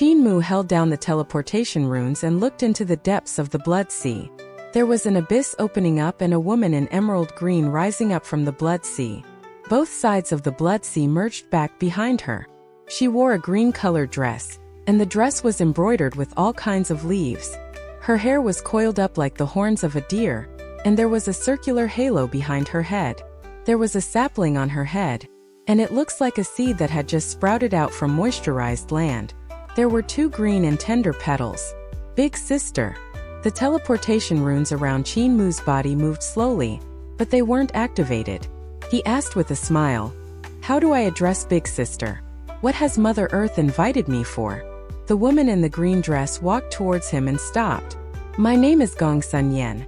Mu held down the teleportation runes and looked into the depths of the Blood Sea. There was an abyss opening up and a woman in emerald green rising up from the Blood Sea. Both sides of the Blood Sea merged back behind her. She wore a green-colored dress, and the dress was embroidered with all kinds of leaves. Her hair was coiled up like the horns of a deer, and there was a circular halo behind her head. There was a sapling on her head, and it looks like a seed that had just sprouted out from moisturized land. There were 2 green and tender petals. Big sister. The teleportation runes around Mu's body moved slowly, but they weren't activated. He asked with a smile, "How do I address Big Sister? What has Mother Earth invited me for?" The woman in the green dress walked towards him and stopped. "My name is Gongsun.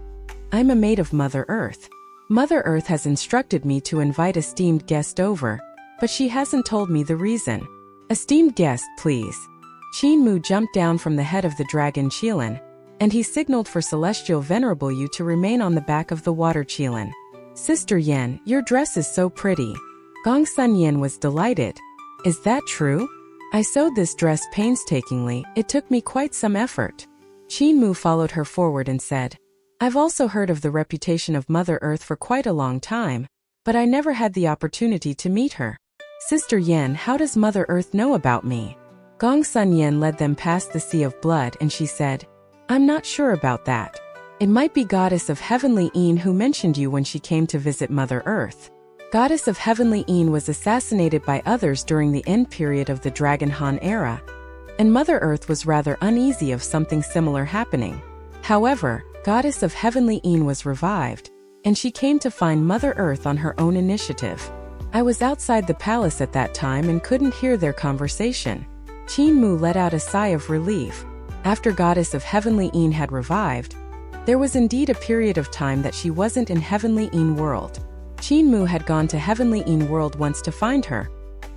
I'm a maid of Mother Earth. Mother Earth has instructed me to invite esteemed guest over, but she hasn't told me the reason." "Esteemed guest, please." Mu jumped down from the head of the dragon Qilin, and he signaled for Celestial Venerable Yu to remain on the back of the water Qilin. "Sister Yan, your dress is so pretty." Gongsun was delighted. "Is that true? I sewed this dress painstakingly, it took me quite some effort." Mu followed her forward and said, "I've also heard of the reputation of Mother Earth for quite a long time, but I never had the opportunity to meet her. Sister Yan, how does Mother Earth know about me?" Gongsun led them past the Sea of Blood and she said, "I'm not sure about that. It might be Goddess of Heavenly Een who mentioned you when she came to visit Mother Earth." Goddess of Heavenly Een was assassinated by others during the end period of the Dragon Han era, and Mother Earth was rather uneasy of something similar happening. However, Goddess of Heavenly Een was revived, and she came to find Mother Earth on her own initiative. I was outside the palace at that time and couldn't hear their conversation. Mu let out a sigh of relief. After Goddess of Heavenly Een had revived, there was indeed a period of time that she wasn't in Heavenly Een world. Mu had gone to Heavenly Een world once to find her,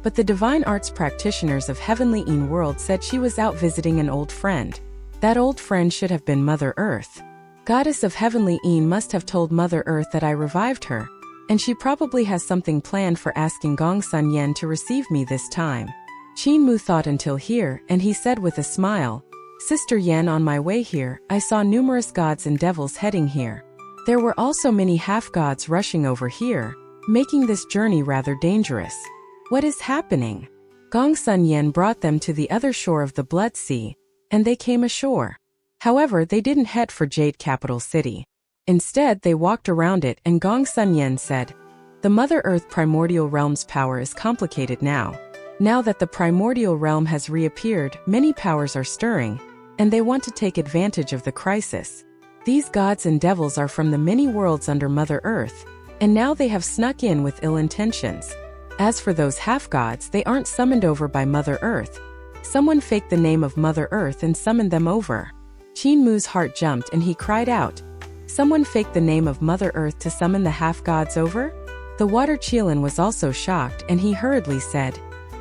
but the divine arts practitioners of Heavenly Een world said she was out visiting an old friend. That old friend should have been Mother Earth. Goddess of Heavenly Een must have told Mother Earth that I revived her, and she probably has something planned for asking Gongsun to receive me this time. Mu thought until here, and he said with a smile, "Sister Yan, on my way here, I saw numerous gods and devils heading here. There were also many half-gods rushing over here, making this journey rather dangerous. What is happening?" Gongsun brought them to the other shore of the Blood Sea, and they came ashore. However, they didn't head for Jade Capital City. Instead, they walked around it and Gongsun said, "The Mother Earth Primordial Realm's power is complicated now. Now that the Primordial Realm has reappeared, many powers are stirring, and they want to take advantage of the crisis. These gods and devils are from the many worlds under Mother Earth, and now they have snuck in with ill intentions. As for those half-gods, they aren't summoned over by Mother Earth. Someone faked the name of Mother Earth and summoned them over." Mu's heart jumped and he cried out, "Someone faked the name of Mother Earth to summon the half-gods over?" The water Qilin was also shocked and he hurriedly said,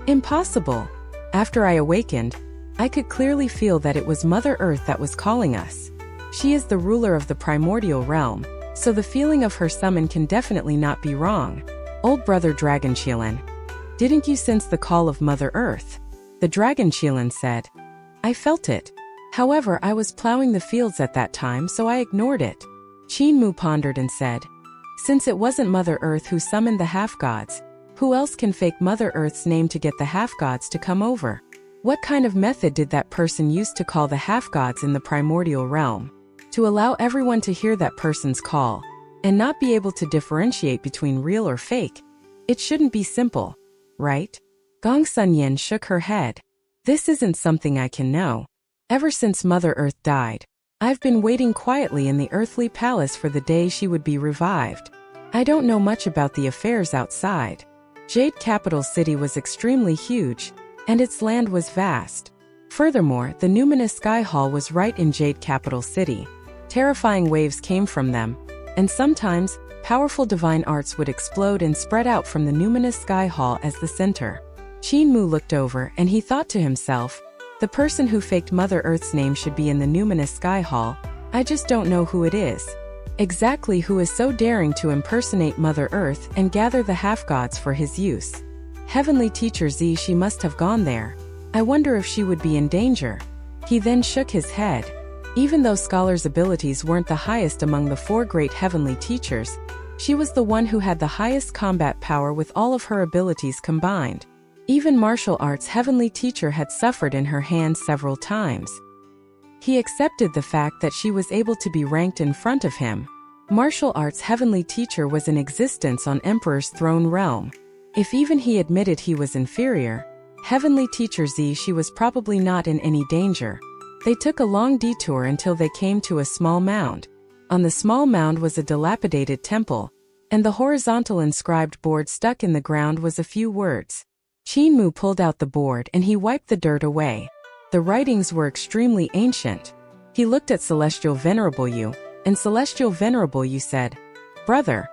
"Impossible. After I awakened, I could clearly feel that it was Mother Earth that was calling us. She is the ruler of the primordial realm, so the feeling of her summon can definitely not be wrong." Old brother Dragon Qilin, "Didn't you sense the call of Mother Earth?" The Dragon Qilin said, "I felt it. However, I was plowing the fields at that time, so I ignored it." Mu pondered and said, "Since it wasn't Mother Earth who summoned the half-gods, who else can fake Mother Earth's name to get the half-gods to come over? What kind of method did that person use to call the half-gods in the primordial realm? To allow everyone to hear that person's call, and not be able to differentiate between real or fake? It shouldn't be simple, right?" Gongsun shook her head. "This isn't something I can know. Ever since Mother Earth died, I've been waiting quietly in the earthly palace for the day she would be revived. I don't know much about the affairs outside. Jade Capital City was extremely huge, and its land was vast. Furthermore, the Numinous Sky Hall was right in Jade Capital City. Terrifying waves came from them, and sometimes, powerful divine arts would explode and spread out from the Numinous Sky Hall as the center." Mu looked over and he thought to himself, "The person who faked Mother Earth's name should be in the Numinous Sky Hall. I just don't know who it is. Exactly who is so daring to impersonate Mother Earth and gather the half-gods for his use. Heavenly Teacher Z, she must have gone there. I wonder if she would be in danger. He then shook his head. Even though Scholar's abilities weren't the highest among the 4 great heavenly teachers, she was the one who had the highest combat power with all of her abilities combined. Even martial arts heavenly teacher had suffered in her hands several times. He accepted the fact that she was able to be ranked in front of him. Martial arts heavenly teacher was in existence on Emperor's throne realm. If even he admitted he was inferior, heavenly teacher Z, she was probably not in any danger. They took a long detour until they came to a small mound. On the small mound was a dilapidated temple, and the horizontal inscribed board stuck in the ground was a few words. Qinmu pulled out the board and he wiped the dirt away. The writings were extremely ancient. He looked at Celestial Venerable Yu, and Celestial Venerable Yu said, "Brother."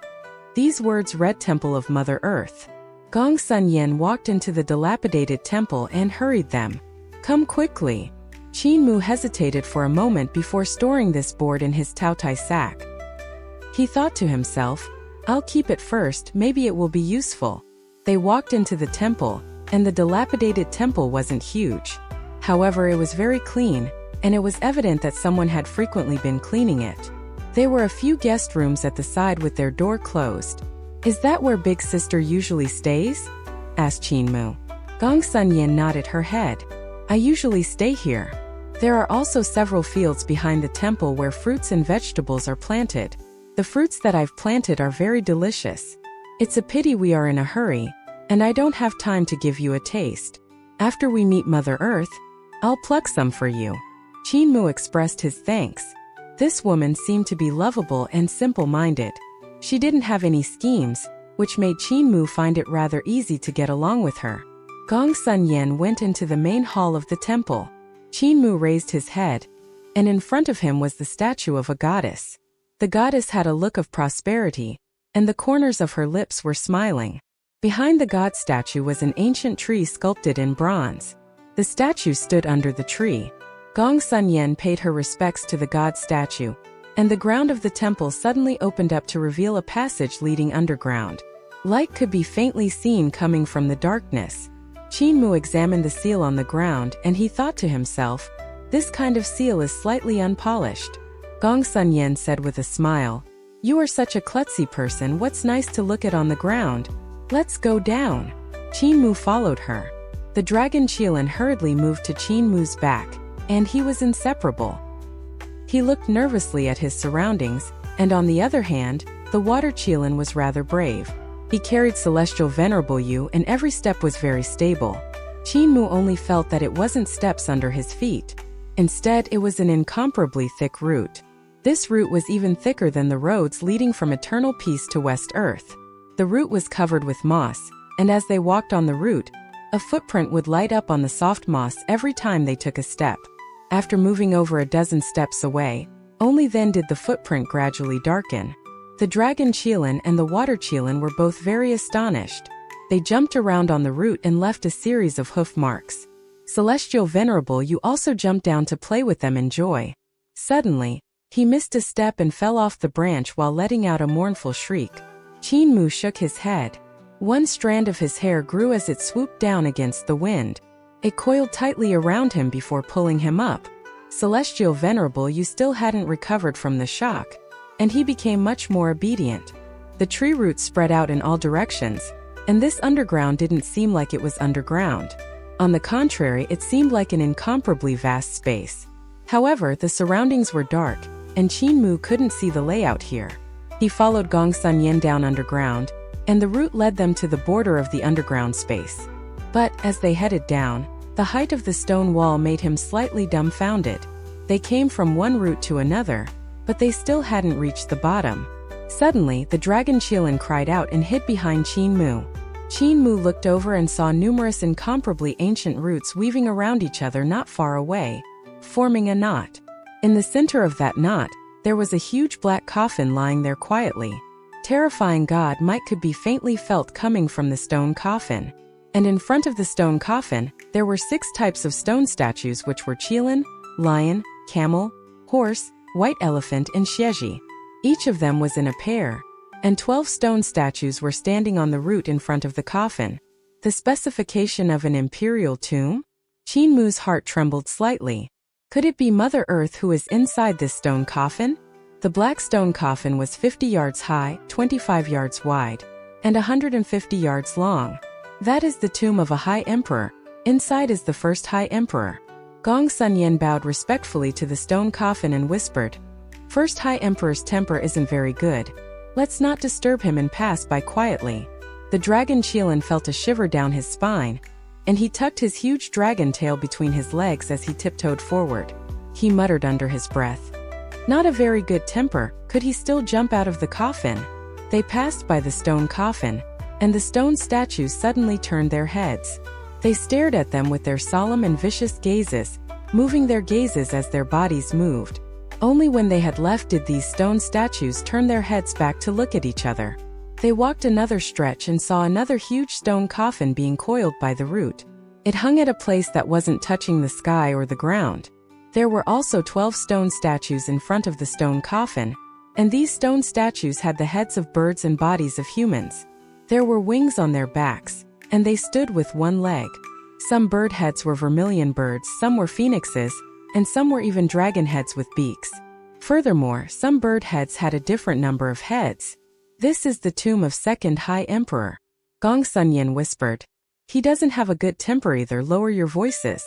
These words read Temple of Mother Earth. Gong Sun Yen walked into the dilapidated temple and hurried them. "Come quickly." Qinmu hesitated for a moment before storing this board in his Taotai sack. He thought to himself, "I'll keep it first, maybe it will be useful." They walked into the temple, and the dilapidated temple wasn't huge. However, it was very clean, and it was evident that someone had frequently been cleaning it. There were a few guest rooms at the side with their door closed. "Is that where Big Sister usually stays?" asked Qinmu. Gong Sun Yen nodded her head. "I usually stay here." There are also several fields behind the temple where fruits and vegetables are planted. The fruits that I've planted are very delicious. It's a pity we are in a hurry, and I don't have time to give you a taste. After we meet Mother Earth, I'll pluck some for you." Qinmu expressed his thanks. This woman seemed to be lovable and simple-minded. She didn't have any schemes, which made Qinmu find it rather easy to get along with her. Gong Sun Yen went into the main hall of the temple. Qinmu raised his head, and in front of him was the statue of a goddess. The goddess had a look of prosperity, and the corners of her lips were smiling. Behind the god statue was an ancient tree sculpted in bronze. The statue stood under the tree. Gong Sun Yen paid her respects to the god statue, and the ground of the temple suddenly opened up to reveal a passage leading underground. Light could be faintly seen coming from the darkness. Qinmu examined the seal on the ground and he thought to himself, "This kind of seal is slightly unpolished." Gong Sun Yen said with a smile, "You are such a klutzy person, what's nice to look at on the ground? Let's go down." Qinmu followed her. The dragon Qilin hurriedly moved to Qinmu's back, and he was inseparable. He looked nervously at his surroundings, and on the other hand, the water Qilin was rather brave. He carried Celestial Venerable Yu and every step was very stable. Qinmu only felt that it wasn't steps under his feet. Instead, it was an incomparably thick route. This route was even thicker than the roads leading from Eternal Peace to West Earth. The route was covered with moss, and as they walked on the route, a footprint would light up on the soft moss every time they took a step. After moving over a dozen steps away, only then did the footprint gradually darken. The dragon Qilin and the water Qilin were both very astonished. They jumped around on the route and left a series of hoof marks. Celestial Venerable Yu also jumped down to play with them in joy. Suddenly, he missed a step and fell off the branch while letting out a mournful shriek. Qinmu shook his head. One strand of his hair grew as it swooped down against the wind. It coiled tightly around him before pulling him up. Celestial Venerable Yu still hadn't recovered from the shock, and he became much more obedient. The tree roots spread out in all directions, and this underground didn't seem like it was underground. On the contrary, it seemed like an incomparably vast space. However, the surroundings were dark, and Qinmu couldn't see the layout here. He followed Gong Sun Yen down underground, and the route led them to the border of the underground space. But, as they headed down, the height of the stone wall made him slightly dumbfounded. They came from one route to another, but they still hadn't reached the bottom. Suddenly, the dragon Qilin cried out and hid behind Qinmu. Qinmu looked over and saw numerous incomparably ancient roots weaving around each other not far away, forming a knot. In the center of that knot, there was a huge black coffin lying there quietly. Terrifying god might could be faintly felt coming from the stone coffin. And in front of the stone coffin, there were 6 types of stone statues which were Qilin, lion, camel, horse, white elephant and Xieji. Each of them was in a pair, and 12 stone statues were standing on the root in front of the coffin. The specification of an imperial tomb? Qin Mu's heart trembled slightly. Could it be Mother Earth who is inside this stone coffin? The black stone coffin was 50 yards high, 25 yards wide, and 150 yards long. That is the tomb of a High Emperor. Inside is the first High Emperor. Gong Sunyan bowed respectfully to the stone coffin and whispered, "First High Emperor's temper isn't very good. Let's not disturb him and pass by quietly." The dragon Qilin felt a shiver down his spine, and he tucked his huge dragon tail between his legs as he tiptoed forward. He muttered under his breath, "Not a very good temper. Could he still jump out of the coffin?" They passed by the stone coffin, and the stone statues suddenly turned their heads. They stared at them with their solemn and vicious gazes, moving their gazes as their bodies moved. Only when they had left did these stone statues turn their heads back to look at each other. They walked another stretch and saw another huge stone coffin being coiled by the root. It hung at a place that wasn't touching the sky or the ground. There were also 12 stone statues in front of the stone coffin, and these stone statues had the heads of birds and bodies of humans. There were wings on their backs, and they stood with one leg. Some bird heads were vermilion birds, some were phoenixes, and some were even dragon heads with beaks. Furthermore, some bird heads had a different number of heads. "This is the tomb of Second High Emperor," Gong Sunyan whispered. "He doesn't have a good temper either. Lower your voices."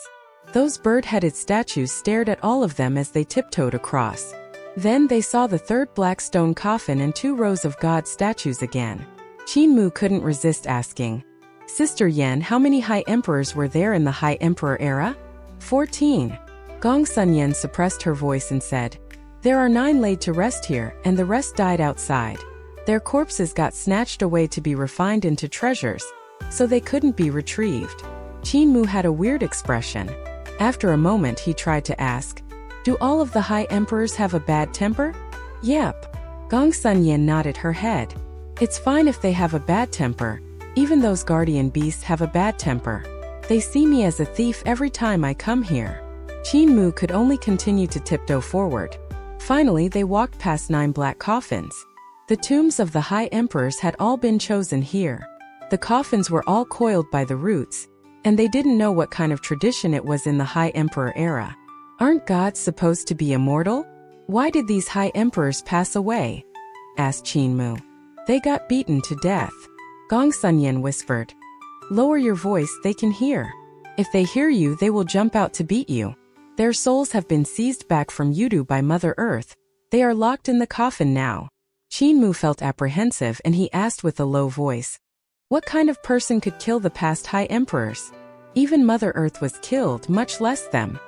Those bird-headed statues stared at all of them as they tiptoed across. Then they saw the third black stone coffin and 2 rows of god statues again. Qin Mu couldn't resist asking, "Sister Yan, how many High Emperors were there in the High Emperor era?" 14. Gong Sunyan suppressed her voice and said, "There are 9 laid to rest here, and the rest died outside. Their corpses got snatched away to be refined into treasures, so they couldn't be retrieved." Qin Mu had a weird expression. After a moment he tried to ask, "Do all of the High Emperors have a bad temper?" "Yep." Gong Sunyan nodded her head. "It's fine if they have a bad temper. Even those guardian beasts have a bad temper. They see me as a thief every time I come here." Qin Mu could only continue to tiptoe forward. Finally they walked past 9 black coffins. The tombs of the High Emperors had all been chosen here. The coffins were all coiled by the roots, and they didn't know what kind of tradition it was in the High Emperor era. "Aren't gods supposed to be immortal? Why did these High Emperors pass away?" asked Qin Mu. "They got beaten to death," Gong Sunyan whispered. "Lower your voice, they can hear. If they hear you, they will jump out to beat you. Their souls have been seized back from Yudu by Mother Earth. They are locked in the coffin now." Qin Mu felt apprehensive and he asked with a low voice, "What kind of person could kill the past High Emperors? Even Mother Earth was killed, much less them."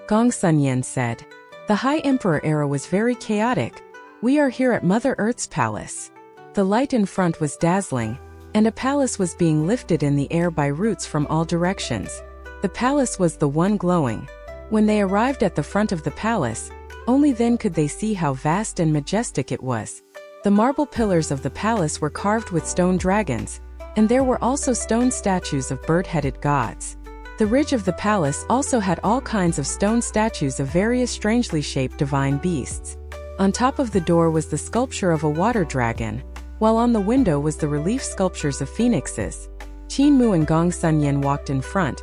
Gong Sunyan said, "The High Emperor era was very chaotic. We are here at Mother Earth's palace." The light in front was dazzling, and a palace was being lifted in the air by roots from all directions. The palace was the one glowing. When they arrived at the front of the palace, only then could they see how vast and majestic it was. The marble pillars of the palace were carved with stone dragons, and there were also stone statues of bird-headed gods. The ridge of the palace also had all kinds of stone statues of various strangely shaped divine beasts. On top of the door was the sculpture of a water dragon, while on the window was the relief sculptures of phoenixes. Qin Mu and Gong Sunyan walked in front,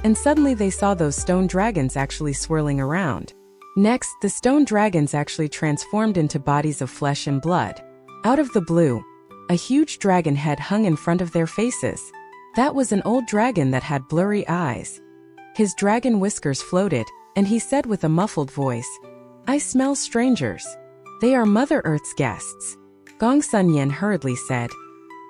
and suddenly they saw those stone dragons actually swirling around. Next, the stone dragons actually transformed into bodies of flesh and blood. Out of the blue, a huge dragon head hung in front of their faces. That was an old dragon that had blurry eyes. His dragon whiskers floated, and he said with a muffled voice, "I smell strangers. They are Mother Earth's guests." Gong Sunyan hurriedly said,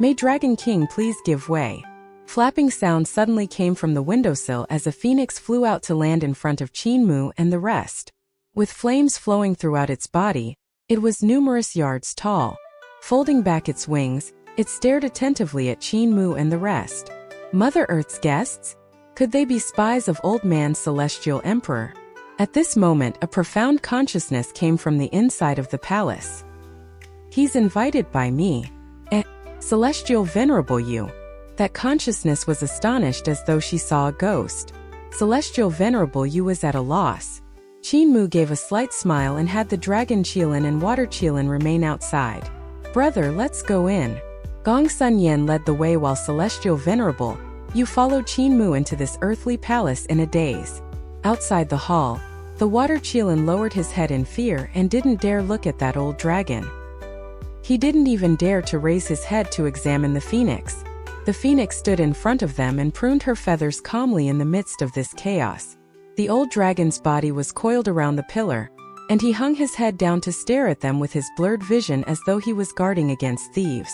"May Dragon King please give way." Flapping sounds suddenly came from the windowsill as a phoenix flew out to land in front of Qin Mu and the rest. With flames flowing throughout its body, it was numerous yards tall. Folding back its wings, it stared attentively at Qin Mu and the rest. Mother Earth's guests? Could they be spies of Old Man's Celestial Emperor? At this moment, a profound consciousness came from the inside of the palace. "He's invited by me. Celestial Venerable you." That consciousness was astonished as though she saw a ghost. Celestial Venerable you was at a loss. Qin Mu gave a slight smile and had the Dragon Qilin and Water Qilin remain outside. "Brother, let's go in." Gong Sunyan led the way while Celestial Venerable, You follow Qin Mu into this earthly palace in a daze. Outside the hall, the water Qilin lowered his head in fear and didn't dare look at that old dragon. He didn't even dare to raise his head to examine the phoenix. The phoenix stood in front of them and pruned her feathers calmly in the midst of this chaos. The old dragon's body was coiled around the pillar, and he hung his head down to stare at them with his blurred vision as though he was guarding against thieves.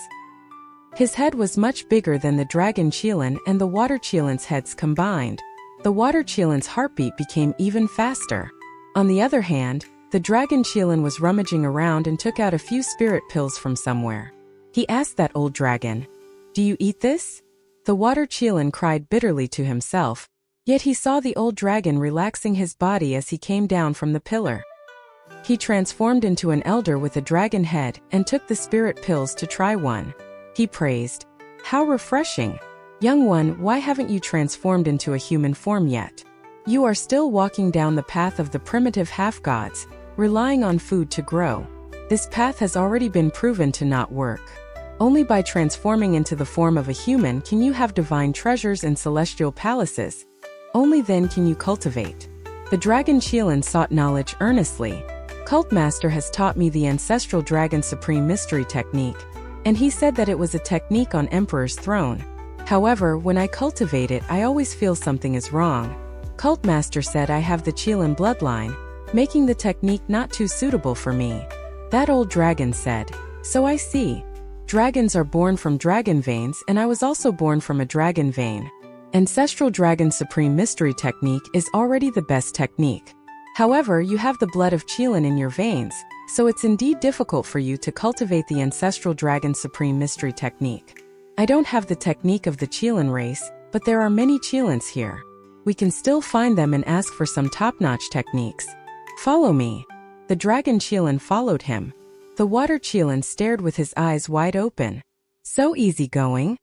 His head was much bigger than the dragon Qilin and the water Qilin's heads combined. The water Qilin's heartbeat became even faster. On the other hand, the dragon Qilin was rummaging around and took out a few spirit pills from somewhere. He asked that old dragon, "Do you eat this?" The water Qilin cried bitterly to himself, yet he saw the old dragon relaxing his body as he came down from the pillar. He transformed into an elder with a dragon head and took the spirit pills to try one. He praised, "How refreshing! Young one, why haven't you transformed into a human form yet? You are still walking down the path of the primitive half-gods, relying on food to grow. This path has already been proven to not work. Only by transforming into the form of a human can you have divine treasures and celestial palaces. Only then can you cultivate." The dragon Qilin sought knowledge earnestly. "Cult Master has taught me the ancestral Dragon Supreme Mystery Technique, and he said that it was a technique on Emperor's throne. However, when I cultivate it, I always feel something is wrong. Cult Master said I have the Qilin bloodline, making the technique not too suitable for me." That old dragon said, "So I see. Dragons are born from dragon veins, and I was also born from a dragon vein. Ancestral Dragon Supreme Mystery Technique is already the best technique. However, you have the blood of Qilin in your veins, so it's indeed difficult for you to cultivate the Ancestral Dragon Supreme Mystery Technique. I don't have the technique of the Qilin race, but there are many Qilins here. We can still find them and ask for some top-notch techniques. Follow me." The dragon Qilin followed him. The water Qilin stared with his eyes wide open. "So easygoing."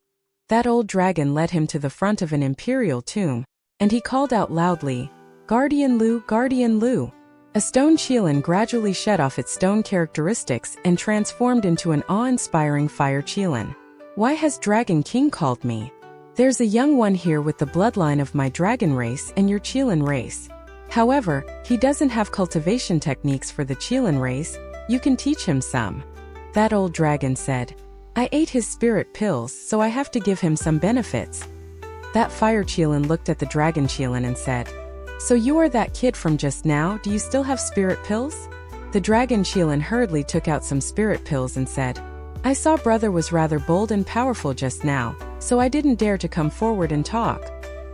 That old dragon led him to the front of an imperial tomb, and he called out loudly, "Guardian Lu, Guardian Lu." A stone Qilin gradually shed off its stone characteristics and transformed into an awe-inspiring fire Qilin. "Why has Dragon King called me? There's a young one here with the bloodline of my dragon race and your Qilin race. However, he doesn't have cultivation techniques for the Qilin race. You can teach him some." That old dragon said, "I ate his spirit pills, so I have to give him some benefits." That fire Qilin looked at the dragon Qilin and said, "So you are that kid from just now, do you still have spirit pills?" The dragon Qilin hurriedly took out some spirit pills and said, "I saw brother was rather bold and powerful just now, so I didn't dare to come forward and talk."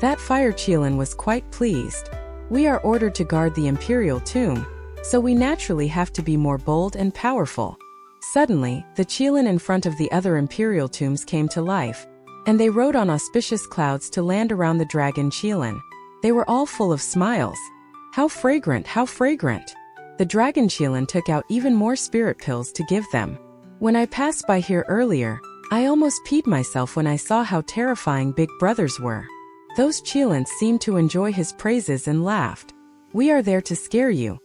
That fire Qilin was quite pleased. "We are ordered to guard the imperial tomb, so we naturally have to be more bold and powerful." Suddenly, the Qilin in front of the other imperial tombs came to life, and they rode on auspicious clouds to land around the dragon Qilin. They were all full of smiles. "How fragrant, how fragrant!" The dragon Qilin took out even more spirit pills to give them. "When I passed by here earlier, I almost peed myself when I saw how terrifying big brothers were." Those Qilins seemed to enjoy his praises and laughed. "We are there to scare you.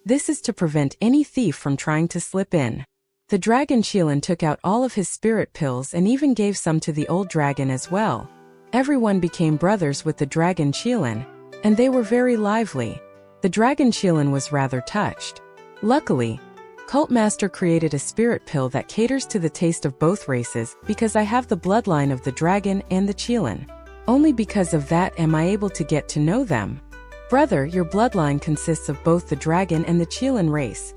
This is to prevent any thief from trying to slip in." The dragon Qilin took out all of his spirit pills and even gave some to the old dragon as well. Everyone became brothers with the dragon Qilin, and they were very lively. The dragon Qilin was rather touched. Luckily, Cult Master created a spirit pill that caters to the taste of both races because I have the bloodline of the dragon and the Qilin. Only because of that am I able to get to know them. Brother, your bloodline consists of both the dragon and the Qilin race.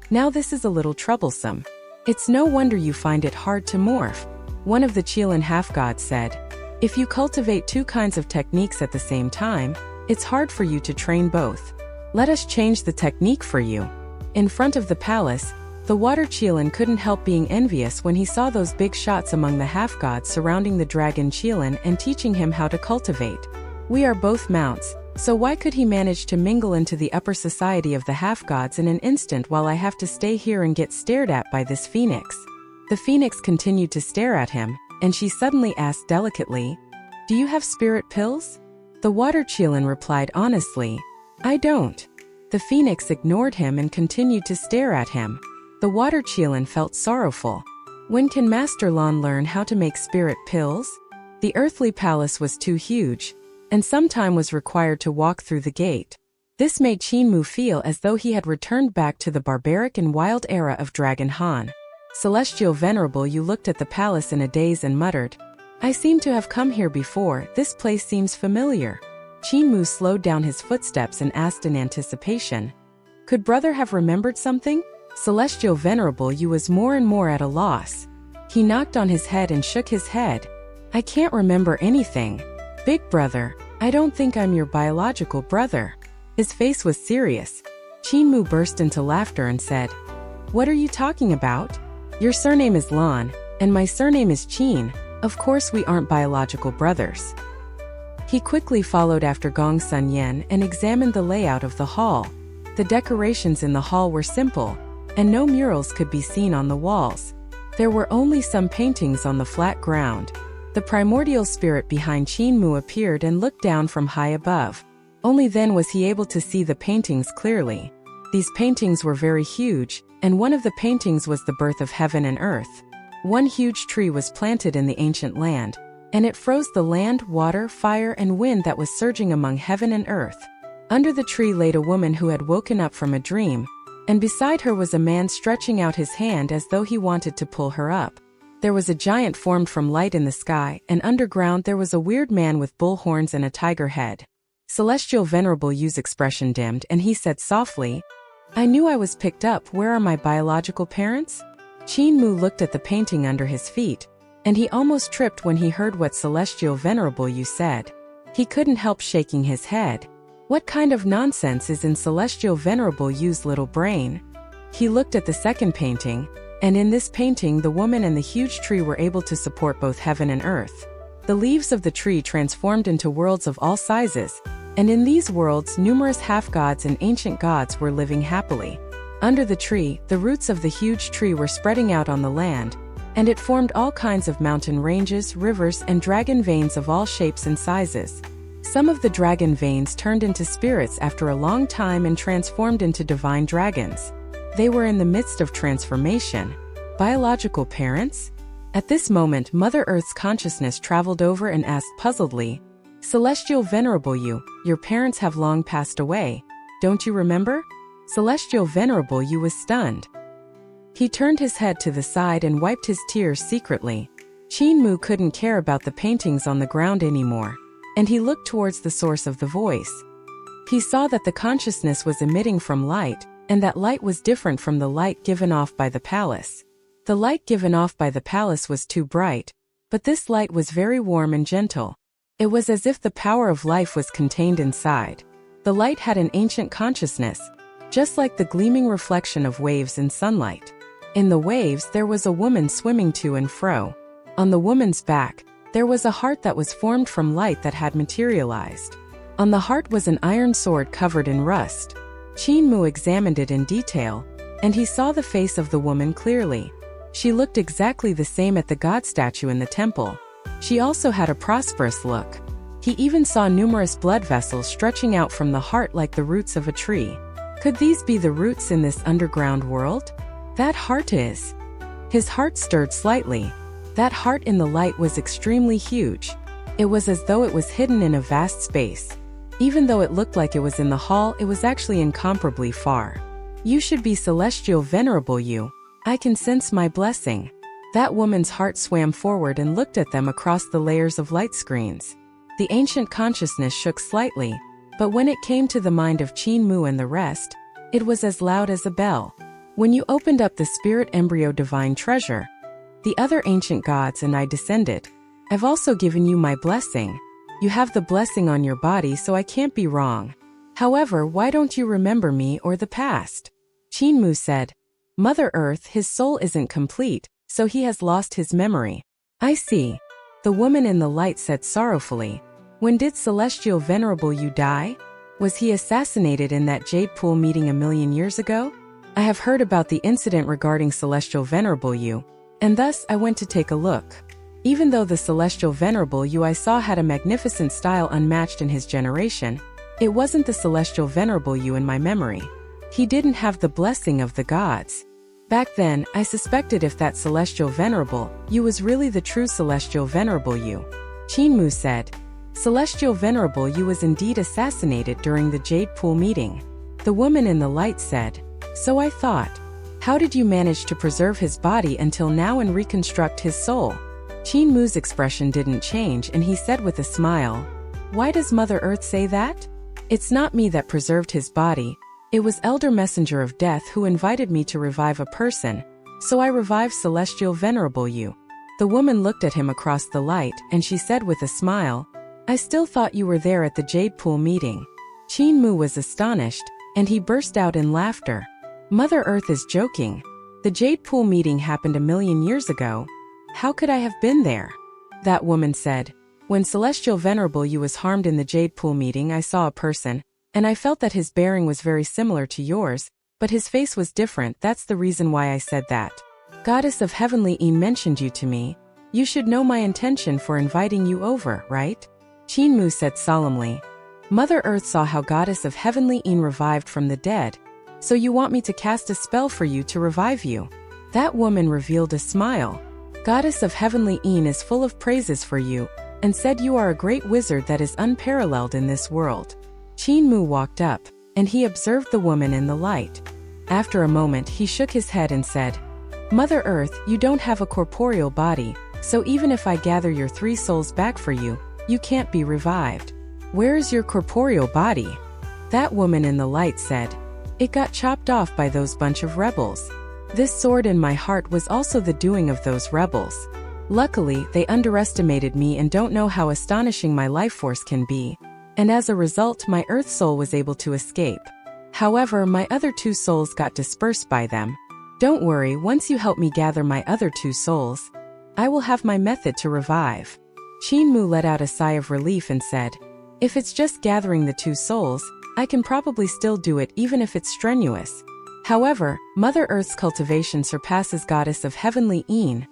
Now this is a little troublesome. It's no wonder you find it hard to morph. One of the Qilin half-gods said, "If you cultivate two kinds of techniques at the same time, it's hard for you to train both. Let us change the technique for you." In front of the palace, the water Qilin couldn't help being envious when he saw those big shots among the half-gods surrounding the dragon Qilin and teaching him how to cultivate. "We are both mounts, so why could he manage to mingle into the upper society of the half-gods in an instant while I have to stay here and get stared at by this phoenix?" The phoenix continued to stare at him, and she suddenly asked delicately, "Do you have spirit pills?" The water Qilin replied honestly, "I don't." The phoenix ignored him and continued to stare at him. The water Qilin felt sorrowful. "When can Master Lan learn how to make spirit pills?" The earthly palace was too huge, and some time was required to walk through the gate. This made Qinmu feel as though he had returned back to the barbaric and wild era of Dragon Han. Celestial Venerable Yu looked at the palace in a daze and muttered, "I seem to have come here before, this place seems familiar." Qinmu slowed down his footsteps and asked in anticipation, "Could brother have remembered something?" Celestial Venerable Yu was more and more at a loss. He knocked on his head and shook his head. "I can't remember anything. Big brother, I don't think I'm your biological brother." His face was serious. Qinmu burst into laughter and said, "What are you talking about? Your surname is Lan, and my surname is Qin. Of course we aren't biological brothers." He quickly followed after Gong Sun Yen and examined the layout of the hall. The decorations in the hall were simple, and no murals could be seen on the walls. There were only some paintings on the flat ground. The primordial spirit behind Qinmu appeared and looked down from high above. Only then was he able to see the paintings clearly. These paintings were very huge, and one of the paintings was the birth of heaven and earth. One huge tree was planted in the ancient land, and it froze the land, water, fire, and wind that was surging among heaven and earth. Under the tree laid a woman who had woken up from a dream, and beside her was a man stretching out his hand as though he wanted to pull her up. There was a giant formed from light in the sky, and underground there was a weird man with bull horns and a tiger head. Celestial Venerable Yu's expression dimmed and he said softly, "I knew I was picked up. Where are my biological parents?" Qinmu looked at the painting under his feet, and he almost tripped when he heard what Celestial Venerable Yu said. He couldn't help shaking his head. What kind of nonsense is in Celestial Venerable Yu's little brain? He looked at the second painting, and in this painting the woman and the huge tree were able to support both heaven and earth. The leaves of the tree transformed into worlds of all sizes, and in these worlds numerous half-gods and ancient gods were living happily. Under the tree, the roots of the huge tree were spreading out on the land, and it formed all kinds of mountain ranges, rivers, and dragon veins of all shapes and sizes. Some of the dragon veins turned into spirits after a long time and transformed into divine dragons. They were in the midst of transformation. Biological parents? At this moment, Mother Earth's consciousness traveled over and asked puzzledly, "Celestial Venerable Yu, your parents have long passed away. Don't you remember?" Celestial Venerable Yu was stunned. He turned his head to the side and wiped his tears secretly. Qinmu couldn't care about the paintings on the ground anymore, and he looked towards the source of the voice. He saw that the consciousness was emitting from light, and that light was different from the light given off by the palace. The light given off by the palace was too bright, but this light was very warm and gentle. It was as if the power of life was contained inside. The light had an ancient consciousness, just like the gleaming reflection of waves in sunlight. In the waves there was a woman swimming to and fro. On the woman's back, there was a heart that was formed from light that had materialized. On the heart was an iron sword covered in rust. Qinmu examined it in detail, and he saw the face of the woman clearly. She looked exactly the same at the god statue in the temple. She also had a prosperous look. He even saw numerous blood vessels stretching out from the heart like the roots of a tree. Could these be the roots in this underground world? That heart is. His heart stirred slightly. That heart in the light was extremely huge. It was as though it was hidden in a vast space. Even though it looked like it was in the hall, it was actually incomparably far. "You should be Celestial Venerable Yu. I can sense my blessing." That woman's heart swam forward and looked at them across the layers of light screens. The ancient consciousness shook slightly, but when it came to the mind of Qinmu and the rest, it was as loud as a bell. "When you opened up the spirit embryo divine treasure, the other ancient gods and I descended. I've also given you my blessing. You have the blessing on your body, so I can't be wrong. However, why don't you remember me or the past?" Qinmu said, "Mother Earth, his soul isn't complete, so he has lost his memory." "I see." The woman in the light said sorrowfully, "When did Celestial Venerable Yu die? Was he assassinated in that jade pool meeting 1,000,000 years ago?" "I have heard about the incident regarding Celestial Venerable Yu, and thus I went to take a look. Even though the Celestial Venerable Yu I saw had a magnificent style unmatched in his generation, it wasn't the Celestial Venerable Yu in my memory. He didn't have the blessing of the gods. Back then, I suspected if that Celestial Venerable Yu was really the true Celestial Venerable Yu. Qinmu said. Celestial Venerable Yu was indeed assassinated during the Jade Pool meeting. The woman in the light said. So I thought. How did you manage to preserve his body until now and reconstruct his soul? Qinmu's expression didn't change and he said with a smile. Why does Mother Earth say that? It's not me that preserved his body. It was Elder Messenger of Death who invited me to revive a person, so I revived Celestial Venerable Yu. The woman looked at him across the light and she said with a smile, I still thought you were there at the Jade Pool meeting. Qinmu was astonished, and he burst out in laughter. Mother Earth is joking. The Jade Pool meeting happened 1,000,000 years ago. How could I have been there? That woman said. When Celestial Venerable Yu was harmed in the Jade Pool meeting, I saw a person, and I felt that his bearing was very similar to yours, but his face was different. That's the reason why I said that. Goddess of Heavenly Een mentioned you to me. You should know my intention for inviting you over, right? Qinmu said solemnly. Mother Earth saw how Goddess of Heavenly Een revived from the dead, so you want me to cast a spell for you to revive you. That woman revealed a smile. Goddess of Heavenly Een is full of praises for you, and said you are a great wizard that is unparalleled in this world. Qinmu walked up, and he observed the woman in the light. After a moment he shook his head and said, Mother Earth, you don't have a corporeal body, so even if I gather your 3 souls back for you, you can't be revived. Where is your corporeal body? That woman in the light said. It got chopped off by those bunch of rebels. This sword in my heart was also the doing of those rebels. Luckily, they underestimated me and don't know how astonishing my life force can be, and as a result my earth soul was able to escape. However, my other 2 souls got dispersed by them. Don't worry, once you help me gather my other 2 souls, I will have my method to revive. Qinmu let out a sigh of relief and said, If it's just gathering the 2 souls, I can probably still do it even if it's strenuous. However, Mother Earth's cultivation surpasses Goddess of Heavenly Een.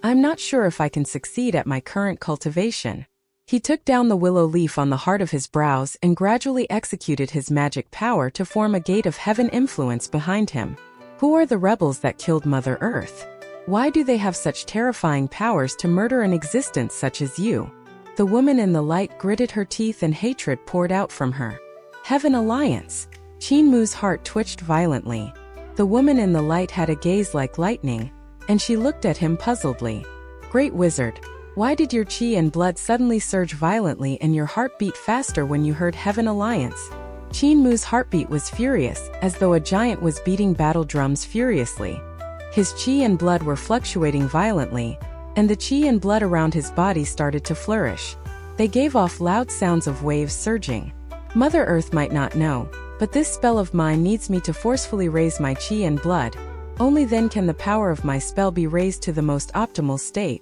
I'm not sure if I can succeed at my current cultivation. He took down the willow leaf on the heart of his brows and gradually executed his magic power to form a gate of heaven influence behind him. Who are the rebels that killed Mother Earth? Why do they have such terrifying powers to murder an existence such as you? The woman in the light gritted her teeth and hatred poured out from her. Heaven Alliance. Qinmu's heart twitched violently. The woman in the light had a gaze like lightning, and she looked at him puzzledly. Great wizard, why did your chi and blood suddenly surge violently and your heart beat faster when you heard Heaven Alliance? Qinmu's heartbeat was furious, as though a giant was beating battle drums furiously. His chi and blood were fluctuating violently, and the chi and blood around his body started to flourish. They gave off loud sounds of waves surging. Mother Earth might not know, but this spell of mine needs me to forcefully raise my chi and blood. Only then can the power of my spell be raised to the most optimal state.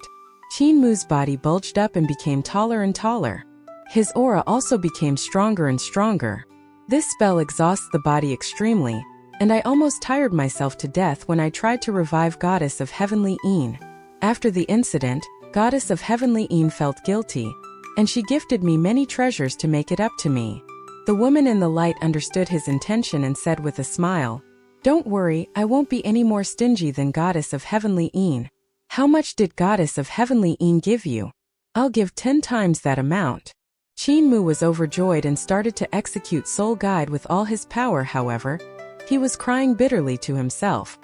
Qinmu's body bulged up and became taller and taller. His aura also became stronger and stronger. This spell exhausts the body extremely, and I almost tired myself to death when I tried to revive Goddess of Heavenly Een. After the incident, Goddess of Heavenly Een felt guilty, and she gifted me many treasures to make it up to me. The woman in the light understood his intention and said with a smile, Don't worry, I won't be any more stingy than Goddess of Heavenly Een. How much did Goddess of Heavenly Een give you? I'll give 10 times that amount. Qinmu was overjoyed and started to execute Soul Guide with all his power. However, he was crying bitterly to himself.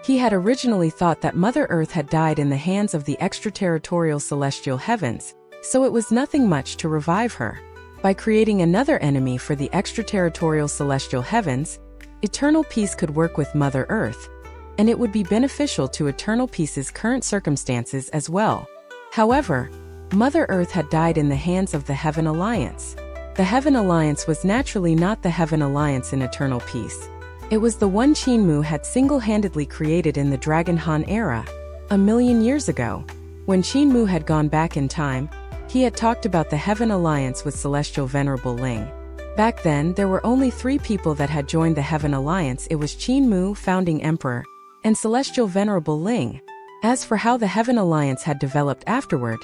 He had originally thought that Mother Earth had died in the hands of the extraterritorial celestial heavens, so it was nothing much to revive her. By creating another enemy for the extraterritorial celestial heavens, Eternal Peace could work with Mother Earth, and it would be beneficial to Eternal Peace's current circumstances as well. However, Mother Earth had died in the hands of the Heaven Alliance. The Heaven Alliance was naturally not the Heaven Alliance in Eternal Peace. It was the one Qinmu had single-handedly created in the Dragon Han era, 1,000,000 years ago. When Qinmu had gone back in time, he had talked about the Heaven Alliance with Celestial Venerable Ling. Back then, there were only 3 people that had joined the Heaven Alliance. It was Qinmu, founding emperor, and Celestial Venerable Ling. As for how the Heaven Alliance had developed afterward,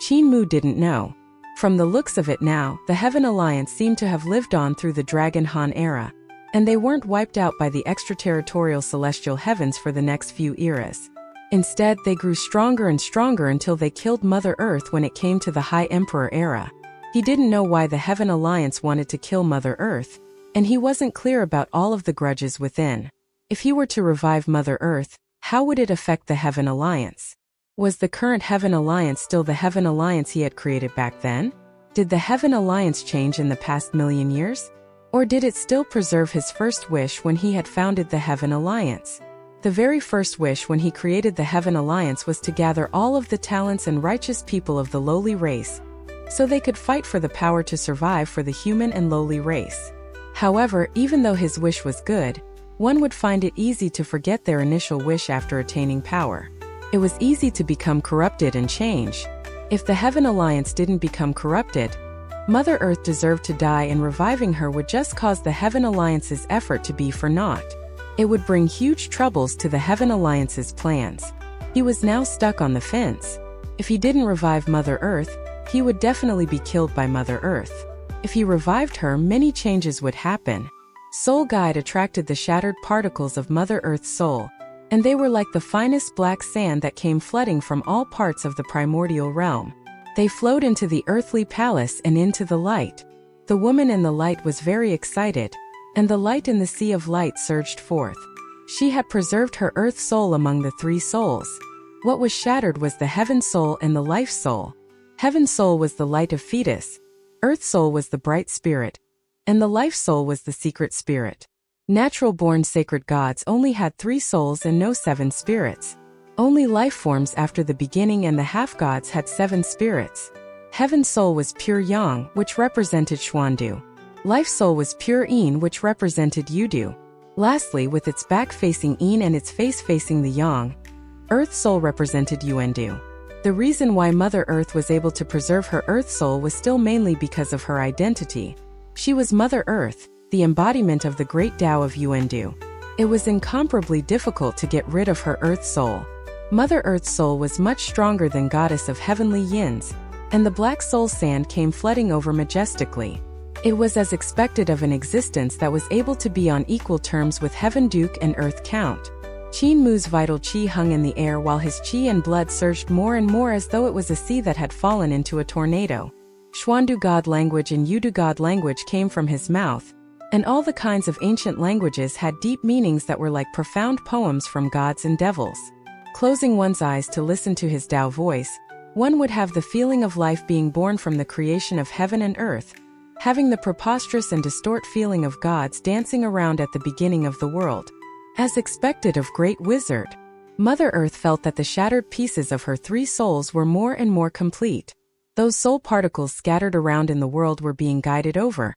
Qinmu didn't know. From the looks of it now, the Heaven Alliance seemed to have lived on through the Dragon Han era, and they weren't wiped out by the extraterritorial celestial heavens for the next few eras. Instead, they grew stronger and stronger until they killed Mother Earth when it came to the High Emperor era. He didn't know why the Heaven Alliance wanted to kill Mother Earth, and he wasn't clear about all of the grudges within. If he were to revive Mother Earth, how would it affect the Heaven Alliance? Was the current Heaven Alliance still the Heaven Alliance he had created back then? Did the Heaven Alliance change in the past million years? Or did it still preserve his first wish when he had founded the Heaven Alliance? The very first wish when he created the Heaven Alliance was to gather all of the talents and righteous people of the lowly race, so they could fight for the power to survive for the human and lowly race. However, even though his wish was good, one would find it easy to forget their initial wish after attaining power. It was easy to become corrupted and change. If the Heaven Alliance didn't become corrupted, Mother Earth deserved to die, and reviving her would just cause the Heaven Alliance's effort to be for naught. It would bring huge troubles to the Heaven Alliance's plans. He was now stuck on the fence. If he didn't revive Mother Earth, he would definitely be killed by Mother Earth. If he revived her, many changes would happen. Soul Guide attracted the shattered particles of Mother Earth's soul, and they were like the finest black sand that came flooding from all parts of the primordial realm. They flowed into the earthly palace and into the light. The woman in the light was very excited, and the light in the sea of light surged forth. She had preserved her earth soul among the three souls. What was shattered was the heaven soul and the life soul. Heaven soul was the light of fetus, earth soul was the bright spirit, and the life soul was the secret spirit. Natural-born sacred gods only had 3 souls and no 7 spirits. Only life forms after the beginning and the half-gods had 7 spirits. Heaven soul was pure yang, which represented Xuandu. Life soul was pure yin, which represented Yudu. Lastly, with its back facing yin and its face facing the yang, earth soul represented Yuandu. The reason why Mother Earth was able to preserve her earth soul was still mainly because of her identity. She was Mother Earth, the embodiment of the great Tao of Yuandu. It was incomparably difficult to get rid of her earth soul. Mother Earth's soul was much stronger than Goddess of Heavenly Yins, and the black soul sand came flooding over majestically. It was as expected of an existence that was able to be on equal terms with Heaven Duke and Earth Count. Qin Mu's vital qi hung in the air while his qi and blood surged more and more as though it was a sea that had fallen into a tornado. Xuandu God language and Yudu God language came from his mouth, and all the kinds of ancient languages had deep meanings that were like profound poems from gods and devils. Closing one's eyes to listen to his Tao voice, one would have the feeling of life being born from the creation of heaven and earth, having the preposterous and distort feeling of gods dancing around at the beginning of the world. As expected of Great Wizard, Mother Earth felt that the shattered pieces of her 3 souls were more and more complete. Those soul particles scattered around in the world were being guided over,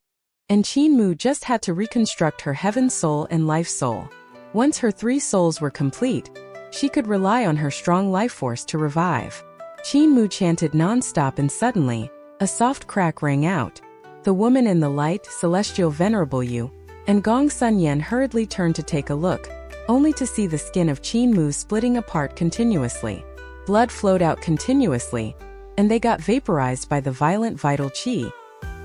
and Qin Mu just had to reconstruct her heaven soul and life soul. Once her 3 souls were complete, she could rely on her strong life force to revive. Qin Mu chanted non-stop, and suddenly, a soft crack rang out. The woman in the light, Celestial Venerable Yu, and Gong Sun Yen hurriedly turned to take a look, only to see the skin of Qin Mu splitting apart continuously. Blood flowed out continuously, and they got vaporized by the violent vital qi,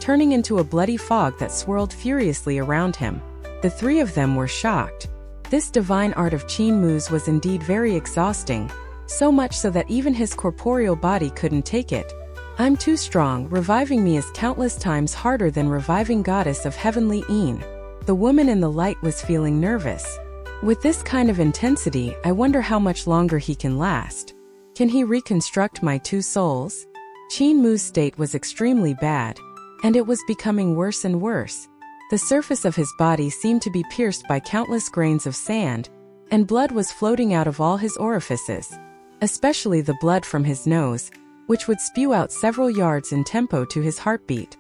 turning into a bloody fog that swirled furiously around him. The 3 of them were shocked. This divine art of Qin Mu's was indeed very exhausting, so much so that even his corporeal body couldn't take it. "I'm too strong, reviving me is countless times harder than reviving Goddess of Heavenly Yin." The woman in the light was feeling nervous. With this kind of intensity, I wonder how much longer he can last. Can he reconstruct my 2 souls? Qin Mu's state was extremely bad, and it was becoming worse and worse. The surface of his body seemed to be pierced by countless grains of sand, and blood was floating out of all his orifices, especially the blood from his nose, which would spew out several yards in tempo to his heartbeat.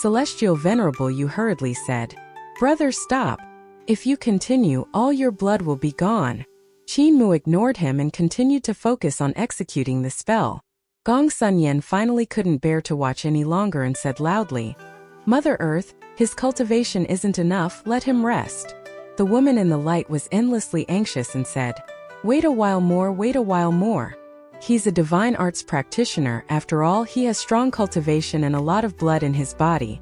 Celestial Venerable Yu hurriedly said, "Brother, stop. If you continue, all your blood will be gone." Qin Mu ignored him and continued to focus on executing the spell. Gong Sun Yen finally couldn't bear to watch any longer and said loudly, "Mother Earth, his cultivation isn't enough, let him rest." The woman in the light was endlessly anxious and said, "Wait a while more, wait a while more. He's a divine arts practitioner, after all he has strong cultivation and a lot of blood in his body.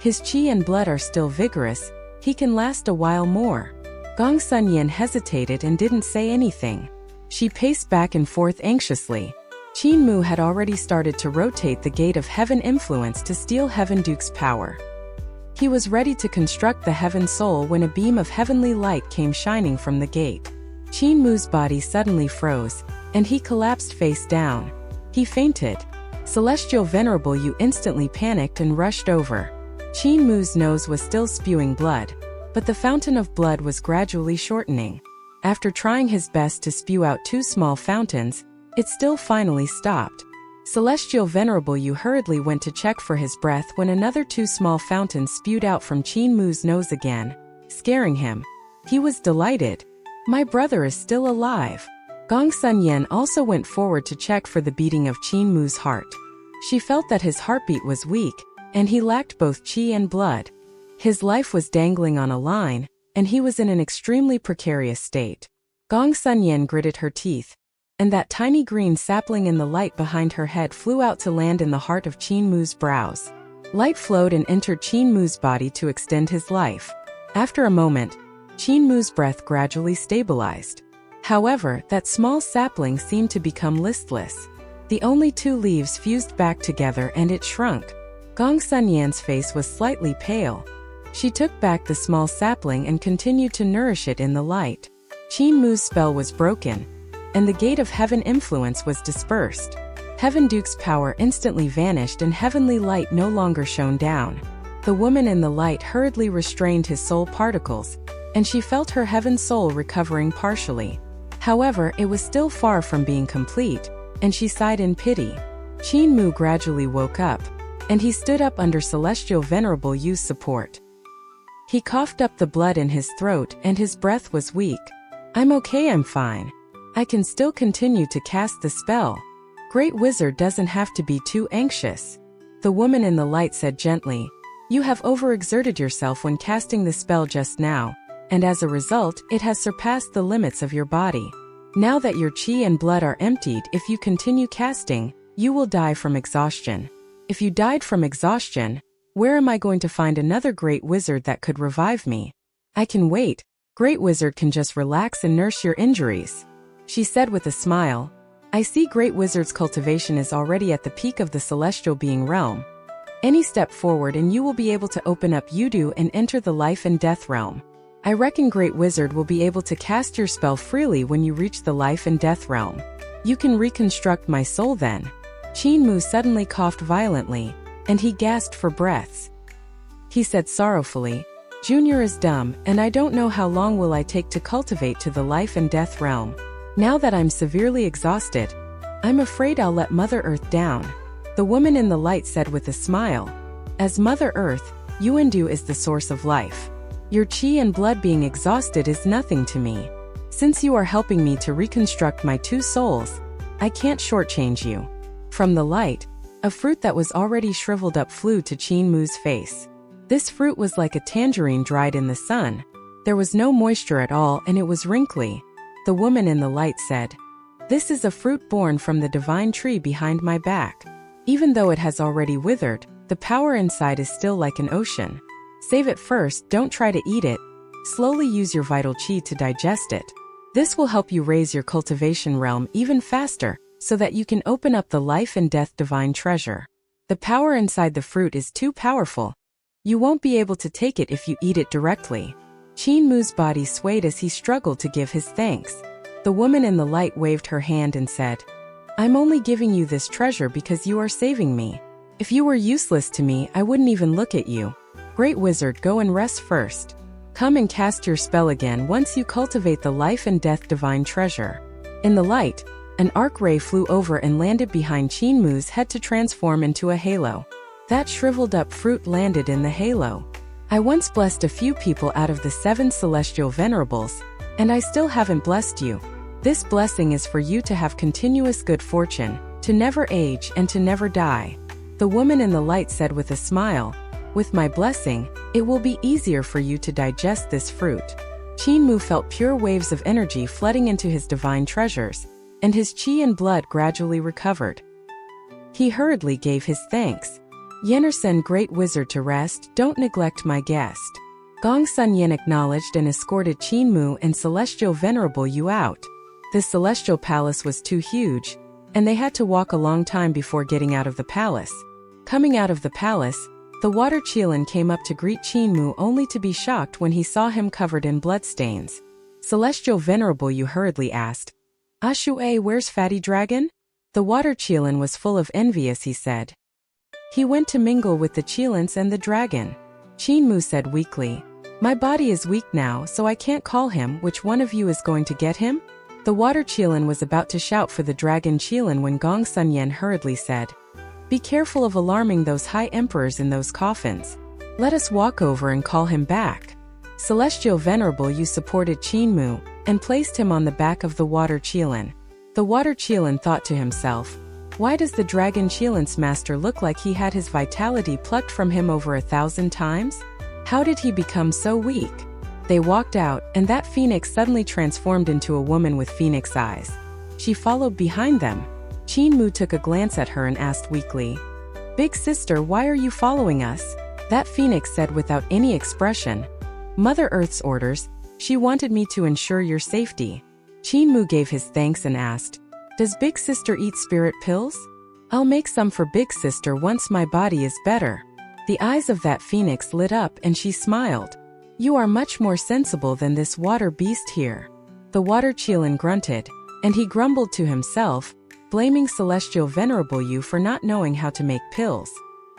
His qi and blood are still vigorous, he can last a while more." Gong Sun Yen hesitated and didn't say anything. She paced back and forth anxiously. Qin Mu had already started to rotate the gate of heaven influence to steal Heaven Duke's power. He was ready to construct the Heaven Soul when a beam of heavenly light came shining from the gate. Qin Mu's body suddenly froze, and he collapsed face down. He fainted. Celestial Venerable Yu instantly panicked and rushed over. Qin Mu's nose was still spewing blood, but the fountain of blood was gradually shortening. After trying his best to spew out 2 small fountains, it still finally stopped. Celestial Venerable Yu hurriedly went to check for his breath when another 2 small fountains spewed out from Qin Mu's nose again, scaring him. He was delighted. My brother is still alive. Gong Sun Yen also went forward to check for the beating of Qin Mu's heart. She felt that his heartbeat was weak, and he lacked both qi and blood. His life was dangling on a line, and he was in an extremely precarious state. Gong Sun Yen gritted her teeth, and that tiny green sapling in the light behind her head flew out to land in the heart of Qin Mu's brows. Light flowed and entered Qin Mu's body to extend his life. After a moment, Qin Mu's breath gradually stabilized. However, that small sapling seemed to become listless. The only 2 leaves fused back together and it shrunk. Gong Sun Yan's face was slightly pale. She took back the small sapling and continued to nourish it in the light. Qin Mu's spell was broken, and the gate of heaven influence was dispersed. Heaven Duke's power instantly vanished and heavenly light no longer shone down. The woman in the light hurriedly restrained his soul particles, and she felt her heaven soul recovering partially. However, it was still far from being complete, and she sighed in pity. Qin Mu gradually woke up, and he stood up under Celestial Venerable Yu's support. He coughed up the blood in his throat and his breath was weak. I'm okay, I'm fine. I can still continue to cast the spell. Great Wizard doesn't have to be too anxious. The woman in the light said gently, You have overexerted yourself when casting the spell just now, and as a result, it has surpassed the limits of your body. Now that your qi and blood are emptied, if you continue casting, you will die from exhaustion. If you died from exhaustion, where am I going to find another Great Wizard that could revive me? I can wait. Great Wizard can just relax and nurse your injuries. She said with a smile, I see Great Wizard's cultivation is already at the peak of the celestial being realm. Any step forward and you will be able to open up Yudu and enter the life and death realm. I reckon Great Wizard will be able to cast your spell freely when you reach the life and death realm. You can reconstruct my soul then. Qin Mu suddenly coughed violently, and he gasped for breaths. He said sorrowfully, Junior is dumb, and I don't know how long will I take to cultivate to the life and death realm. Now that I'm severely exhausted, I'm afraid I'll let Mother Earth down. The woman in the light said with a smile, As Mother Earth, Yuandu is the source of life. Your qi and blood being exhausted is nothing to me. Since you are helping me to reconstruct my 2 souls, I can't shortchange you. From the light, a fruit that was already shriveled up flew to Qin Mu's face. This fruit was like a tangerine dried in the sun. There was no moisture at all and it was wrinkly. The woman in the light said, This is a fruit born from the divine tree behind my back. Even though it has already withered, the power inside is still like an ocean. Save it first, don't try to eat it. Slowly use your vital qi to digest it. This will help you raise your cultivation realm even faster, so that you can open up the life and death divine treasure. The power inside the fruit is too powerful. You won't be able to take it if you eat it directly. Qin Mu's body swayed as he struggled to give his thanks. The woman in the light waved her hand and said, I'm only giving you this treasure because you are saving me. If you were useless to me, I wouldn't even look at you. Great Wizard, go and rest first. Come and cast your spell again once you cultivate the life and death divine treasure. In the light, an arc ray flew over and landed behind Qin Mu's head to transform into a halo. That shriveled up fruit landed in the halo. I once blessed a few people out of the 7 celestial venerables, and I still haven't blessed you. This blessing is for you to have continuous good fortune, to never age and to never die. The woman in the light said with a smile, With my blessing, it will be easier for you to digest this fruit. Qin Mu felt pure waves of energy flooding into his divine treasures, and his qi and blood gradually recovered. He hurriedly gave his thanks. Yener send Great Wizard to rest, don't neglect my guest. Gong Sun Yen acknowledged and escorted Qin Mu and Celestial Venerable Yu out. This celestial palace was too huge, and they had to walk a long time before getting out of the palace. Coming out of the palace, the water Qilin came up to greet Qinmu only to be shocked when he saw him covered in bloodstains. Celestial Venerable Yu hurriedly asked, "Ashue, where's Fatty Dragon?" The water Qilin was full of envy as he said, "He went to mingle with the Qilins and the dragon." Qinmu said weakly, "My body is weak now, so I can't call him. Which one of you is going to get him?" The water Qilin was about to shout for the dragon Qilin when Gong Sunyen hurriedly said, "Be careful of alarming those high emperors in those coffins. Let us walk over and call him back." Celestial Venerable Yu supported Qinmu and placed him on the back of the water Qilin. The water Qilin thought to himself, "Why does the dragon Qilin's master look like he had his vitality plucked from him over 1,000 times? How did he become so weak?" They walked out, and that phoenix suddenly transformed into a woman with phoenix eyes. She followed behind them. Qinmu took a glance at her and asked weakly, "Big sister, why are you following us?" That phoenix said without any expression, "Mother Earth's orders. She wanted me to ensure your safety." Qinmu gave his thanks and asked, "Does Big Sister eat spirit pills? I'll make some for Big Sister once my body is better." The eyes of that phoenix lit up and she smiled. "You are much more sensible than this water beast here." The water Qilin grunted, and he grumbled to himself, blaming Celestial Venerable Yu for not knowing how to make pills.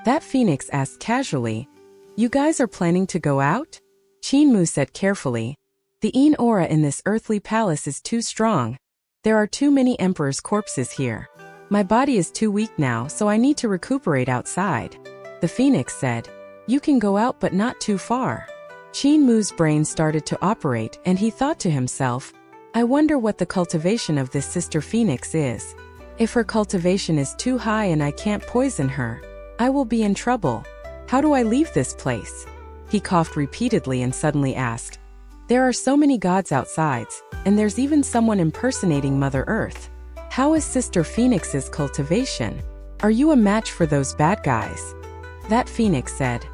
That phoenix asked casually, "You guys are planning to go out?" Qinmu said carefully, "The Yin aura in this earthly palace is too strong. There are too many emperors' corpses here. My body is too weak now, so I need to recuperate outside." The phoenix said, "You can go out but not too far." Qinmu's brain started to operate and he thought to himself, "I wonder what the cultivation of this sister phoenix is. If her cultivation is too high and I can't poison her, I will be in trouble. How do I leave this place?" He coughed repeatedly and suddenly asked, "There are so many gods outside, and there's even someone impersonating Mother Earth. How is Sister Phoenix's cultivation? Are you a match for those bad guys?" That phoenix said,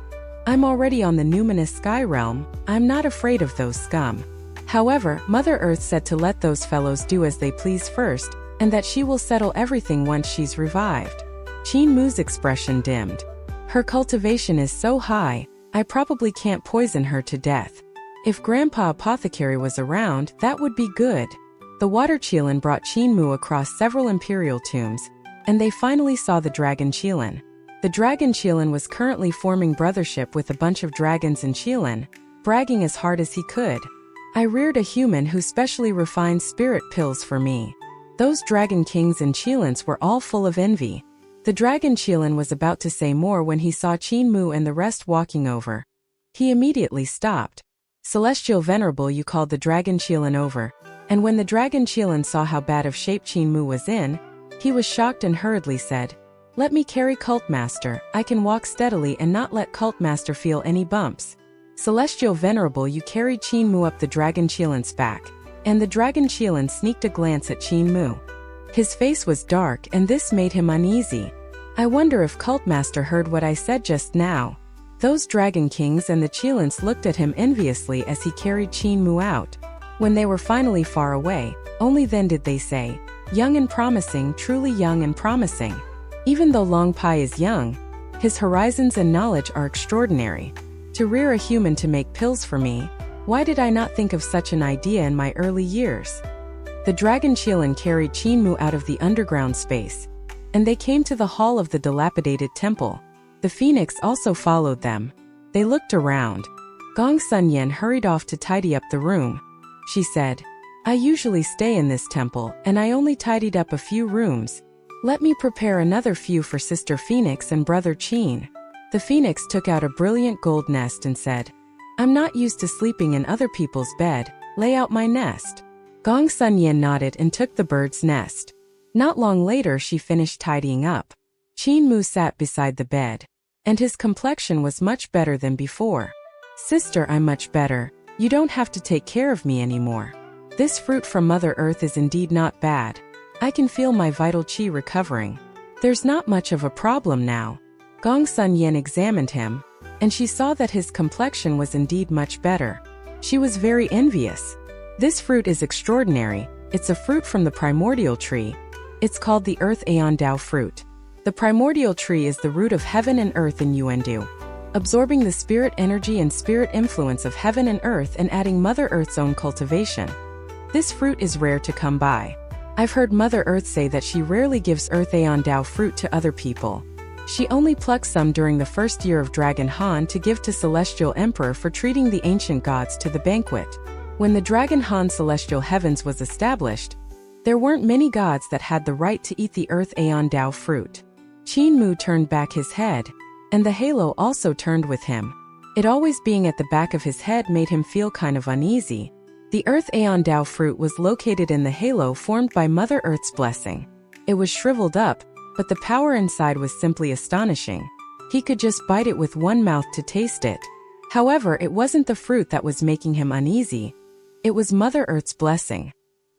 "I'm already on the numinous sky realm. I'm not afraid of those scum. However, Mother Earth said to let those fellows do as they please first, and that she will settle everything once she's revived." Qinmu's expression dimmed. "Her cultivation is so high, I probably can't poison her to death. If Grandpa Apothecary was around, that would be good." The water Qilin brought Qinmu across several imperial tombs, and they finally saw the dragon Qilin. The dragon Qilin was currently forming brothership with a bunch of dragons in Qilin, bragging as hard as he could. "I reared a human who specially refined spirit pills for me." Those dragon kings and Qilins were all full of envy. The dragon Qilin was about to say more when he saw Qinmu and the rest walking over. He immediately stopped. Celestial Venerable Yu called the dragon Qilin over, and when the dragon Qilin saw how bad of shape Qinmu was in, he was shocked and hurriedly said, "Let me carry Cult Master. I can walk steadily and not let Cult Master feel any bumps." Celestial Venerable Yu carried Qinmu up the dragon Qilin's back, and the dragon Qilin sneaked a glance at Qinmu. His face was dark and this made him uneasy. "I wonder if Cult Master heard what I said just now." Those dragon kings and the Qilins looked at him enviously as he carried Qinmu out. When they were finally far away, only then did they say, "Young and promising, truly young and promising." Even though Long Pai is young, his horizons and knowledge are extraordinary. To rear a human to make pills for me, why did I not think of such an idea in my early years? The dragon Qilin carried Qinmu out of the underground space, and they came to the hall of the dilapidated temple. The phoenix also followed them. They looked around. Gong Sunyen hurried off to tidy up the room. She said, "I usually stay in this temple, and I only tidied up a few rooms. Let me prepare another few for Sister Phoenix and Brother Qin." The phoenix took out a brilliant gold nest and said, "I'm not used to sleeping in other people's bed. Lay out my nest." Gong Sunyen nodded and took the bird's nest. Not long later she finished tidying up. Qinmu sat beside the bed, and his complexion was much better than before. "Sister, I'm much better. You don't have to take care of me anymore. This fruit from Mother Earth is indeed not bad. I can feel my vital qi recovering. There's not much of a problem now." Gong Sunyen examined him, and she saw that his complexion was indeed much better. She was very envious. "This fruit is extraordinary. It's a fruit from the primordial tree. It's called the Earth Aeon Dao fruit. The primordial tree is the root of heaven and earth in Yuandu, absorbing the spirit energy and spirit influence of heaven and earth and adding Mother Earth's own cultivation. This fruit is rare to come by. I've heard Mother Earth say that she rarely gives Earth Aeon Dao fruit to other people. She only plucks some during the first year of Dragon Han to give to Celestial Emperor for treating the ancient gods to the banquet. When the Dragon Han Celestial Heavens was established, there weren't many gods that had the right to eat the Earth Aeon Dao fruit. Qin Mu turned back his head, and the halo also turned with him. It always being at the back of his head made him feel kind of uneasy. The Earth Aeon Dao fruit was located in the halo formed by Mother Earth's blessing. It was shriveled up, but the power inside was simply astonishing. He could just bite it with one mouth to taste it. However, it wasn't the fruit that was making him uneasy. It was Mother Earth's blessing.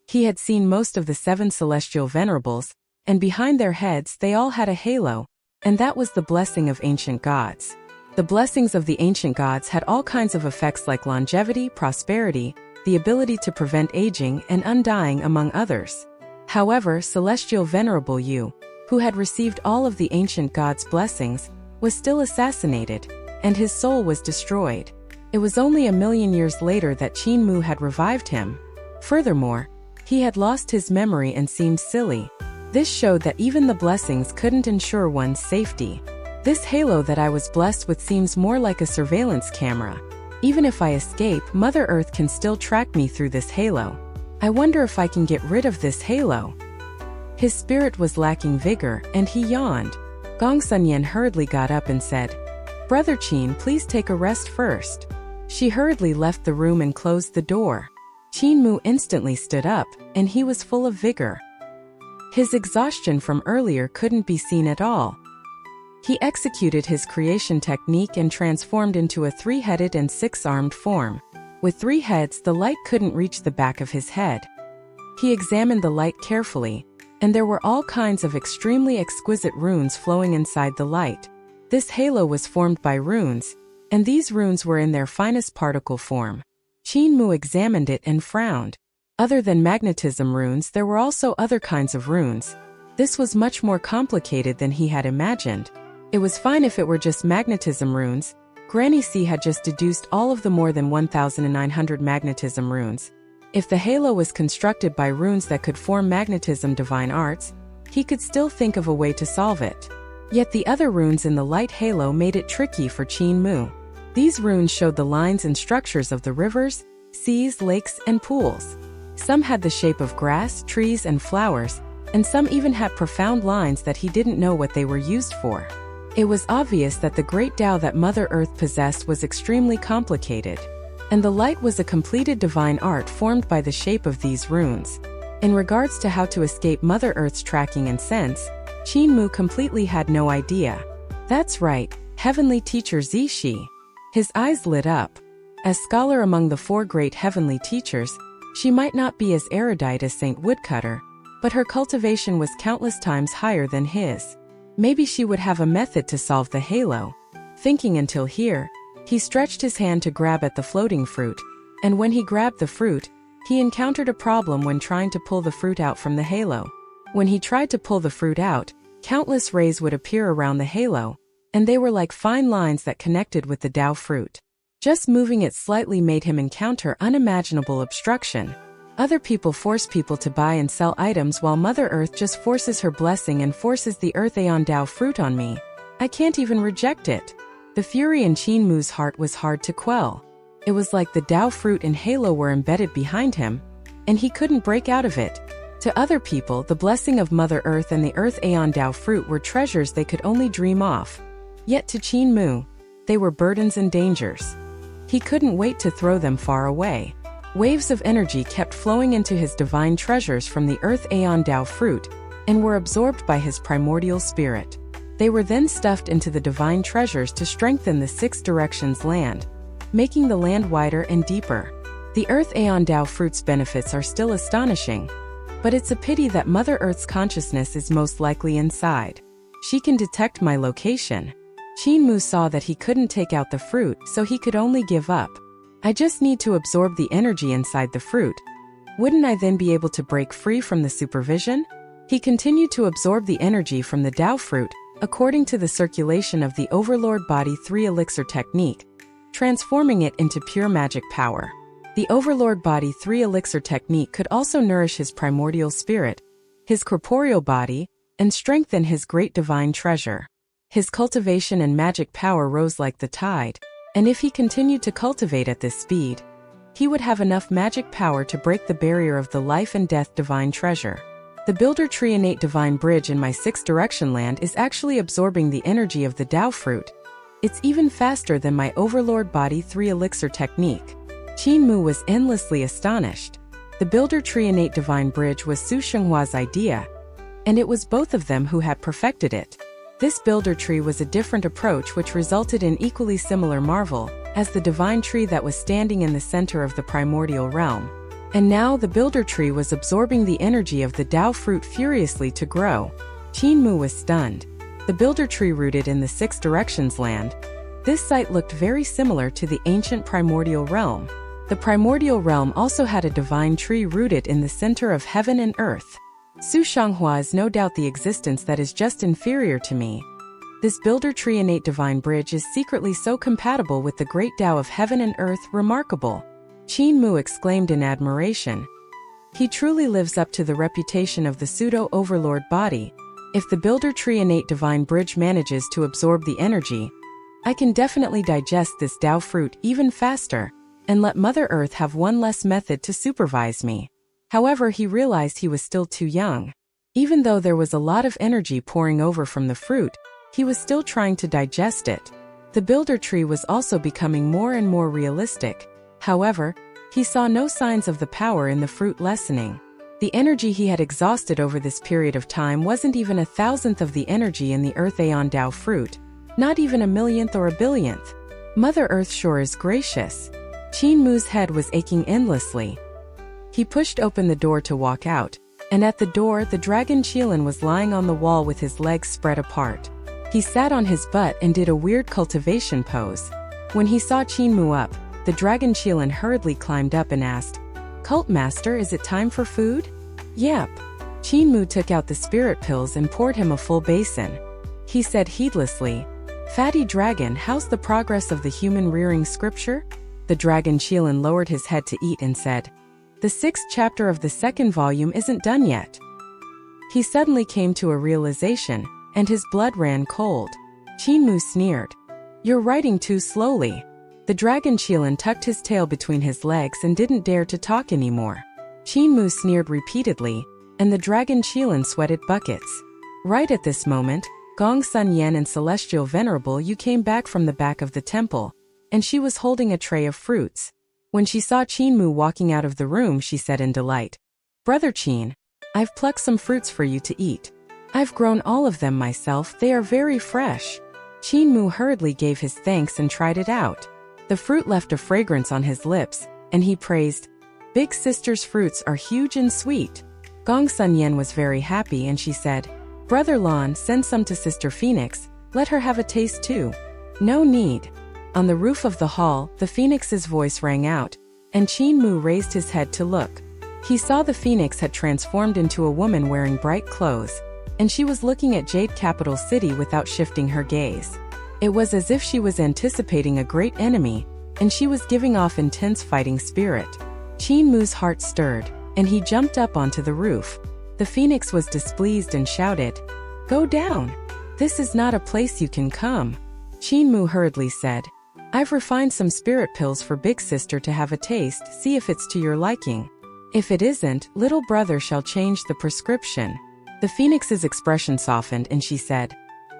He had seen most of the 7 celestial venerables, and behind their heads they all had a halo, and that was the blessing of ancient gods. The blessings of the ancient gods had all kinds of effects like longevity, prosperity, the ability to prevent aging and undying among others. However, Celestial Venerable Yu, who had received all of the ancient gods' blessings, was still assassinated, and his soul was destroyed. It was only a million years later that Qin Mu had revived him. Furthermore, he had lost his memory and seemed silly. This showed that even the blessings couldn't ensure one's safety. This halo that I was blessed with seems more like a surveillance camera. Even if I escape, Mother Earth can still track me through this halo. I wonder if I can get rid of this halo. His spirit was lacking vigor, and he yawned. Gong Sunyan hurriedly got up and said, "Brother Qin, please take a rest first." She hurriedly left the room and closed the door. Qin Mu instantly stood up, and he was full of vigor. His exhaustion from earlier couldn't be seen at all. He executed his creation technique and transformed into a 3-headed and 6-armed form. With 3 heads, the light couldn't reach the back of his head. He examined the light carefully, and there were all kinds of extremely exquisite runes flowing inside the light. This halo was formed by runes, and these runes were in their finest particle form. Qin Mu examined it and frowned. Other than magnetism runes, there were also other kinds of runes. This was much more complicated than he had imagined. It was fine if it were just magnetism runes. Granny C had just deduced all of the more than 1,900 magnetism runes. If the halo was constructed by runes that could form magnetism divine arts, he could still think of a way to solve it. Yet the other runes in the light halo made it tricky for Qin Mu. These runes showed the lines and structures of the rivers, seas, lakes, and pools. Some had the shape of grass, trees, and flowers, and some even had profound lines that he didn't know what they were used for. It was obvious that the great Tao that Mother Earth possessed was extremely complicated, and the light was a completed divine art formed by the shape of these runes. In regards to how to escape Mother Earth's tracking and sense, Qin Mu completely had no idea. That's right, heavenly teacher Zishi. His eyes lit up. As scholar among the 4 great heavenly teachers, she might not be as erudite as Saint Woodcutter, but her cultivation was countless times higher than his. Maybe she would have a method to solve the halo. Thinking until here, he stretched his hand to grab at the floating fruit, and when he grabbed the fruit, he encountered a problem when trying to pull the fruit out from the halo. When he tried to pull the fruit out, countless rays would appear around the halo, and they were like fine lines that connected with the Tao fruit. Just moving it slightly made him encounter unimaginable obstruction. Other people force people to buy and sell items while Mother Earth just forces her blessing and forces the Earth Aeon Dao fruit on me. I can't even reject it. The fury in Qin Mu's heart was hard to quell. It was like the Tao fruit and halo were embedded behind him, and he couldn't break out of it. To other people, the blessing of Mother Earth and the Earth Aeon Dao fruit were treasures they could only dream of. Yet to Qin Mu, they were burdens and dangers. He couldn't wait to throw them far away. Waves of energy kept flowing into his divine treasures from the Earth Aeon Dao fruit, and were absorbed by his primordial spirit. They were then stuffed into the divine treasures to strengthen the 6 directions land, making the land wider and deeper. The Earth Aeon Dao fruit's benefits are still astonishing, but it's a pity that Mother Earth's consciousness is most likely inside. She can detect my location. Qin Mu saw that he couldn't take out the fruit, so he could only give up. I just need to absorb the energy inside the fruit. Wouldn't I then be able to break free from the supervision? He continued to absorb the energy from the Tao fruit, according to the circulation of the Overlord Body 3 elixir technique, transforming it into pure magic power. The Overlord Body 3 elixir technique could also nourish his primordial spirit, his corporeal body, and strengthen his great divine treasure. His cultivation and magic power rose like the tide, and if he continued to cultivate at this speed, he would have enough magic power to break the barrier of the life and death divine treasure. The Builder Tree Innate Divine Bridge in my 6th Direction land is actually absorbing the energy of the Tao fruit. It's even faster than my Overlord Body 3 elixir technique. Qin Mu was endlessly astonished. The Builder Tree Innate Divine Bridge was Su Shenghua's idea, and it was both of them who had perfected it. This Builder Tree was a different approach which resulted in equally similar marvel, as the divine tree that was standing in the center of the primordial realm. And now the Builder Tree was absorbing the energy of the Tao fruit furiously to grow. Qin Mu was stunned. The Builder Tree rooted in the 6 Directions land. This site looked very similar to the ancient primordial realm. The primordial realm also had a divine tree rooted in the center of heaven and earth. Su Shanghua is no doubt the existence that is just inferior to me. This Builder Tree Innate Divine Bridge is secretly so compatible with the great Tao of heaven and earth, remarkable. Qin Mu exclaimed in admiration. He truly lives up to the reputation of the pseudo-overlord body. If the Builder Tree Innate Divine Bridge manages to absorb the energy, I can definitely digest this Tao fruit even faster, and let Mother Earth have one less method to supervise me. However, he realized he was still too young. Even though there was a lot of energy pouring over from the fruit, he was still trying to digest it. The Builder Tree was also becoming more and more realistic. However, he saw no signs of the power in the fruit lessening. The energy he had exhausted over this period of time wasn't even 1,000th of the energy in the Earth Aeon Tao fruit, not even 1,000,000th or 1,000,000,000th. Mother Earth sure is gracious. Qin Mu's head was aching endlessly. He pushed open the door to walk out, and at the door the dragon Qilin was lying on the wall with his legs spread apart. He sat on his butt and did a weird cultivation pose. When he saw Qin Mu up, the dragon Qilin hurriedly climbed up and asked, "Cult Master, is it time for food?" "Yep." Qin Mu took out the spirit pills and poured him a full basin. He said heedlessly, "Fatty dragon, how's the progress of the human rearing scripture?" The dragon Qilin lowered his head to eat and said, "The 6th chapter of the 2nd volume isn't done yet." He suddenly came to a realization, and his blood ran cold. Qin Mu sneered, "You're writing too slowly." The dragon Qilin tucked his tail between his legs and didn't dare to talk anymore. Qin Mu sneered repeatedly, and the dragon Qilin sweated buckets. Right at this moment, Gong Sun Yen and Celestial Venerable Yu came back from the back of the temple, and she was holding a tray of fruits. When she saw Qin Mu walking out of the room, she said in delight, "Brother Qin, I've plucked some fruits for you to eat. I've grown all of them myself, they are very fresh." Qin Mu hurriedly gave his thanks and tried it out. The fruit left a fragrance on his lips, and he praised, "Big sister's fruits are huge and sweet." Gong Sun Yen was very happy and she said, "Brother Lan, send some to Sister Phoenix, let her have a taste too." "No need." On the roof of the hall, the phoenix's voice rang out, and Qin Mu raised his head to look. He saw the phoenix had transformed into a woman wearing bright clothes, and she was looking at Jade Capital City without shifting her gaze. It was as if she was anticipating a great enemy, and she was giving off intense fighting spirit. Qin Mu's heart stirred, and he jumped up onto the roof. The phoenix was displeased and shouted, "Go down! This is not a place you can come." Qin Mu hurriedly said, "I've refined some spirit pills for Big Sister to have a taste, see if it's to your liking. If it isn't, little brother shall change the prescription." The phoenix's expression softened and she said,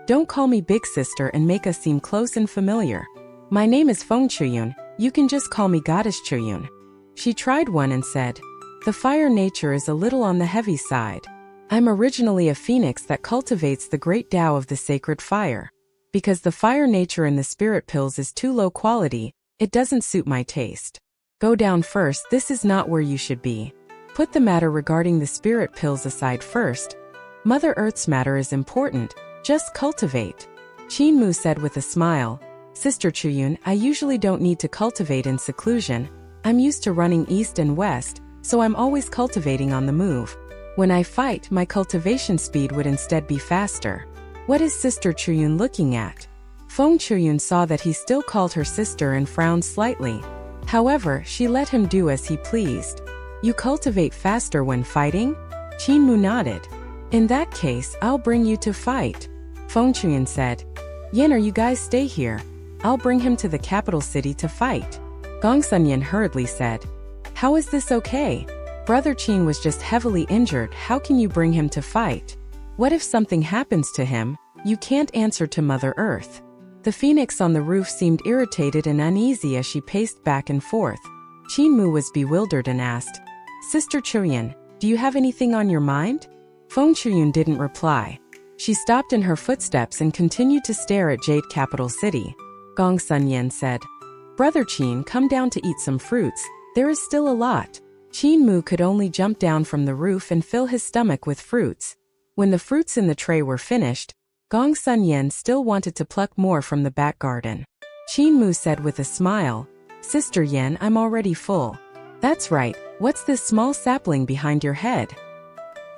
"Don't call me Big Sister and make us seem close and familiar. My name is Feng Chuyun, you can just call me Goddess Chuyun." She tried one and said, "The fire nature is a little on the heavy side. I'm originally a phoenix that cultivates the great Tao of the sacred fire. Because the fire nature in the spirit pills is too low quality, it doesn't suit my taste. Go down first, this is not where you should be. Put the matter regarding the spirit pills aside first. Mother Earth's matter is important, just cultivate." Qin Mu said with a smile, "Sister Chuyun, I usually don't need to cultivate in seclusion. I'm used to running east and west, so I'm always cultivating on the move. When I fight, my cultivation speed would instead be faster. What is Sister Chuyun looking at? Feng Chuyun saw that he still called her sister and frowned slightly. However, she let him do as he pleased. You cultivate faster when fighting? Qinmu nodded. In that case, I'll bring you to fight. Feng Chuyun said. Yin, you guys stay here. I'll bring him to the capital city to fight. Gong Sunyan hurriedly said. How is this okay? Brother Qin was just heavily injured, how can you bring him to fight? What if something happens to him? You can't answer to Mother Earth. The phoenix on the roof seemed irritated and uneasy as she paced back and forth. Qinmu was bewildered and asked, Sister Chuyun, do you have anything on your mind? Feng Chuyun didn't reply. She stopped in her footsteps and continued to stare at Jade Capital City. Gong Sunyan said, Brother Qin, come down to eat some fruits. There is still a lot. Qinmu could only jump down from the roof and fill his stomach with fruits. When the fruits in the tray were finished, Gong Sunyan still wanted to pluck more from the back garden. Qinmu said with a smile, Sister Yen, I'm already full. That's right, what's this small sapling behind your head?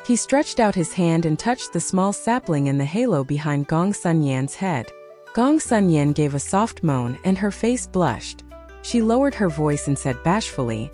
He stretched out his hand and touched the small sapling in the halo behind Gong Sunyan's head. Gong Sunyan gave a soft moan and her face blushed. She lowered her voice and said bashfully,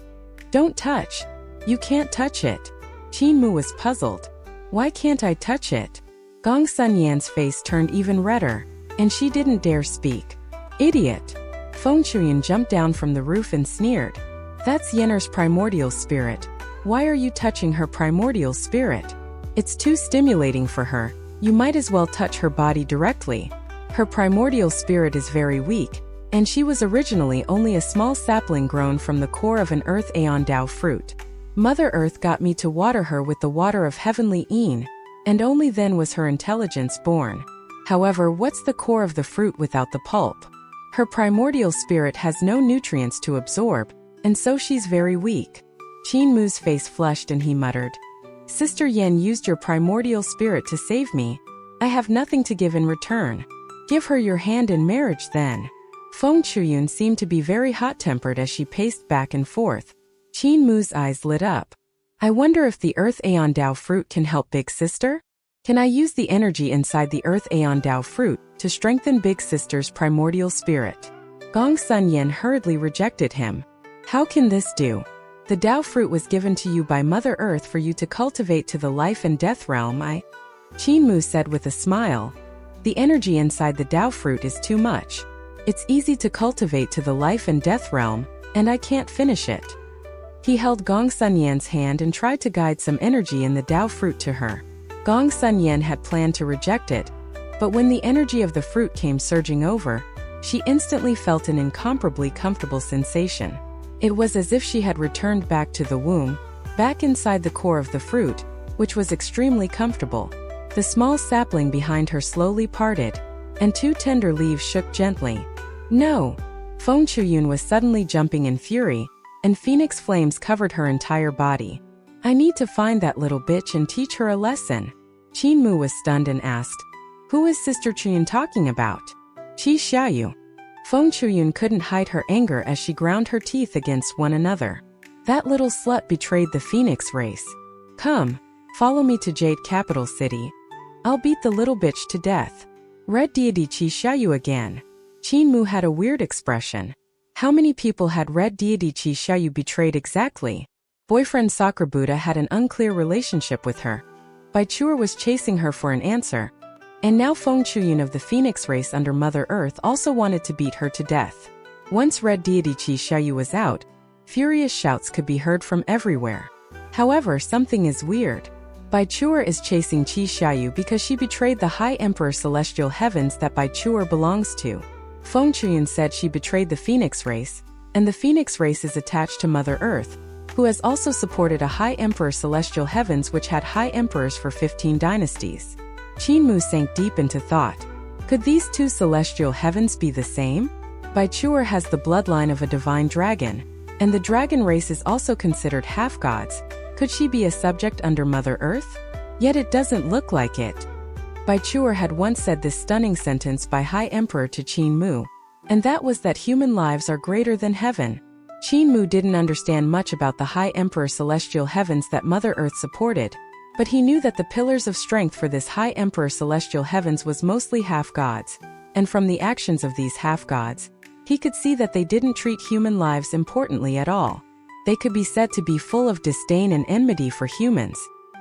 Don't touch. You can't touch it. Qinmu was puzzled. Why can't I touch it? Gong Sunyan's face turned even redder, and she didn't dare speak. Idiot. Feng Chuyun jumped down from the roof and sneered. That's Yenner's primordial spirit. Why are you touching her primordial spirit? It's too stimulating for her. You might as well touch her body directly. Her primordial spirit is very weak, and she was originally only a small sapling grown from the core of an Earth Aeon Dao fruit. Mother Earth got me to water her with the water of heavenly Een, and only then was her intelligence born. However, what's the core of the fruit without the pulp? Her primordial spirit has no nutrients to absorb, and so she's very weak. Qinmu's face flushed and he muttered, Sister Yen used your primordial spirit to save me. I have nothing to give in return. Give her your hand in marriage then. Feng Chuyun seemed to be very hot-tempered as she paced back and forth. Qinmu's eyes lit up. I wonder if the Earth Aeon Dao fruit can help Big Sister? Can I use the energy inside the Earth Aeon Dao fruit to strengthen Big Sister's primordial spirit? Gong Sunyan hurriedly rejected him. How can this do? The Dao fruit was given to you by Mother Earth for you to cultivate to the life and death realm. Qinmu said with a smile. The energy inside the Dao fruit is too much. It's easy to cultivate to the life and death realm, and I can't finish it. He held Gong Sunyan's hand and tried to guide some energy in the Dao fruit to her. Gong Sunyan had planned to reject it, but when the energy of the fruit came surging over, she instantly felt an incomparably comfortable sensation. It was as if she had returned back to the womb, back inside the core of the fruit, which was extremely comfortable. The small sapling behind her slowly parted, and two tender leaves shook gently. No! Feng Chuyun was suddenly jumping in fury, and phoenix flames covered her entire body. I need to find that little bitch and teach her a lesson. Qinmu was stunned and asked, Who is Sister Chuyun talking about? Qi Xiaoyu. Feng Chuyun couldn't hide her anger as she ground her teeth against one another. That little slut betrayed the phoenix race. Come, follow me to Jade Capital City. I'll beat the little bitch to death. Red Deity Qi Xiaoyu again. Qinmu had a weird expression. How many people had Red Deity Qi Xiaoyu betrayed exactly? Boyfriend Sakura Buddha had an unclear relationship with her. Bai Chuer was chasing her for an answer. And now Feng Chuyun of the Phoenix race under Mother Earth also wanted to beat her to death. Once Red Deity Qi Xiaoyu was out, furious shouts could be heard from everywhere. However, something is weird. Bai Chuer is chasing Qi Xiaoyu because she betrayed the High Emperor Celestial Heavens that Bai Chuer belongs to. Feng Chuyun said she betrayed the Phoenix race, and the Phoenix race is attached to Mother Earth, who has also supported a High Emperor Celestial Heavens which had High Emperors for 15 dynasties. Qinmu sank deep into thought. Could these two celestial heavens be the same? Bai Chuer has the bloodline of a divine dragon, and the dragon race is also considered half-gods. Could she be a subject under Mother Earth? Yet it doesn't look like it. Bai Chuer had once said this stunning sentence by High Emperor to Qinmu, and that was that human lives are greater than heaven. Qin Mu didn't understand much about the High Emperor Celestial Heavens that Mother Earth supported, but he knew that the pillars of strength for this High Emperor Celestial Heavens was mostly half-gods, and from the actions of these half-gods, he could see that they didn't treat human lives importantly at all. They could be said to be full of disdain and enmity for humans.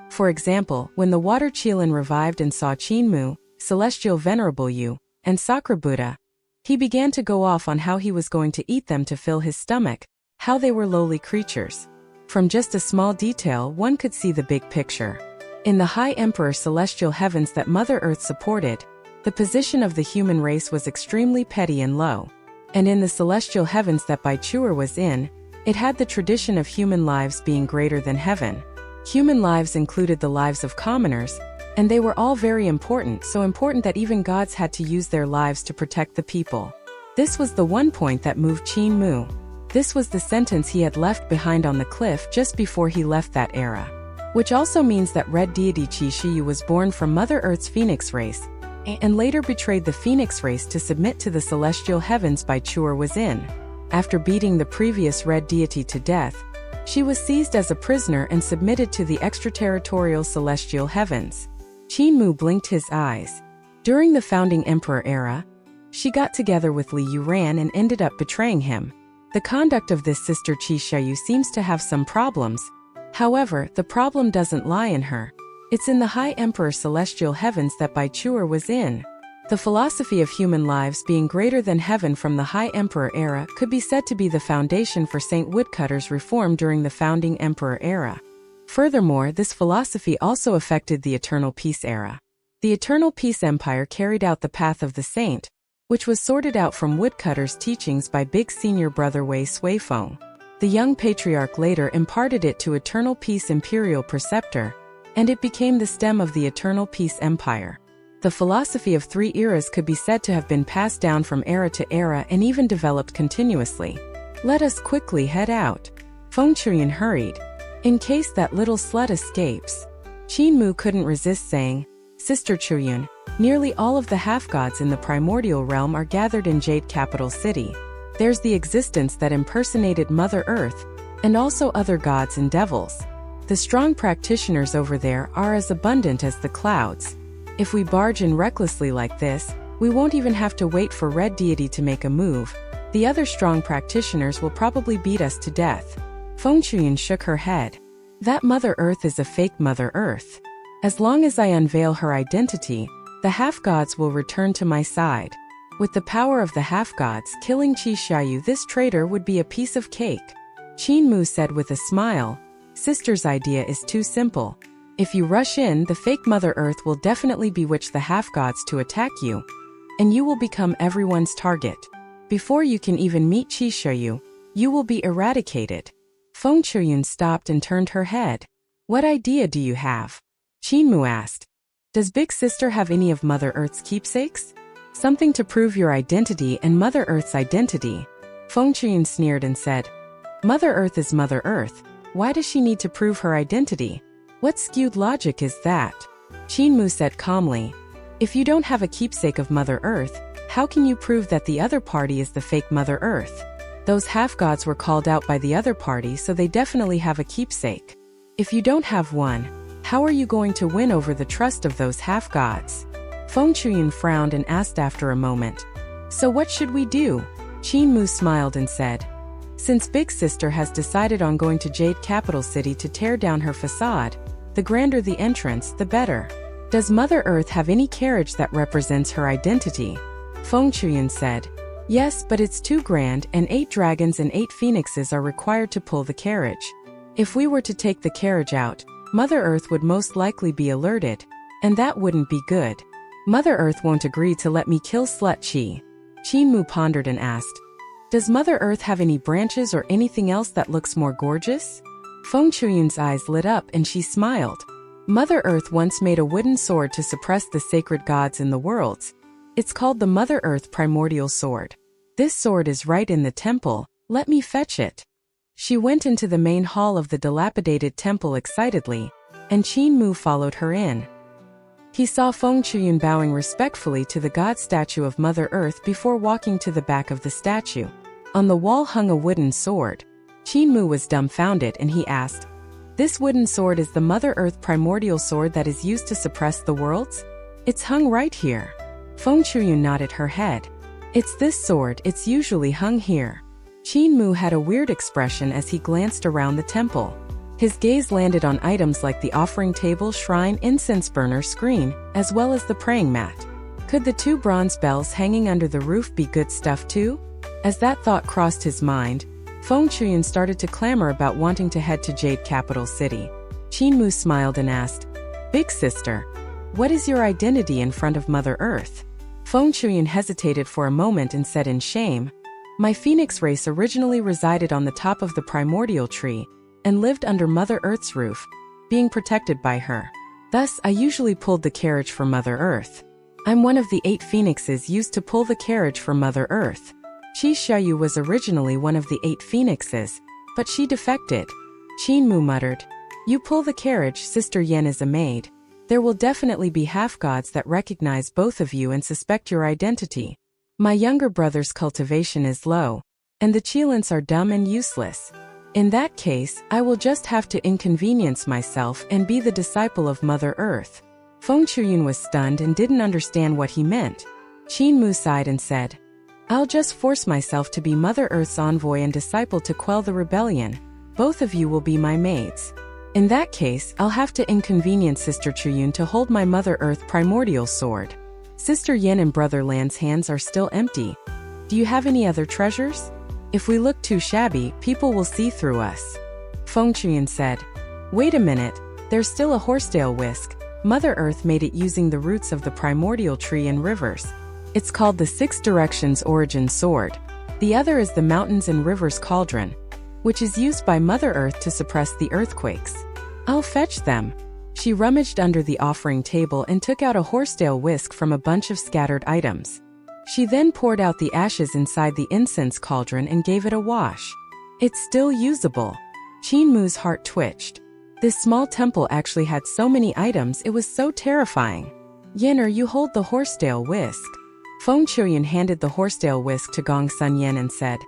For example, when the Water Qilin revived and saw Qin Mu, Celestial Venerable Yu, and Sakura Buddha, he began to go off on how he was going to eat them to fill his stomach, how they were lowly creatures. From just a small detail, one could see the big picture. In the High Emperor Celestial Heavens that Mother Earth supported, the position of the human race was extremely petty and low. And in the Celestial Heavens that Baichuer was in, it had the tradition of human lives being greater than heaven. Human lives included the lives of commoners, and they were all very important, so important that even gods had to use their lives to protect the people. This was the one point that moved Qin Mu. This was the sentence he had left behind on the cliff just before he left that era. Which also means that Red Deity Qi Shiyu was born from Mother Earth's Phoenix race, and later betrayed the Phoenix race to submit to the Celestial Heavens Baichuer was in. After beating the previous Red Deity to death, she was seized as a prisoner and submitted to the extraterritorial Celestial Heavens. Qin Mu blinked his eyes. During the founding Emperor era, she got together with Li Yuran and ended up betraying him. The conduct of this sister Qi Shiyu seems to have some problems. However, the problem doesn't lie in her. It's in the High Emperor Celestial Heavens that Baichuer was in. The philosophy of human lives being greater than heaven from the High Emperor era could be said to be the foundation for Saint Woodcutter's reform during the founding Emperor era. Furthermore, this philosophy also affected the Eternal Peace era. The Eternal Peace Empire carried out the path of the saint, which was sorted out from Woodcutter's teachings by Big Senior Brother Wei Suifeng. The young patriarch later imparted it to Eternal Peace Imperial Preceptor, and it became the stem of the Eternal Peace Empire. The philosophy of three eras could be said to have been passed down from era to era and even developed continuously. Let us quickly head out. Feng Chuyan hurried. In case that little slut escapes. Qin Mu couldn't resist saying, Sister Chuyan, nearly all of the half-gods in the primordial realm are gathered in Jade Capital City. There's the existence that impersonated Mother Earth, and also other gods and devils. The strong practitioners over there are as abundant as the clouds. If we barge in recklessly like this, we won't even have to wait for Red Deity to make a move. The other strong practitioners will probably beat us to death. Feng Chuyan shook her head. That Mother Earth is a fake Mother Earth. As long as I unveil her identity, the half-gods will return to my side. With the power of the half-gods killing Qi Shiyu, this traitor would be a piece of cake. Qin Mu said with a smile, Sister's idea is too simple. If you rush in, the fake Mother Earth will definitely bewitch the half-gods to attack you, and you will become everyone's target. Before you can even meet Qi Shiyu, you will be eradicated. Feng Chuyan stopped and turned her head. What idea do you have? Qin Mu asked. Does Big Sister have any of Mother Earth's keepsakes? Something to prove your identity and Mother Earth's identity. Feng Chuyan sneered and said, Mother Earth is Mother Earth. Why does she need to prove her identity? What skewed logic is that? Qin Mu said calmly, If you don't have a keepsake of Mother Earth, how can you prove that the other party is the fake Mother Earth? Those half-gods were called out by the other party, so they definitely have a keepsake. If you don't have one, how are you going to win over the trust of those half-gods? Feng Chuyan frowned and asked after a moment. So what should we do? Qin Mu smiled and said, Since Big Sister has decided on going to Jade Capital City to tear down her facade, the grander the entrance, the better. Does Mother Earth have any carriage that represents her identity? Feng Chuyan said, Yes, but it's too grand, and 8 dragons and 8 phoenixes are required to pull the carriage. If we were to take the carriage out, Mother Earth would most likely be alerted, and that wouldn't be good. Mother Earth won't agree to let me kill Slut Qi. Qin Mu pondered and asked, Does Mother Earth have any branches or anything else that looks more gorgeous? Feng Chuyan's eyes lit up and she smiled. Mother Earth once made a wooden sword to suppress the sacred gods in the worlds. It's called the Mother Earth Primordial Sword. This sword is right in the temple, let me fetch it. She went into the main hall of the dilapidated temple excitedly, and Qin Mu followed her in. He saw Feng Chuyan bowing respectfully to the god statue of Mother Earth before walking to the back of the statue. On the wall hung a wooden sword. Qinmu was dumbfounded and he asked, "This wooden sword is the Mother Earth primordial sword that is used to suppress the worlds? It's hung right here." Feng Chuyun nodded her head. "It's this sword, it's usually hung here." Qinmu had a weird expression as he glanced around the temple. His gaze landed on items like the offering table, shrine, incense burner, screen, as well as the praying mat. Could the 2 bronze bells hanging under the roof be good stuff too? As that thought crossed his mind, Feng Chuyun started to clamor about wanting to head to Jade Capital City. Qinmu smiled and asked, "Big sister, what is your identity in front of Mother Earth?" Feng Chuyun hesitated for a moment and said in shame, "My phoenix race originally resided on the top of the primordial tree and lived under Mother Earth's roof, being protected by her. Thus, I usually pulled the carriage for Mother Earth. I'm one of the 8 phoenixes used to pull the carriage for Mother Earth. Qi Xiaoyu was originally one of the 8 phoenixes, but she defected." Qinmu muttered, "You pull the carriage, Sister Yan is a maid. There will definitely be half-gods that recognize both of you and suspect your identity. My younger brother's cultivation is low, and the Qilins are dumb and useless. In that case, I will just have to inconvenience myself and be the disciple of Mother Earth." Feng Chuyun was stunned and didn't understand what he meant. Qinmu sighed and said, "I'll just force myself to be Mother Earth's envoy and disciple to quell the rebellion. Both of you will be my maids. In that case, I'll have to inconvenience Sister Chuyun to hold my Mother Earth primordial sword. Sister Yen and Brother Lan's hands are still empty. Do you have any other treasures? If we look too shabby, people will see through us." Feng Chuyun said, "Wait a minute, there's still a horsetail whisk. Mother Earth made it using the roots of the primordial tree and rivers. It's called the 6 Directions Origin Sword. The other is the Mountains and Rivers Cauldron, which is used by Mother Earth to suppress the earthquakes. I'll fetch them." She rummaged under the offering table and took out a horsetail whisk from a bunch of scattered items. She then poured out the ashes inside the incense cauldron and gave it a wash. It's still usable. Qinmu's heart twitched. This small temple actually had so many items, it was so terrifying. "Yener, you hold the horsetail whisk." Feng Chuyun handed the horsetail whisk to Gong Sun Yen and said,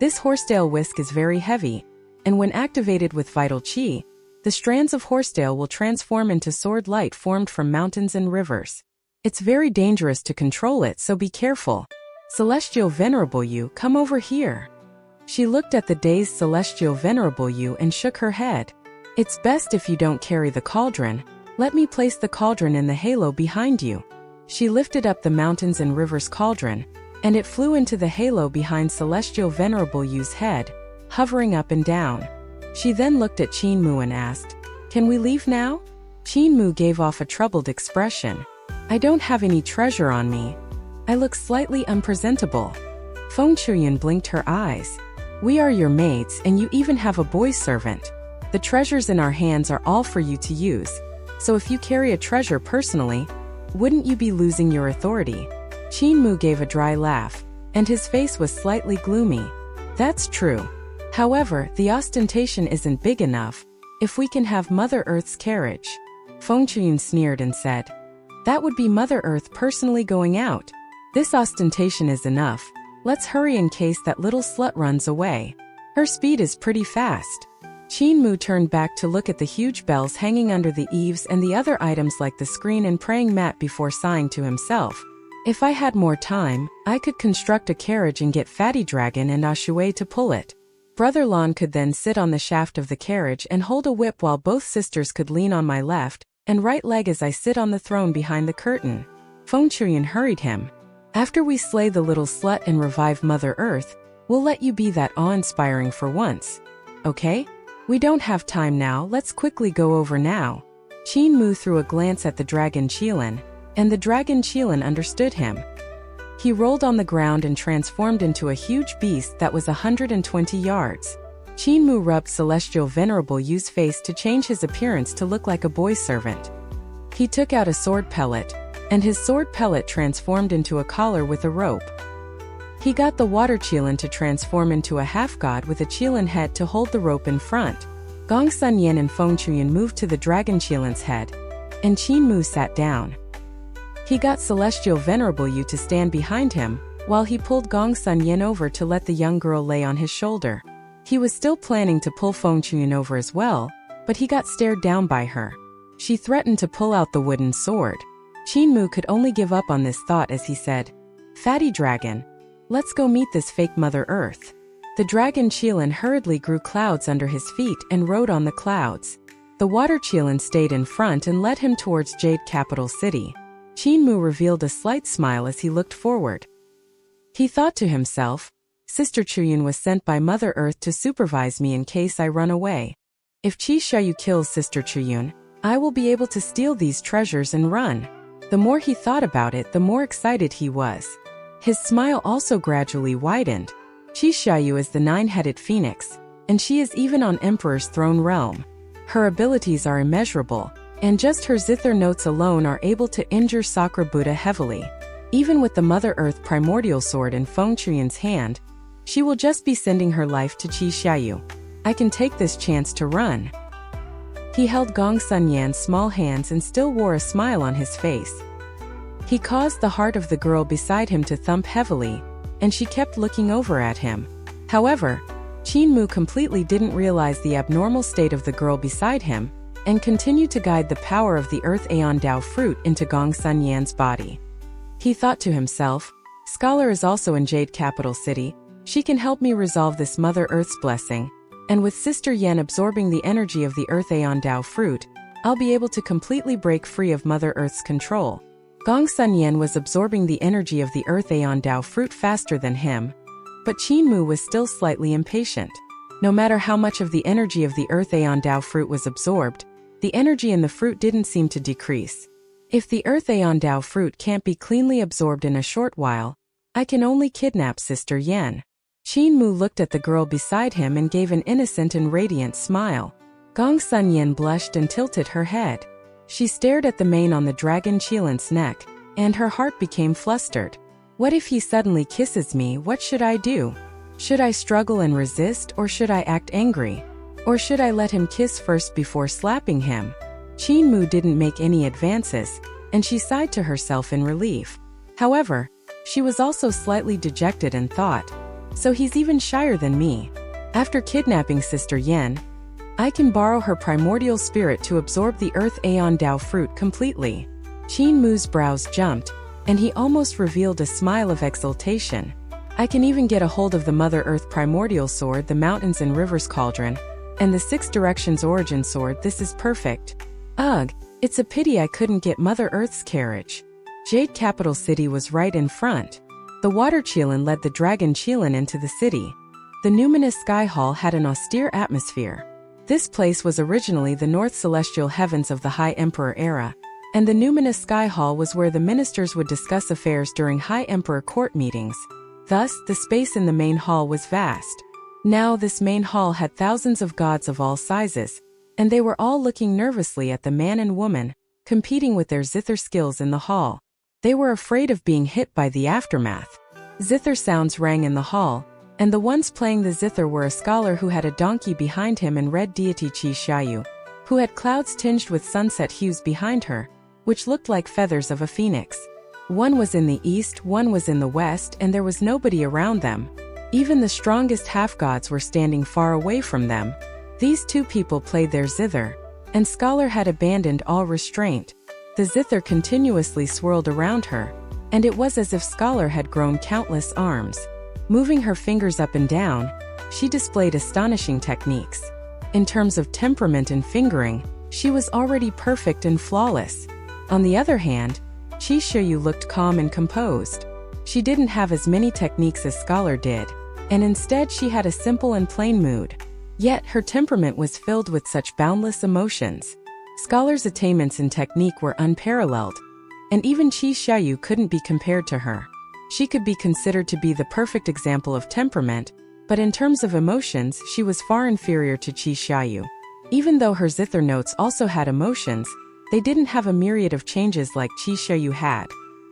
"This horsetail whisk is very heavy, and when activated with vital qi, the strands of horsetail will transform into sword light formed from mountains and rivers. It's very dangerous to control it, so be careful. Celestial Venerable Yu, come over here." She looked at the dazed Celestial Venerable Yu and shook her head. "It's best if you don't carry the cauldron. Let me place the cauldron in the halo behind you." She lifted up the Mountains and Rivers cauldron, and it flew into the halo behind Celestial Venerable Yu's head, hovering up and down. She then looked at Qinmu and asked, "Can we leave now?" Qinmu gave off a troubled expression. "I don't have any treasure on me. I look slightly unpresentable." Feng Chuyun blinked her eyes. "We are your maids, and you even have a boy servant. The treasures in our hands are all for you to use, so if you carry a treasure personally, wouldn't you be losing your authority?" Qinmu gave a dry laugh, and his face was slightly gloomy. "That's true. However, the ostentation isn't big enough. If we can have Mother Earth's carriage." Feng Chuyun sneered and said, "That would be Mother Earth personally going out. This ostentation is enough. Let's hurry in case that little slut runs away. Her speed is pretty fast." Qinmu turned back to look at the huge bells hanging under the eaves and the other items like the screen and praying mat before sighing to himself. "If I had more time, I could construct a carriage and get Fatty Dragon and Ashue to pull it. Brother Lan could then sit on the shaft of the carriage and hold a whip while both sisters could lean on my left and right leg as I sit on the throne behind the curtain." Feng Chuyun hurried him. "After we slay the little slut and revive Mother Earth, we'll let you be that awe-inspiring for once. Okay? We don't have time now, let's quickly go over now." Qinmu threw a glance at the dragon Qilin, and the dragon Qilin understood him. He rolled on the ground and transformed into a huge beast that was 120 yards. Qinmu rubbed Celestial Venerable Yu's face to change his appearance to look like a boy servant. He took out a sword pellet, and his sword pellet transformed into a collar with a rope. He got the water Qilin to transform into a half-god with a Qilin head to hold the rope in front. Gong Sun Yen and Feng Chuyun moved to the dragon Qilin's head, and Qinmu sat down. He got Celestial Venerable Yu to stand behind him, while he pulled Gong Sun-yen over to let the young girl lay on his shoulder. He was still planning to pull Feng Chuyen over as well, but he got stared down by her. She threatened to pull out the wooden sword. Qinmu could only give up on this thought as he said, "Fatty dragon, let's go meet this fake Mother Earth." The dragon Qilin hurriedly grew clouds under his feet and rode on the clouds. The water Qilin stayed in front and led him towards Jade Capital City. Qinmu revealed a slight smile as he looked forward. He thought to himself, Sister Chuyen was sent by Mother Earth to supervise me in case I run away. If Qi Xiaoyu kills Sister Chuyen, I will be able to steal these treasures and run. The more he thought about it, the more excited he was. His smile also gradually widened. Qi Xiaoyu is the nine-headed phoenix, and she is even on Emperor's throne realm. Her abilities are immeasurable, and just her zither notes alone are able to injure Sakura Buddha heavily. Even with the Mother Earth primordial sword in Feng Chuyen's hand, she will just be sending her life to Qi Xiaoyu. I can take this chance to run. He held Gong Sun-yan's small hands and still wore a smile on his face. He caused the heart of the girl beside him to thump heavily, and she kept looking over at him. However, Qinmu completely didn't realize the abnormal state of the girl beside him, and continued to guide the power of the Earth Aeon Dao fruit into Gong Sun-yan's body. He thought to himself, Scholar is also in Jade Capital City, she can help me resolve this Mother Earth's blessing, and with Sister Yen absorbing the energy of the Earth Aeon Dao fruit, I'll be able to completely break free of Mother Earth's control. Gong Sun-yen was absorbing the energy of the Earth Aeon Dao fruit faster than him, but Qinmu was still slightly impatient. No matter how much of the energy of the Earth Aeon Dao fruit was absorbed, the energy in the fruit didn't seem to decrease. If the Earth Aeon Dao fruit can't be cleanly absorbed in a short while, I can only kidnap Sister Yen. Qinmu looked at the girl beside him and gave an innocent and radiant smile. Gong Sun-yen blushed and tilted her head. She stared at the mane on the dragon Qilin's neck, and her heart became flustered. What if he suddenly kisses me? What should I do? Should I struggle and resist, or should I act angry? Or should I let him kiss first before slapping him? Qinmu didn't make any advances, and she sighed to herself in relief. However, she was also slightly dejected and thought, so he's even shyer than me. After kidnapping Sister Yen, I can borrow her primordial spirit to absorb the Earth Aeon Dao fruit completely. Qinmu's brows jumped, and he almost revealed a smile of exultation. I can even get a hold of the Mother Earth primordial sword, the Mountains and Rivers Cauldron, and the Six Directions origin sword. This is perfect. Ugh, it's a pity I couldn't get Mother Earth's carriage. Jade Capital City was right in front. The water Qilin led the dragon Qilin into the city. The numinous sky hall had an austere atmosphere. This place was originally the North Celestial Heavens of the High Emperor era, and the numinous sky hall was where the ministers would discuss affairs during High Emperor court meetings. Thus, the space in the main hall was vast. Now this main hall had thousands of gods of all sizes, and they were all looking nervously at the man and woman, competing with their zither skills in the hall. They were afraid of being hit by the aftermath. Zither sounds rang in the hall, and the ones playing the zither were a scholar who had a donkey behind him and red deity Qi Xiaoyu, who had clouds tinged with sunset hues behind her, which looked like feathers of a phoenix. One was in the east, one was in the west, and there was nobody around them. Even the strongest half-gods were standing far away from them. These two people played their zither, and Scholar had abandoned all restraint. The zither continuously swirled around her, and it was as if Scholar had grown countless arms. Moving her fingers up and down, she displayed astonishing techniques. In terms of temperament and fingering, she was already perfect and flawless. On the other hand, Qi Xiaoyu looked calm and composed. She didn't have as many techniques as Scholar did, and instead she had a simple and plain mood. Yet her temperament was filled with such boundless emotions. Scholar's attainments in technique were unparalleled, and even Qi Xiaoyu couldn't be compared to her. She could be considered to be the perfect example of temperament, but in terms of emotions, she was far inferior to Qi Xiaoyu. Even though her zither notes also had emotions, they didn't have a myriad of changes like Qi Xiaoyu had.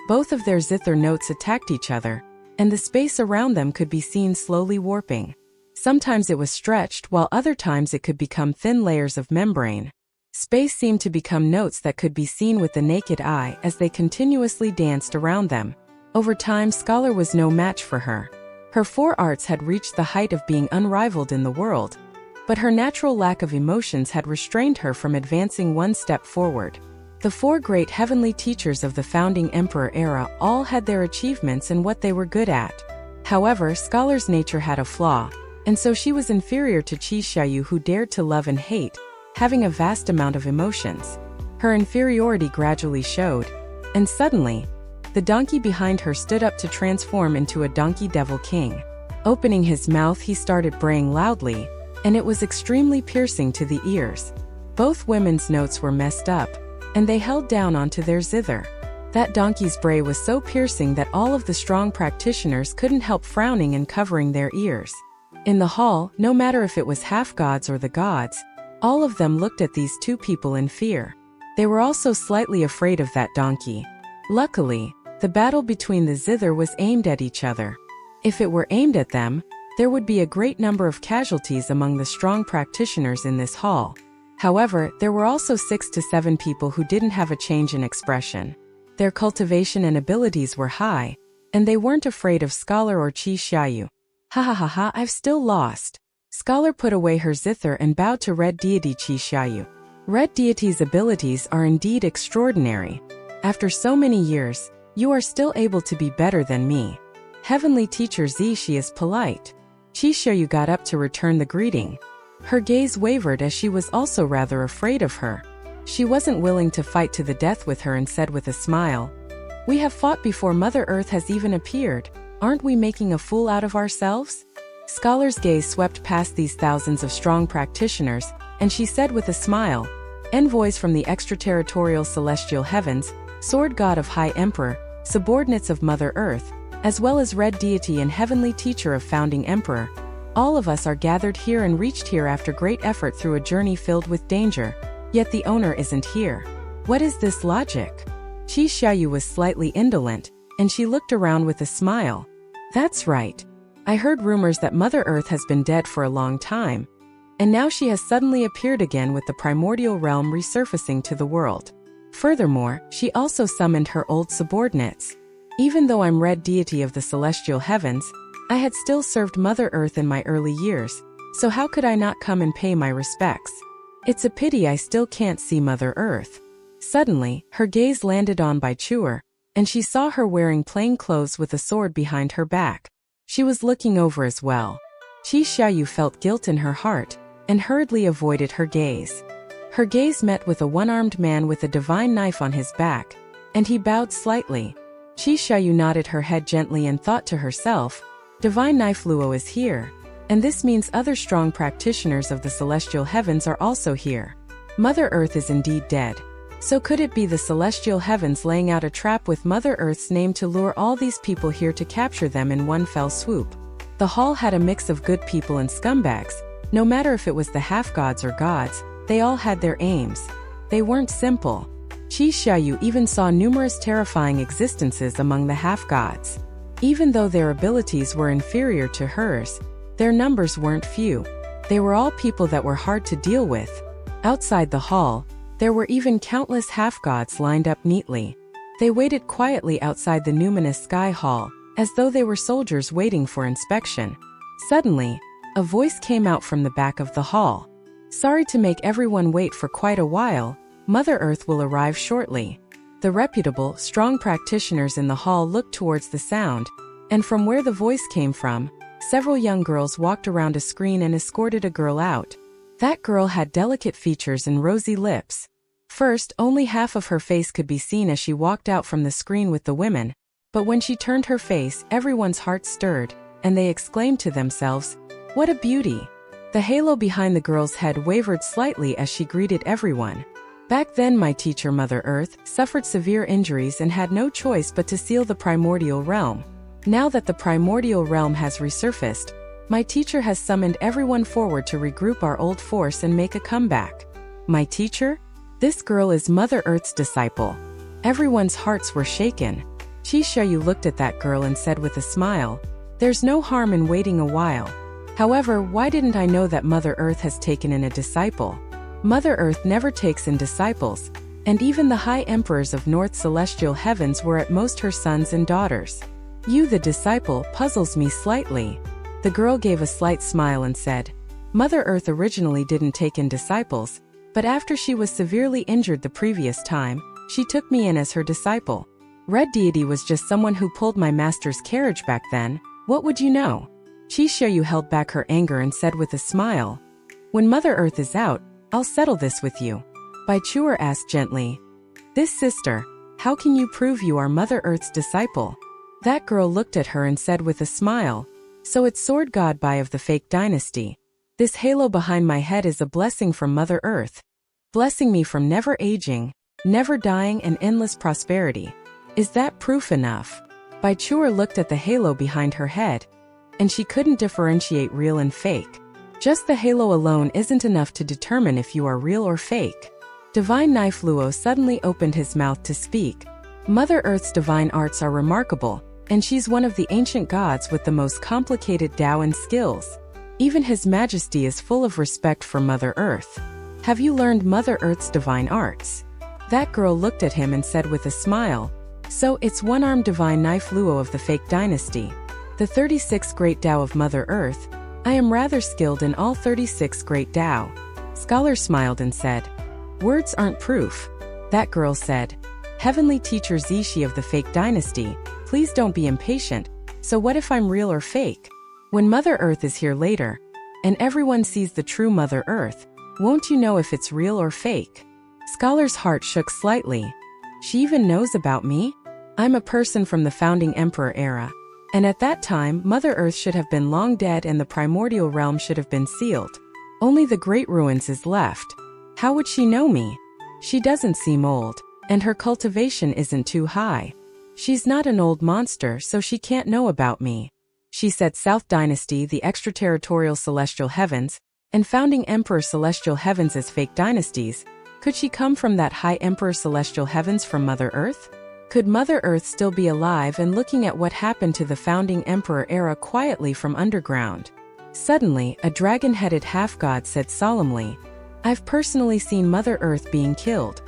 Both of their zither notes attacked each other, and the space around them could be seen slowly warping. Sometimes it was stretched, while other times it could become thin layers of membrane. Space seemed to become notes that could be seen with the naked eye as they continuously danced around them. Over time, Scholar was no match for her. Her four arts had reached the height of being unrivaled in the world, but her natural lack of emotions had restrained her from advancing one step forward. The four great heavenly teachers of the founding emperor era all had their achievements and what they were good at. However, Scholar's nature had a flaw, and so she was inferior to Qi Xiaoyu, who dared to love and hate, having a vast amount of emotions. Her inferiority gradually showed, and suddenly, the donkey behind her stood up to transform into a donkey devil king. Opening his mouth, he started braying loudly, and it was extremely piercing to the ears. Both women's notes were messed up, and they held down onto their zither. That donkey's bray was so piercing that all of the strong practitioners couldn't help frowning and covering their ears. In the hall, no matter if it was half-gods or the gods, all of them looked at these two people in fear. They were also slightly afraid of that donkey. Luckily, the battle between the zither was aimed at each other. If it were aimed at them, there would be a great number of casualties among the strong practitioners in this hall. However, there were also 6 to 7 people who didn't have a change in expression. Their cultivation and abilities were high, and they weren't afraid of Scholar or Qi Xiaoyu. Ha ha ha ha, I've still lost. Scholar put away her zither and bowed to Red Deity Qi Xiaoyu. Red Deity's abilities are indeed extraordinary. After so many years, you are still able to be better than me. Heavenly Teacher Z, she is polite. Qi Xiaoyu got up to return the greeting. Her gaze wavered as she was also rather afraid of her. She wasn't willing to fight to the death with her and said with a smile, "We have fought before Mother Earth has even appeared. Aren't we making a fool out of ourselves?" Scholar's gaze swept past these thousands of strong practitioners, and she said with a smile, "Envoys from the extraterritorial celestial heavens, Sword God of High Emperor, subordinates of Mother Earth, as well as Red Deity and Heavenly Teacher of Founding Emperor, all of us are gathered here and reached here after great effort through a journey filled with danger, yet the owner isn't here. What is this logic?" Qi Xiaoyu was slightly indolent, and she looked around with a smile. "That's right. I heard rumors that Mother Earth has been dead for a long time, and now she has suddenly appeared again with the primordial realm resurfacing to the world. Furthermore, she also summoned her old subordinates. Even though I'm Red Deity of the celestial heavens, I had still served Mother Earth in my early years, so how could I not come and pay my respects? It's a pity I still can't see Mother Earth." Suddenly, her gaze landed on Bai Chuer, and she saw her wearing plain clothes with a sword behind her back. She was looking over as well. Qi Xiaoyu felt guilt in her heart, and hurriedly avoided her gaze. Her gaze met with a one-armed man with a divine knife on his back, and he bowed slightly. Qi Xiaoyu nodded her head gently and thought to herself, "Divine Knife Luo is here, and this means other strong practitioners of the celestial heavens are also here. Mother Earth is indeed dead. So could it be the celestial heavens laying out a trap with Mother Earth's name to lure all these people here to capture them in one fell swoop?" The hall had a mix of good people and scumbags. No matter if it was the half-gods or gods, they all had their aims. They weren't simple. Qi Xiaoyu even saw numerous terrifying existences among the half-gods. Even though their abilities were inferior to hers, their numbers weren't few. They were all people that were hard to deal with. Outside the hall, there were even countless half-gods lined up neatly. They waited quietly outside the numinous sky hall, as though they were soldiers waiting for inspection. Suddenly, a voice came out from the back of the hall. "Sorry to make everyone wait for quite a while. Mother Earth will arrive shortly." The reputable, strong practitioners in the hall looked towards the sound, and from where the voice came from, several young girls walked around a screen and escorted a girl out. That girl had delicate features and rosy lips. First, only half of her face could be seen as she walked out from the screen with the women, but when she turned her face, everyone's heart stirred, and they exclaimed to themselves, "What a beauty!" The halo behind the girl's head wavered slightly as she greeted everyone. "Back then my teacher Mother Earth suffered severe injuries and had no choice but to seal the primordial realm. Now that the primordial realm has resurfaced, my teacher has summoned everyone forward to regroup our old force and make a comeback." "My teacher? This girl is Mother Earth's disciple." Everyone's hearts were shaken. Qi Xiaoyu looked at that girl and said with a smile, "There's no harm in waiting a while. However, why didn't I know that Mother Earth has taken in a disciple? Mother Earth never takes in disciples. and even the high emperors of North Celestial Heavens were at most her sons and daughters. You, the disciple, puzzles me slightly. The girl gave a slight smile and said, Mother Earth originally didn't take in disciples, but after she was severely injured the previous time, she took me in as her disciple. Red Deity was just someone who pulled my master's carriage back then. What would you know? Chi Xiaoyu held back her anger and said with a smile, When Mother Earth is out, I'll settle this with you. Bai Chuer asked gently, This sister, how can you prove you are Mother Earth's disciple? That girl looked at her and said with a smile, So it's Sword God Bai of the fake dynasty. This halo behind my head is a blessing from Mother Earth, blessing me from never aging, never dying and endless prosperity. Is that proof enough? Bai Chuer looked at the halo behind her head, and she couldn't differentiate real and fake. Just the halo alone isn't enough to determine if you are real or fake. Divine Knife Luo suddenly opened his mouth to speak. Mother Earth's divine arts are remarkable, and she's one of the ancient gods with the most complicated Tao and skills. Even His Majesty is full of respect for Mother Earth. Have you learned Mother Earth's divine arts? That girl looked at him and said with a smile, So it's one-armed Divine Knife Luo of the fake dynasty. The 36 Great Tao of Mother Earth. I am rather skilled in all 36 Great Tao. Scholar smiled and said, Words aren't proof. That girl said, Heavenly Teacher Zishi of the fake dynasty, please don't be impatient. So what if I'm real or fake? When Mother Earth is here later, and everyone sees the true Mother Earth, won't you know if it's real or fake? Scholar's heart shook slightly. She even knows about me? I'm a person from the founding emperor era. And at that time, Mother Earth should have been long dead and the primordial realm should have been sealed. Only the great ruins is left. How would she know me? She doesn't seem old, and her cultivation isn't too high. She's not an old monster, so she can't know about me. She said South Dynasty, the extraterritorial Celestial Heavens, and founding Emperor Celestial Heavens as fake dynasties. Could she come from that high Emperor Celestial Heavens from Mother Earth? Could Mother Earth still be alive and looking at what happened to the founding Emperor era quietly from underground? Suddenly, a dragon-headed half-god said solemnly, I've personally seen Mother Earth being killed.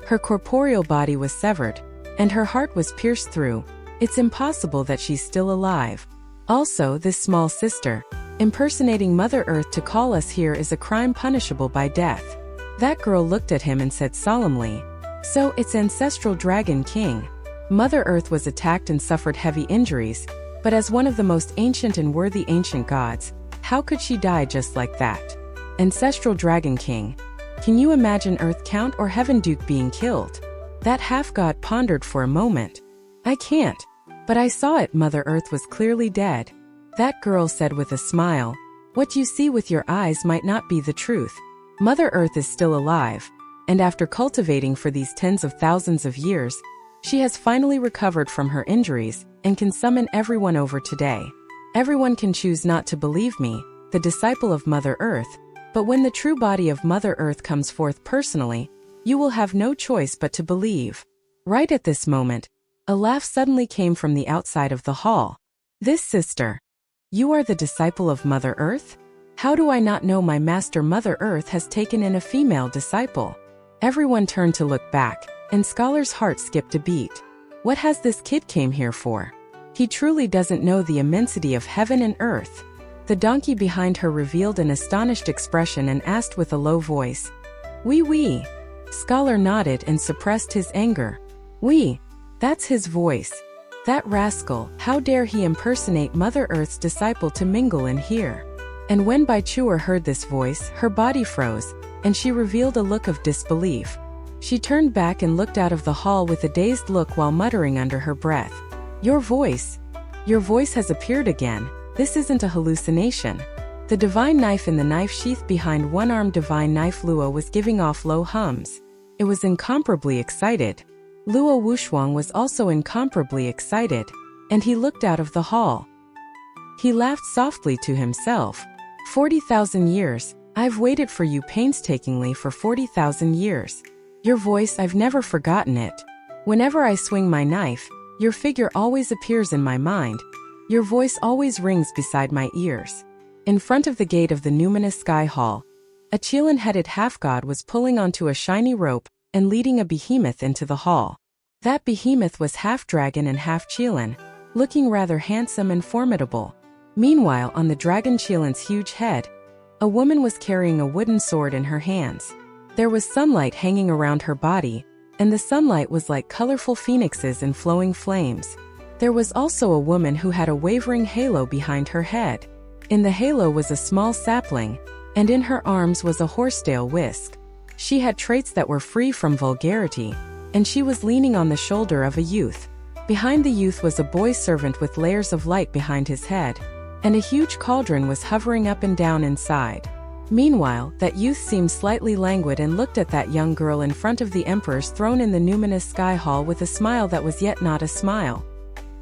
Her corporeal body was severed, and her heart was pierced through. It's impossible that she's still alive. Also, this small sister, impersonating Mother Earth to call us here is a crime punishable by death. That girl looked at him and said solemnly, So it's Ancestral Dragon King. Mother Earth was attacked and suffered heavy injuries, but as one of the most ancient and worthy ancient gods, how could she die just like that? Ancestral Dragon King. Can you imagine Earth Count or Heaven Duke being killed? That half-god pondered for a moment. I can't. But I saw it. Mother Earth was clearly dead. That girl said with a smile, What you see with your eyes might not be the truth. Mother Earth is still alive, and after cultivating for these tens of thousands of years, she has finally recovered from her injuries and can summon everyone over today. Everyone can choose not to believe me, the disciple of Mother Earth, but when the true body of Mother Earth comes forth personally, you will have no choice but to believe. Right at this moment, a laugh suddenly came from the outside of the hall. This sister. You are the disciple of Mother Earth? How do I not know my master Mother Earth has taken in a female disciple? Everyone turned to look back, and Scholar's heart skipped a beat. What has this kid came here for? He truly doesn't know the immensity of heaven and earth. The donkey behind her revealed an astonished expression and asked with a low voice, Oui. Scholar nodded and suppressed his anger. Oui. That's his voice. That rascal, how dare he impersonate Mother Earth's disciple to mingle in here? And when Bai Chuer heard this voice, her body froze, and she revealed a look of disbelief. She turned back and looked out of the hall with a dazed look while muttering under her breath. Your voice has appeared again. This isn't a hallucination. The divine knife in the knife sheath behind one-armed divine knife Luo was giving off low hums. It was incomparably excited. Luo Wushuang was also incomparably excited, and he looked out of the hall. He laughed softly to himself. 40,000 years. I've waited for you painstakingly for 40,000 years. Your voice, I've never forgotten it. Whenever I swing my knife, your figure always appears in my mind. Your voice always rings beside my ears. In front of the gate of the numinous sky hall, a Qilin-headed half-god was pulling onto a shiny rope, and leading a behemoth into the hall. That behemoth was half dragon and half Qilin, looking rather handsome and formidable. Meanwhile, on the dragon Qilin's huge head, a woman was carrying a wooden sword in her hands. There was sunlight hanging around her body, and the sunlight was like colorful phoenixes in flowing flames. There was also a woman who had a wavering halo behind her head. In the halo was a small sapling, and in her arms was a horsetail whisk. She had traits that were free from vulgarity, and she was leaning on the shoulder of a youth. Behind the youth was a boy servant with layers of light behind his head, and a huge cauldron was hovering up and down inside. Meanwhile, that youth seemed slightly languid and looked at that young girl in front of the emperor's throne in the numinous sky hall with a smile that was yet not a smile.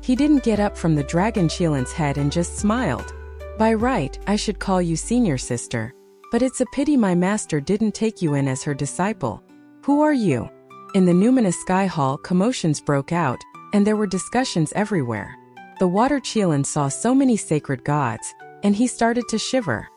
He didn't get up from the dragon Qilin's head and just smiled. By right, I should call you senior sister. But it's a pity my master didn't take you in as her disciple. Who are you? In the numinous sky hall, commotions broke out, and there were discussions everywhere. The water Qilin saw so many sacred gods, and he started to shiver.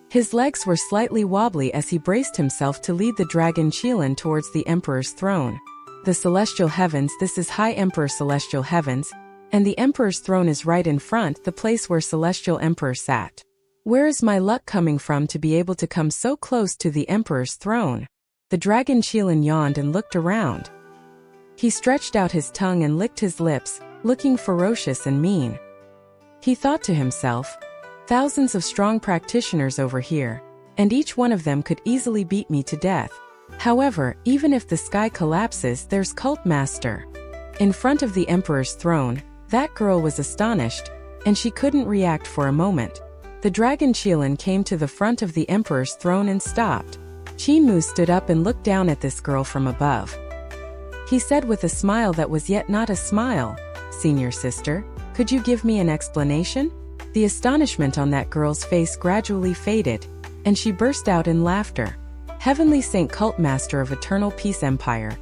His legs were slightly wobbly as he braced himself to lead the dragon Qilin towards the emperor's throne. The celestial heavens, this is High Emperor Celestial Heavens, and the emperor's throne is right in front, the place where Celestial Emperor sat. Where is my luck coming from to be able to come so close to the emperor's throne? The dragon Qilin yawned and looked around. He stretched out his tongue and licked his lips, looking ferocious and mean. He thought to himself, thousands of strong practitioners over here, and each one of them could easily beat me to death. However, even if the sky collapses, there's Cult Master. In front of the emperor's throne, that girl was astonished, and she couldn't react for a moment. The dragon Qilin came to the front of the emperor's throne and stopped. Qinmu stood up and looked down at this girl from above. He said with a smile that was yet not a smile, "Senior sister, could you give me an explanation?" The astonishment on that girl's face gradually faded, and she burst out in laughter. Heavenly Saint Cult Master of Eternal Peace Empire,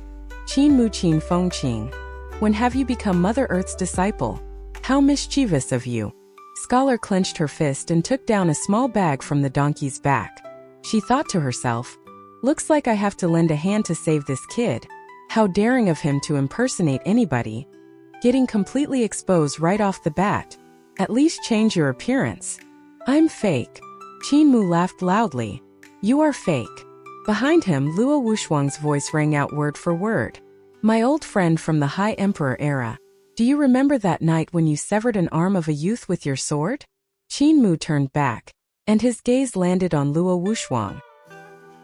Qinmu Qin Fengqing, when have you become Mother Earth's disciple? How mischievous of you. Scholar clenched her fist and took down a small bag from the donkey's back. She thought to herself, looks like I have to lend a hand to save this kid. How daring of him to impersonate anybody. Getting completely exposed right off the bat. At least change your appearance. I'm fake. Qinmu laughed loudly. You are fake. Behind him, Luo Wushuang's voice rang out word for word. My old friend from the High Emperor era. Do you remember that night when you severed an arm of a youth with your sword? Qinmu turned back, and his gaze landed on Luo Wushuang.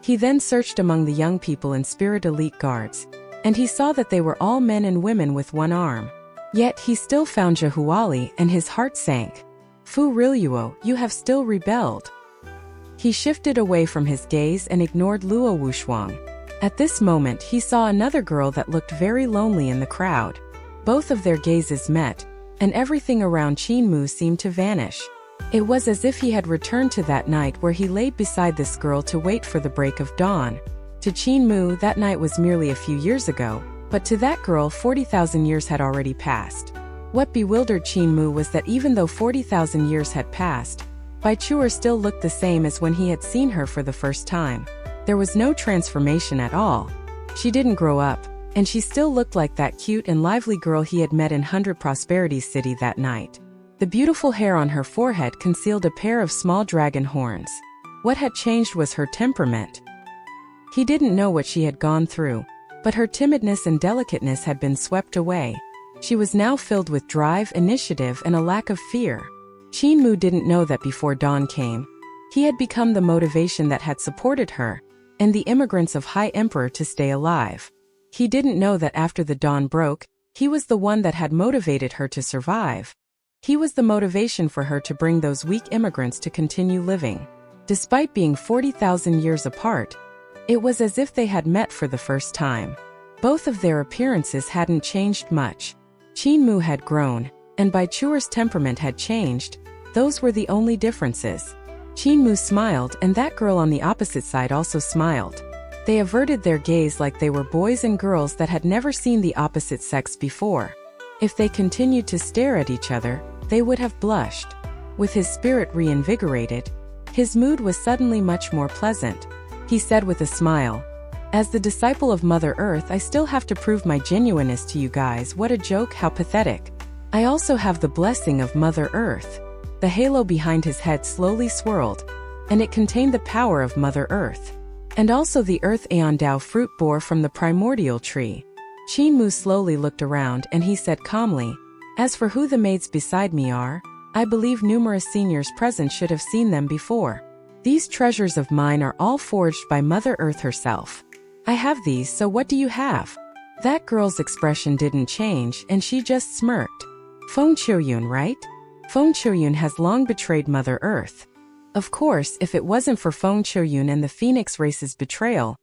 He then searched among the young people and spirit elite guards, and he saw that they were all men and women with one arm. Yet he still found Jahuali, and his heart sank. Fu Riluo, you have still rebelled. He shifted away from his gaze and ignored Luo Wushuang. At this moment he saw another girl that looked very lonely in the crowd. Both of their gazes met, and everything around Qinmu seemed to vanish. It was as if he had returned to that night where he lay beside this girl to wait for the break of dawn. To Qinmu, that night was merely a few years ago, but to that girl 40,000 years had already passed. What bewildered Qinmu was that even though 40,000 years had passed, Bai Chuer still looked the same as when he had seen her for the first time. There was no transformation at all. She didn't grow up, and she still looked like that cute and lively girl he had met in 100 Prosperities City that night. The beautiful hair on her forehead concealed a pair of small dragon horns. What had changed was her temperament. He didn't know what she had gone through, but her timidness and delicateness had been swept away. She was now filled with drive, initiative, and a lack of fear. Qinmu didn't know that before dawn came, he had become the motivation that had supported her, and the immigrants of High Emperor to stay alive. He didn't know that after the dawn broke, he was the one that had motivated her to survive. He was the motivation for her to bring those weak immigrants to continue living. Despite being 40,000 years apart, it was as if they had met for the first time. Both of their appearances hadn't changed much. Qinmu had grown, and Bai Chuer's temperament had changed. Those were the only differences. Qinmu smiled, and that girl on the opposite side also smiled. They averted their gaze like they were boys and girls that had never seen the opposite sex before. If they continued to stare at each other, they would have blushed. With his spirit reinvigorated, his mood was suddenly much more pleasant. He said with a smile, As the disciple of Mother Earth, I still have to prove my genuineness to you guys. What a joke, how pathetic. I also have the blessing of Mother Earth. The halo behind his head slowly swirled, and it contained the power of Mother Earth. And also the Earth Aeon Dao fruit bore from the primordial tree. Qin Mu slowly looked around and he said calmly, "As for who the maids beside me are, I believe numerous seniors present should have seen them before. These treasures of mine are all forged by Mother Earth herself. I have these, so what do you have?" That girl's expression didn't change and she just smirked. Feng Qiuyun, right? Feng Qiuyun has long betrayed Mother Earth. Of course, if it wasn't for Feng Qiuyun and the Phoenix race's betrayal,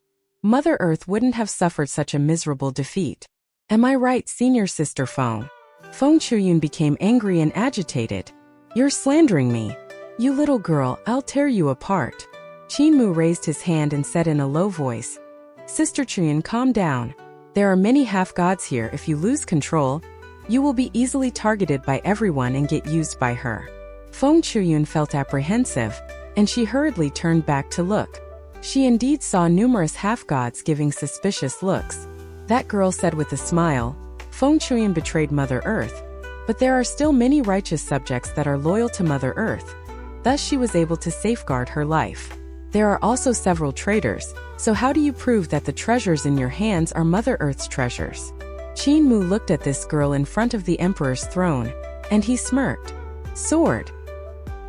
Mother Earth wouldn't have suffered such a miserable defeat. Am I right, senior sister Feng? Feng Qiuyun became angry and agitated. "You're slandering me. You little girl, I'll tear you apart." Qin Mu raised his hand and said in a low voice, "Sister Qiuyun, calm down. There are many half-gods here. If you lose control, you will be easily targeted by everyone and get used by her." Feng Qiuyun felt apprehensive, and she hurriedly turned back to look. She indeed saw numerous half-gods giving suspicious looks. That girl said with a smile, "Feng Qiuyun betrayed Mother Earth, but there are still many righteous subjects that are loyal to Mother Earth. Thus she was able to safeguard her life. There are also several traitors, so how do you prove that the treasures in your hands are Mother Earth's treasures?" Qin Mu looked at this girl in front of the Emperor's throne, and he smirked. "Sword."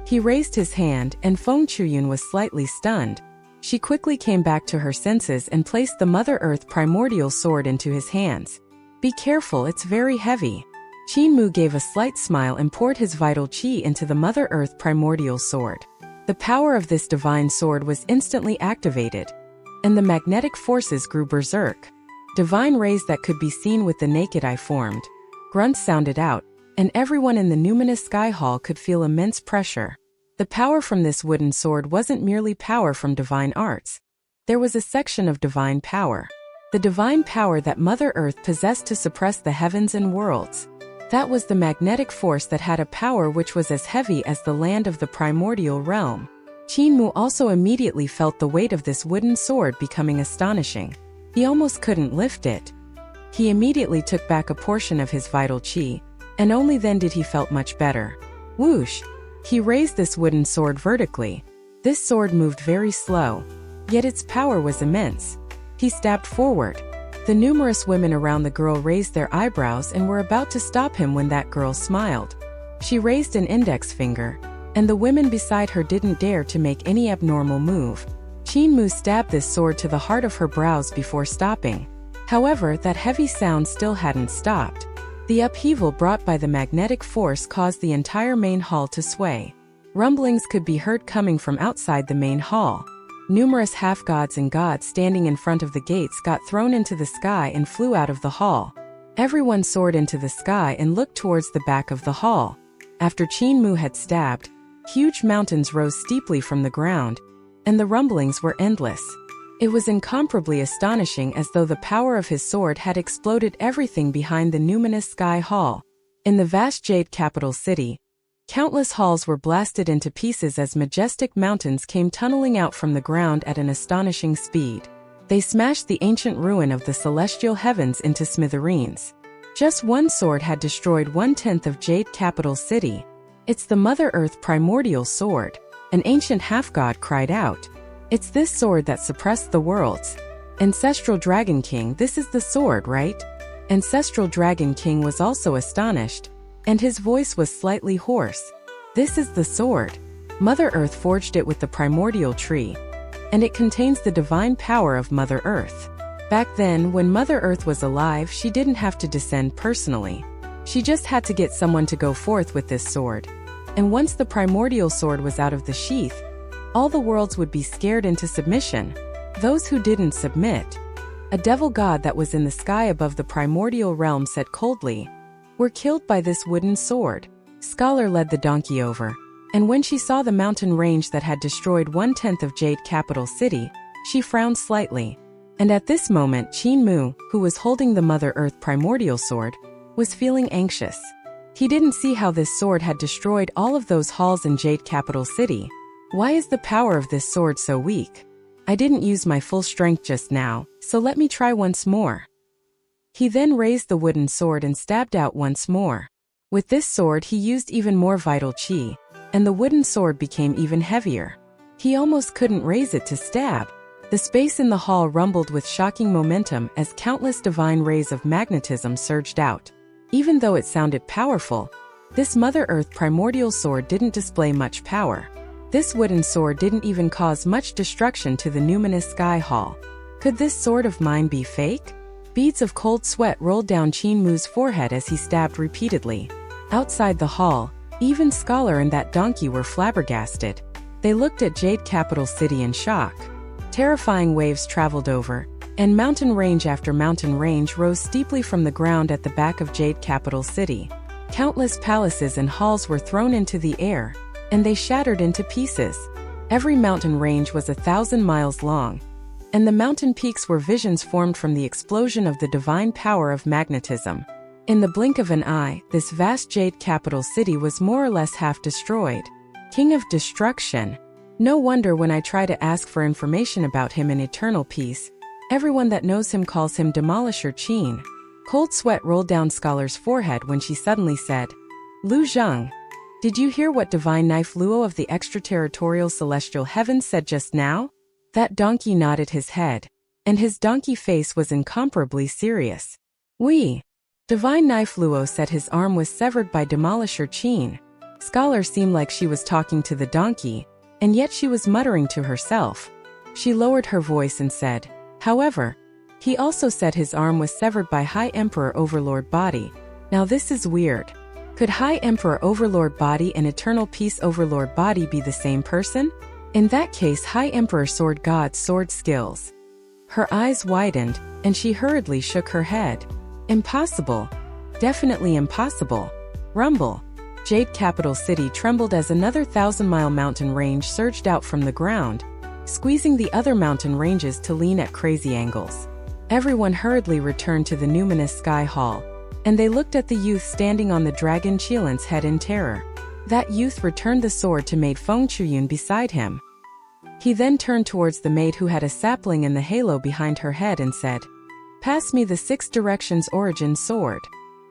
He raised his hand, and Feng Qiuyun was slightly stunned. She quickly came back to her senses and placed the Mother Earth primordial sword into his hands. "Be careful, it's very heavy." Qin Mu gave a slight smile and poured his vital qi into the Mother Earth primordial sword. The power of this divine sword was instantly activated, and the magnetic forces grew berserk. Divine rays that could be seen with the naked eye formed. Grunts sounded out, and everyone in the numinous sky hall could feel immense pressure. The power from this wooden sword wasn't merely power from divine arts. There was a section of divine power. The divine power that Mother Earth possessed to suppress the heavens and worlds. That was the magnetic force that had a power which was as heavy as the land of the primordial realm. Qin Mu also immediately felt the weight of this wooden sword becoming astonishing. He almost couldn't lift it. He immediately took back a portion of his vital qi, and only then did he felt much better. Whoosh! He raised this wooden sword vertically. This sword moved very slow, yet its power was immense. He stabbed forward. The numerous women around the girl raised their eyebrows and were about to stop him when that girl smiled. She raised an index finger, and the women beside her didn't dare to make any abnormal move. Qin Mu stabbed this sword to the heart of her brows before stopping. However, that heavy sound still hadn't stopped. The upheaval brought by the magnetic force caused the entire main hall to sway. Rumblings could be heard coming from outside the main hall. Numerous half-gods and gods standing in front of the gates got thrown into the sky and flew out of the hall. Everyone soared into the sky and looked towards the back of the hall. After Qin Mu had stabbed, huge mountains rose steeply from the ground, and the rumblings were endless. It was incomparably astonishing, as though the power of his sword had exploded everything behind the numinous sky hall. In the vast jade capital city, countless halls were blasted into pieces as majestic mountains came tunneling out from the ground at an astonishing speed. They smashed the ancient ruin of the celestial heavens into smithereens. Just one sword had destroyed 1/10 of Jade Capital City. "It's the Mother Earth primordial sword," an ancient half-god cried out. "It's this sword that suppressed the worlds. Ancestral Dragon King, this is the sword, right?" Ancestral Dragon King was also astonished, and his voice was slightly hoarse. "This is the sword. Mother Earth forged it with the primordial tree, and it contains the divine power of Mother Earth. Back then, when Mother Earth was alive, she didn't have to descend personally. She just had to get someone to go forth with this sword. And once the primordial sword was out of the sheath, all the worlds would be scared into submission. Those who didn't submit, a devil god that was in the sky above the primordial realm said coldly, were killed by this wooden sword." Scholar led the donkey over, and when she saw the mountain range that had destroyed 1/10 of Jade Capital City, she frowned slightly. And at this moment, Qin Mu, who was holding the Mother Earth primordial sword, was feeling anxious. He didn't see how this sword had destroyed all of those halls in Jade Capital City. Why is the power of this sword so weak? I didn't use my full strength just now, so let me try once more. He then raised the wooden sword and stabbed out once more. With this sword he used even more vital chi, and the wooden sword became even heavier. He almost couldn't raise it to stab. The space in the hall rumbled with shocking momentum as countless divine rays of magnetism surged out. Even though it sounded powerful, this Mother Earth primordial sword didn't display much power. This wooden sword didn't even cause much destruction to the numinous sky hall. Could this sword of mine be fake? Beads of cold sweat rolled down Qin Mu's forehead as he stabbed repeatedly. Outside the hall, even Scholar and that donkey were flabbergasted. They looked at Jade Capital City in shock. Terrifying waves traveled over, and mountain range after mountain range rose steeply from the ground at the back of Jade Capital City. Countless palaces and halls were thrown into the air, and they shattered into pieces. Every mountain range was 1,000 miles long, and the mountain peaks were visions formed from the explosion of the divine power of magnetism. In the blink of an eye, this vast Jade Capital City was more or less half destroyed. King of Destruction. No wonder when I try to ask for information about him in Eternal Peace, everyone that knows him calls him Demolisher Qin. Cold sweat rolled down Scholar's forehead when she suddenly said, Lu Zheng, did you hear what Divine Knife Luo of the extraterritorial celestial heavens said just now? That donkey nodded his head, and his donkey face was incomparably serious. Oui. Divine Knife Luo said his arm was severed by Demolisher Qin. Scholar seemed like she was talking to the donkey, and yet she was muttering to herself. She lowered her voice and said, however, he also said his arm was severed by High Emperor Overlord Body. Now this is weird. Could High Emperor Overlord Body and Eternal Peace Overlord Body be the same person? In that case, High Emperor Sword God's sword skills. Her eyes widened, and she hurriedly shook her head. Impossible. Definitely impossible. Rumble. Jade Capital City trembled as another 1,000-mile mountain range surged out from the ground, squeezing the other mountain ranges to lean at crazy angles. Everyone hurriedly returned to the numinous sky hall, and they looked at the youth standing on the dragon Qilan's head in terror. That youth returned the sword to maid Feng Chuyun beside him. He then turned towards the maid who had a sapling in the halo behind her head and said, Pass me the 6 Directions Origin sword.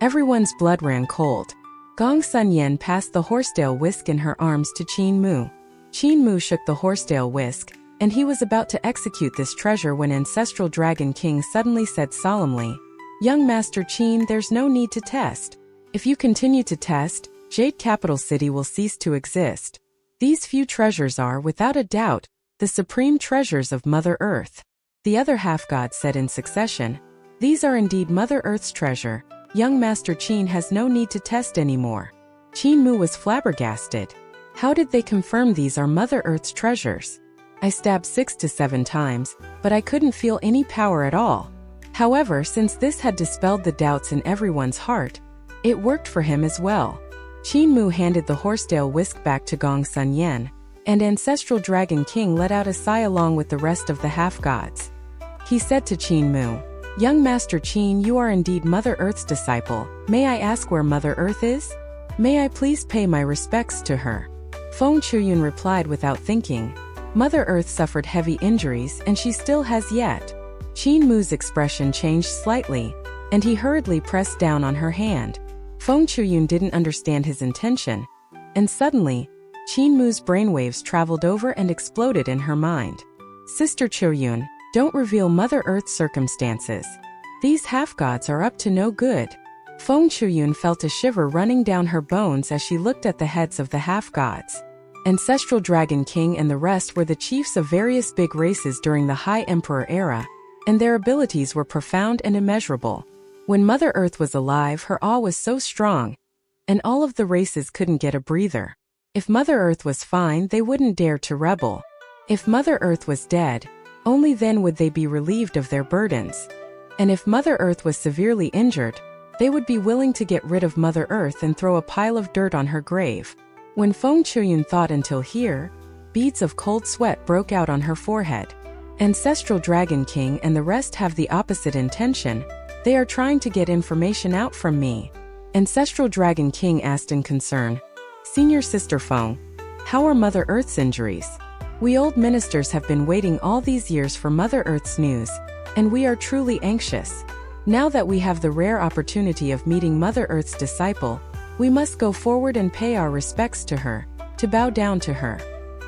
Everyone's blood ran cold. Gong Sun Yen passed the horsetail whisk in her arms to Qin Mu. Qin Mu shook the horsetail whisk, and he was about to execute this treasure when Ancestral Dragon King suddenly said solemnly, Young Master Qin, there's no need to test. If you continue to test, Jade Capital City will cease to exist. These few treasures are, without a doubt, the supreme treasures of Mother Earth. The other half-gods said in succession, These are indeed Mother Earth's treasure. Young Master Qin has no need to test anymore. Qin Mu was flabbergasted. How did they confirm these are Mother Earth's treasures? I stabbed 6 to 7 times, but I couldn't feel any power at all. However, since this had dispelled the doubts in everyone's heart, it worked for him as well. Qin Mu handed the horsetail whisk back to Gong Sun Yen, and Ancestral Dragon King let out a sigh along with the rest of the half-gods. He said to Qin Mu, Young Master Qin, you are indeed Mother Earth's disciple. May I ask where Mother Earth is? May I please pay my respects to her? Feng Chuyun replied without thinking. Mother Earth suffered heavy injuries and she still has yet. Qin Mu's expression changed slightly, and he hurriedly pressed down on her hand. Feng Chuyun didn't understand his intention, and suddenly, Qin Mu's brainwaves traveled over and exploded in her mind. Sister Chuyun, don't reveal Mother Earth's circumstances. These half-gods are up to no good. Feng Chuyun felt a shiver running down her bones as she looked at the heads of the half-gods. Ancestral Dragon King and the rest were the chiefs of various big races during the High Emperor era, and their abilities were profound and immeasurable. When Mother Earth was alive, her awe was so strong, and all of the races couldn't get a breather. If Mother Earth was fine, they wouldn't dare to rebel. If Mother Earth was dead, only then would they be relieved of their burdens. And if Mother Earth was severely injured, they would be willing to get rid of Mother Earth and throw a pile of dirt on her grave. When Feng Chuyun thought until here, beads of cold sweat broke out on her forehead. Ancestral Dragon King and the rest have the opposite intention. They are trying to get information out from me. Ancestral Dragon King asked in concern, Senior Sister Feng, how are Mother Earth's injuries? We old ministers have been waiting all these years for Mother Earth's news, and we are truly anxious. Now that we have the rare opportunity of meeting Mother Earth's disciple, we must go forward and pay our respects to her, to bow down to her.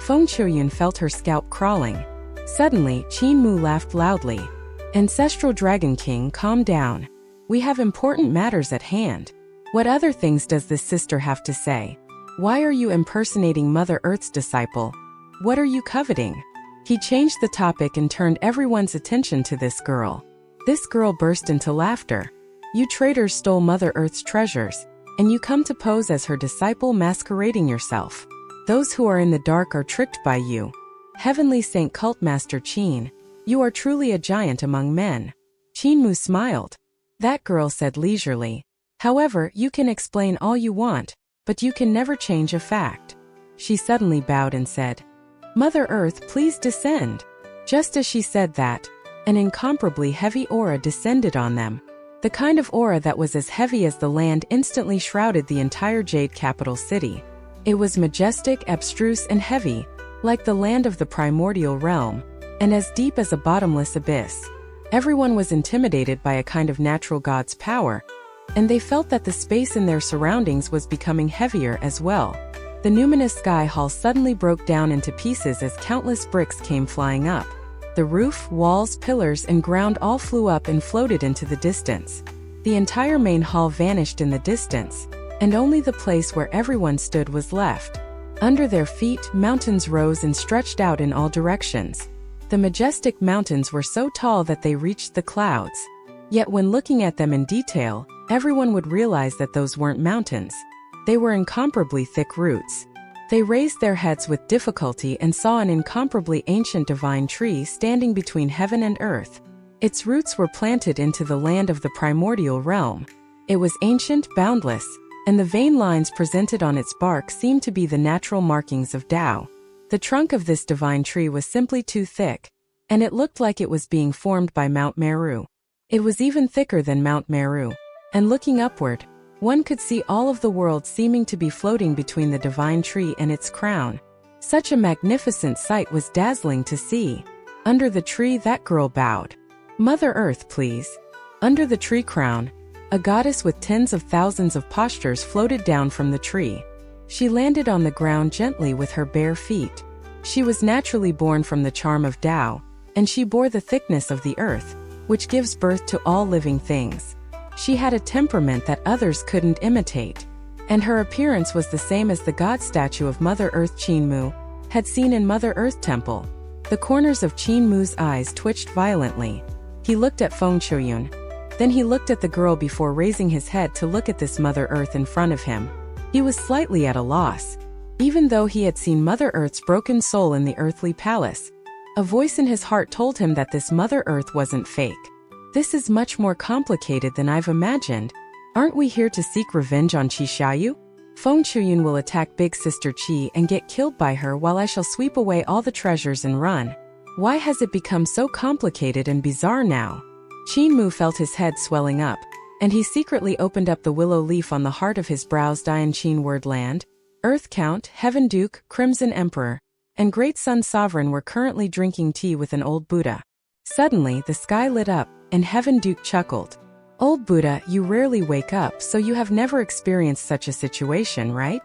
Feng Qiuyun felt her scalp crawling. Suddenly, Qin Mu laughed loudly. Ancestral Dragon King, calm down. We have important matters at hand. What other things does this sister have to say? Why are you impersonating Mother Earth's disciple? What are you coveting? He changed the topic and turned everyone's attention to this girl. This girl burst into laughter. You traitors stole Mother Earth's treasures, and you come to pose as her disciple masquerading yourself. Those who are in the dark are tricked by you. Heavenly Saint Cult Master Qin, you are truly a giant among men. Qin Mu smiled. That girl said leisurely. However, you can explain all you want, but you can never change a fact. She suddenly bowed and said, Mother Earth, please descend. Just as she said that, an incomparably heavy aura descended on them. The kind of aura that was as heavy as the land instantly shrouded the entire Jade capital city. It was majestic, abstruse, and heavy, like the land of the primordial realm, and as deep as a bottomless abyss. Everyone was intimidated by a kind of natural god's power, and they felt that the space in their surroundings was becoming heavier as well. The numinous sky hall suddenly broke down into pieces as countless bricks came flying up. The roof, walls, pillars, and ground all flew up and floated into the distance. The entire main hall vanished in the distance, and only the place where everyone stood was left. Under their feet, mountains rose and stretched out in all directions. The majestic mountains were so tall that they reached the clouds. Yet when looking at them in detail, everyone would realize that those weren't mountains. They were incomparably thick roots. They raised their heads with difficulty and saw an incomparably ancient divine tree standing between heaven and earth. Its roots were planted into the land of the primordial realm. It was ancient, boundless, and the vein lines presented on its bark seemed to be the natural markings of Tao. The trunk of this divine tree was simply too thick, and it looked like it was being formed by Mount Meru. It was even thicker than Mount Meru, and looking upward, one could see all of the world seeming to be floating between the divine tree and its crown. Such a magnificent sight was dazzling to see. Under the tree, that girl bowed. Mother Earth, please. Under the tree crown, a goddess with tens of thousands of postures floated down from the tree. She landed on the ground gently with her bare feet. She was naturally born from the charm of Tao, and she bore the thickness of the earth, which gives birth to all living things. She had a temperament that others couldn't imitate, and her appearance was the same as the god statue of Mother Earth Qin Mu had seen in Mother Earth Temple. The corners of Qin Mu's eyes twitched violently. He looked at Feng Qiuyun. Then he looked at the girl before raising his head to look at this Mother Earth in front of him. He was slightly at a loss. Even though he had seen Mother Earth's broken soul in the earthly palace, a voice in his heart told him that this Mother Earth wasn't fake. This is much more complicated than I've imagined. Aren't we here to seek revenge on Qi Xiaoyu? Feng Qiuyun will attack Big Sister Qi and get killed by her while I shall sweep away all the treasures and run. Why has it become so complicated and bizarre now? Qin Mu felt his head swelling up, and he secretly opened up the willow leaf on the heart of his brows. Dian Qin Word Land, Earth Count, Heaven Duke, Crimson Emperor, and Great Sun Sovereign were currently drinking tea with an old Buddha. Suddenly, the sky lit up, and Heaven Duke chuckled. Old Buddha, you rarely wake up, so you have never experienced such a situation, right?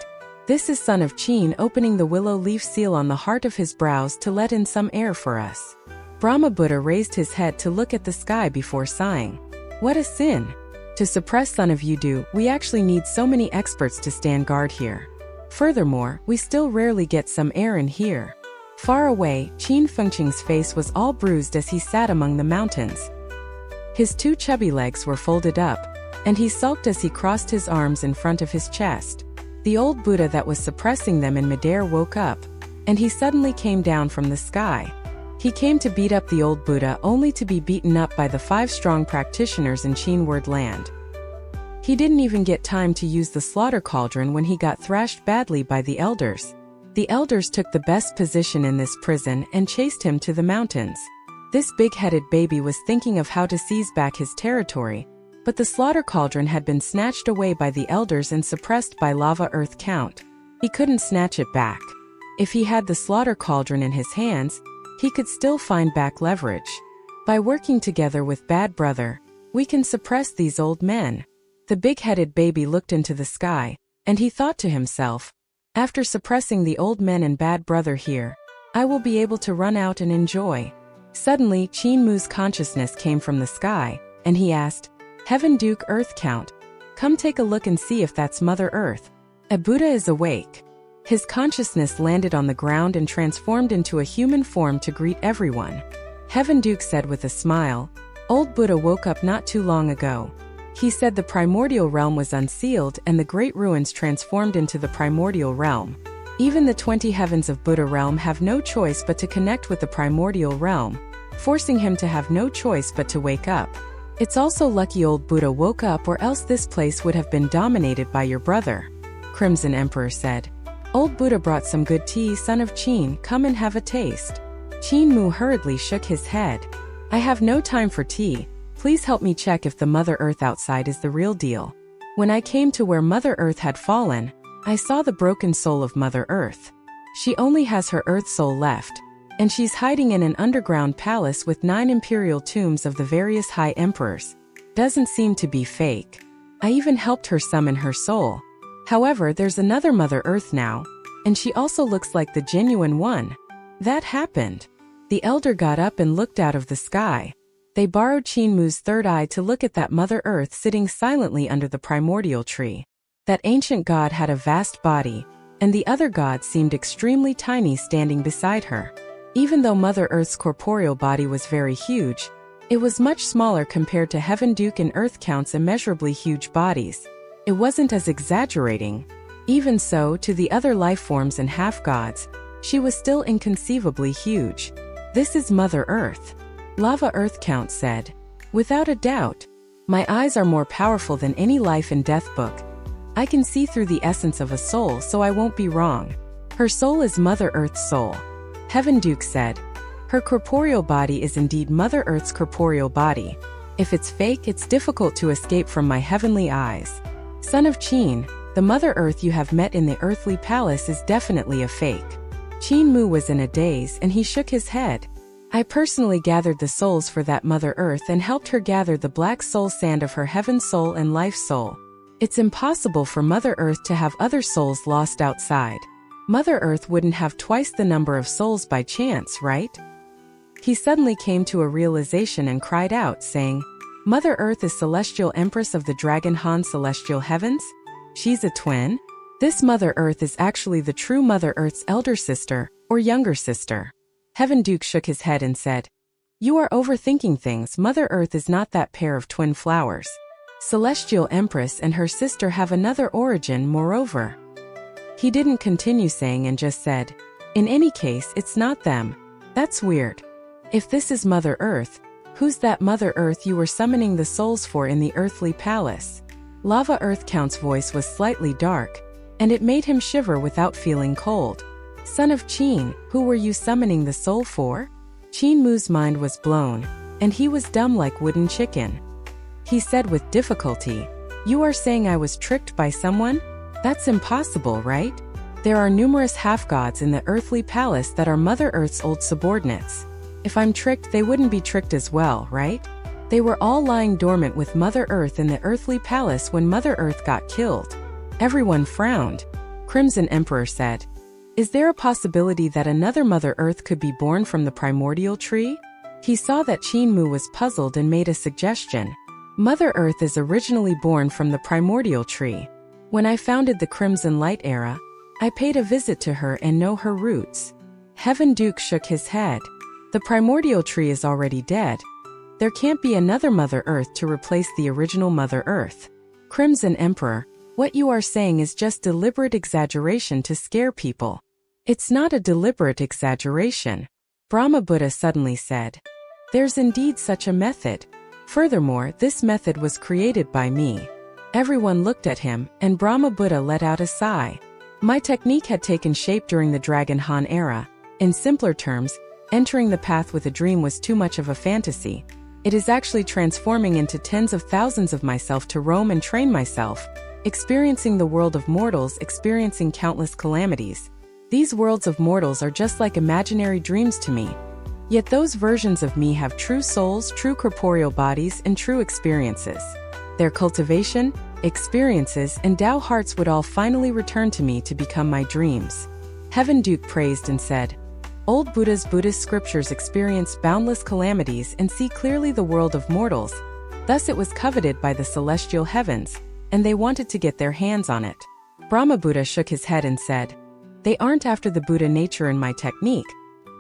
This is Son of Qin opening the willow leaf seal on the heart of his brows to let in some air for us. Brahma Buddha raised his head to look at the sky before sighing. What a sin! To suppress Son of Yudu, we actually need so many experts to stand guard here. Furthermore, we still rarely get some air in here. Far away, Qin Fengqing's face was all bruised as he sat among the mountains. His two chubby legs were folded up, and he sulked as he crossed his arms in front of his chest. The old Buddha that was suppressing them in midair woke up, and he suddenly came down from the sky. He came to beat up the old Buddha only to be beaten up by the 5 strong practitioners in Qin Word Land. He didn't even get time to use the slaughter cauldron when he got thrashed badly by the elders. The elders took the best position in this prison and chased him to the mountains. This big-headed baby was thinking of how to seize back his territory, but the slaughter cauldron had been snatched away by the elders and suppressed by Lava Earth Count. He couldn't snatch it back. If he had the slaughter cauldron in his hands, he could still find back leverage. By working together with Bad Brother, we can suppress these old men. The big-headed baby looked into the sky, and he thought to himself, after suppressing the old men and Bad Brother here, I will be able to run out and enjoy. Suddenly, Qin Mu's consciousness came from the sky, and he asked, Heaven Duke Earth Count, come take a look and see if that's Mother Earth. A Buddha is awake. His consciousness landed on the ground and transformed into a human form to greet everyone. Heaven Duke said with a smile, Old Buddha woke up not too long ago. He said the primordial realm was unsealed and the great ruins transformed into the primordial realm. Even the 20 heavens of Buddha realm have no choice but to connect with the primordial realm, forcing him to have no choice but to wake up. It's also lucky old Buddha woke up, or else this place would have been dominated by your brother. Crimson Emperor said. Old Buddha brought some good tea, son of Qin, come and have a taste. Qin Mu hurriedly shook his head. I have no time for tea. Please help me check if the Mother Earth outside is the real deal. When I came to where Mother Earth had fallen, I saw the broken soul of Mother Earth. She only has her Earth soul left, and she's hiding in an underground palace with 9 imperial tombs of the various high emperors. Doesn't seem to be fake. I even helped her summon her soul. However, there's another Mother Earth now, and she also looks like the genuine one. That happened. The elder got up and looked out of the sky. They borrowed Qin Mu's third eye to look at that Mother Earth sitting silently under the primordial tree. That ancient god had a vast body, and the other gods seemed extremely tiny standing beside her. Even though Mother Earth's corporeal body was very huge, it was much smaller compared to Heaven Duke and Earth Count's immeasurably huge bodies. It wasn't as exaggerating. Even so, to the other life forms and half-gods, she was still inconceivably huge. This is Mother Earth. Lava Earth Count said. Without a doubt. My eyes are more powerful than any life and death book. I can see through the essence of a soul, so I won't be wrong. Her soul is Mother Earth's soul. Heaven Duke said. Her corporeal body is indeed Mother Earth's corporeal body. If it's fake, it's difficult to escape from my heavenly eyes. Son of Qin, the Mother Earth you have met in the earthly palace is definitely a fake. Qin Mu was in a daze and he shook his head. I personally gathered the souls for that Mother Earth and helped her gather the black soul sand of her heaven soul and life soul. It's impossible for Mother Earth to have other souls lost outside. Mother Earth wouldn't have twice the number of souls by chance, right? He suddenly came to a realization and cried out, saying, Mother Earth is Celestial Empress of the Dragon Han Celestial Heavens? She's a twin? This Mother Earth is actually the true Mother Earth's elder sister, or younger sister. Heaven Duke shook his head and said, You are overthinking things. Mother Earth is not that pair of twin flowers. Celestial Empress and her sister have another origin, moreover. He didn't continue saying and just said, In any case, it's not them. That's weird. If this is Mother Earth, who's that Mother Earth you were summoning the souls for in the earthly palace? Lava Earth Count's voice was slightly dark, and it made him shiver without feeling cold. Son of Qin, who were you summoning the soul for? Qin Mu's mind was blown, and he was dumb like wooden chicken. He said with difficulty, You are saying I was tricked by someone? That's impossible, right? There are numerous half-gods in the earthly palace that are Mother Earth's old subordinates. If I'm tricked, they wouldn't be tricked as well, right? They were all lying dormant with Mother Earth in the earthly palace when Mother Earth got killed. Everyone frowned. Crimson Emperor said, Is there a possibility that another Mother Earth could be born from the primordial tree? He saw that Qin Mu was puzzled and made a suggestion. Mother Earth is originally born from the primordial tree. When I founded the Crimson Light era, I paid a visit to her and know her roots. Heaven Duke shook his head. The primordial tree is already dead. There can't be another Mother Earth to replace the original Mother Earth. Crimson Emperor, what you are saying is just deliberate exaggeration to scare people. It's not a deliberate exaggeration. Brahma Buddha suddenly said. There's indeed such a method. Furthermore, this method was created by me. Everyone looked at him, and Brahma Buddha let out a sigh. My technique had taken shape during the Dragon Han era. In simpler terms, entering the path with a dream was too much of a fantasy. It is actually transforming into tens of thousands of myself to roam and train myself, experiencing the world of mortals, experiencing countless calamities. These worlds of mortals are just like imaginary dreams to me. Yet those versions of me have true souls, true corporeal bodies, and true experiences. Their cultivation, experiences, and Tao hearts would all finally return to me to become my dreams. Heaven Duke praised and said, Old Buddhist scriptures experience boundless calamities and see clearly the world of mortals. Thus it was coveted by the celestial heavens, and they wanted to get their hands on it. Brahma Buddha shook his head and said, They aren't after the Buddha nature in my technique.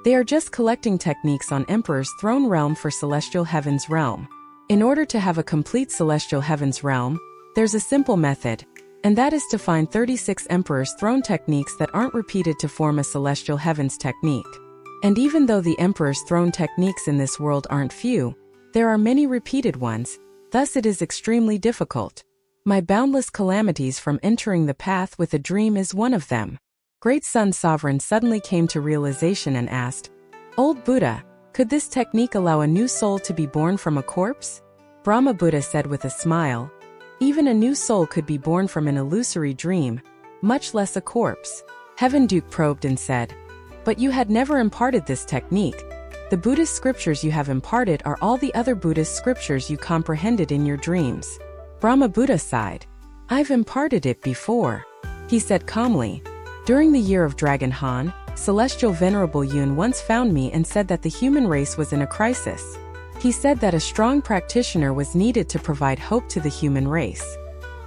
They are just collecting techniques on Emperor's throne realm for celestial heavens realm. In order to have a complete celestial heavens realm, there's a simple method, and that is to find 36 Emperor's throne techniques that aren't repeated to form a celestial heavens technique. And even though the Emperor's throne techniques in this world aren't few, there are many repeated ones, thus it is extremely difficult. My boundless calamities from entering the path with a dream is one of them. Great Sun Sovereign suddenly came to realization and asked, Old Buddha, could this technique allow a new soul to be born from a corpse? Brahma Buddha said with a smile, Even a new soul could be born from an illusory dream, much less a corpse. Heaven Duke probed and said, But you had never imparted this technique. The Buddhist scriptures you have imparted are all the other Buddhist scriptures you comprehended in your dreams. Brahma Buddha sighed. I've imparted it before. He said calmly, During the year of Dragon Han, Celestial Venerable Yun once found me and said that the human race was in a crisis. He said that a strong practitioner was needed to provide hope to the human race.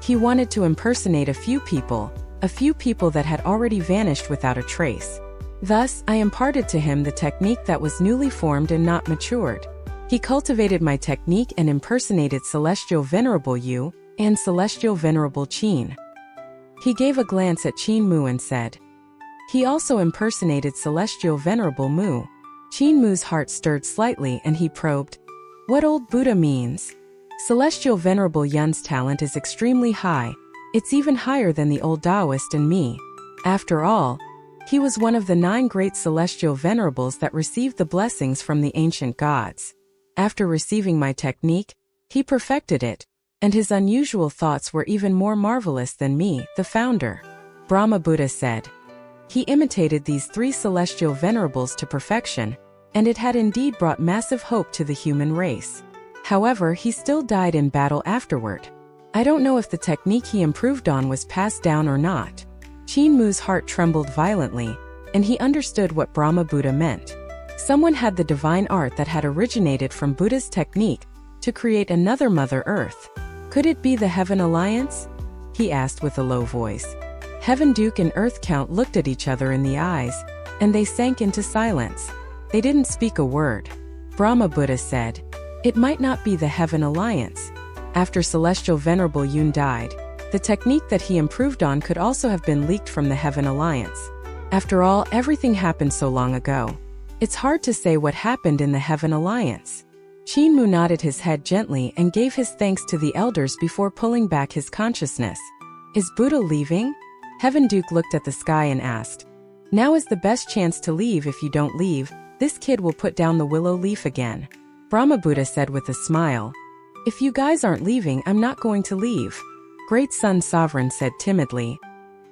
He wanted to impersonate a few people that had already vanished without a trace. Thus, I imparted to him the technique that was newly formed and not matured. He cultivated my technique and impersonated Celestial Venerable Yu and Celestial Venerable Qin. He gave a glance at Qin Mu and said, He also impersonated Celestial Venerable Mu. Qin Mu's heart stirred slightly and he probed, What old Buddha means? Celestial Venerable Yun's talent is extremely high. It's even higher than the old Taoist and me. After all, he was one of the 9 great celestial venerables that received the blessings from the ancient gods. After receiving my technique, he perfected it, and his unusual thoughts were even more marvelous than me, the founder. Brahma Buddha said, He imitated these 3 celestial venerables to perfection, and it had indeed brought massive hope to the human race. However, he still died in battle afterward. I don't know if the technique he improved on was passed down or not. Qin Mu's heart trembled violently, and he understood what Brahma Buddha meant. Someone had the divine art that had originated from Buddha's technique to create another Mother Earth. Could it be the Heaven Alliance? He asked with a low voice. Heaven Duke and Earth Count looked at each other in the eyes, and they sank into silence. They didn't speak a word. Brahma Buddha said, It might not be the Heaven Alliance. After Celestial Venerable Yun died, the technique that he improved on could also have been leaked from the Heaven Alliance. After all, everything happened so long ago. It's hard to say what happened in the Heaven Alliance. Qin Mu nodded his head gently and gave his thanks to the elders before pulling back his consciousness. Is Buddha leaving? Heaven Duke looked at the sky and asked, Now is the best chance to leave. If you don't leave, this kid will put down the willow leaf again. Brahma Buddha said with a smile, If you guys aren't leaving, I'm not going to leave. Great Sun Sovereign said timidly,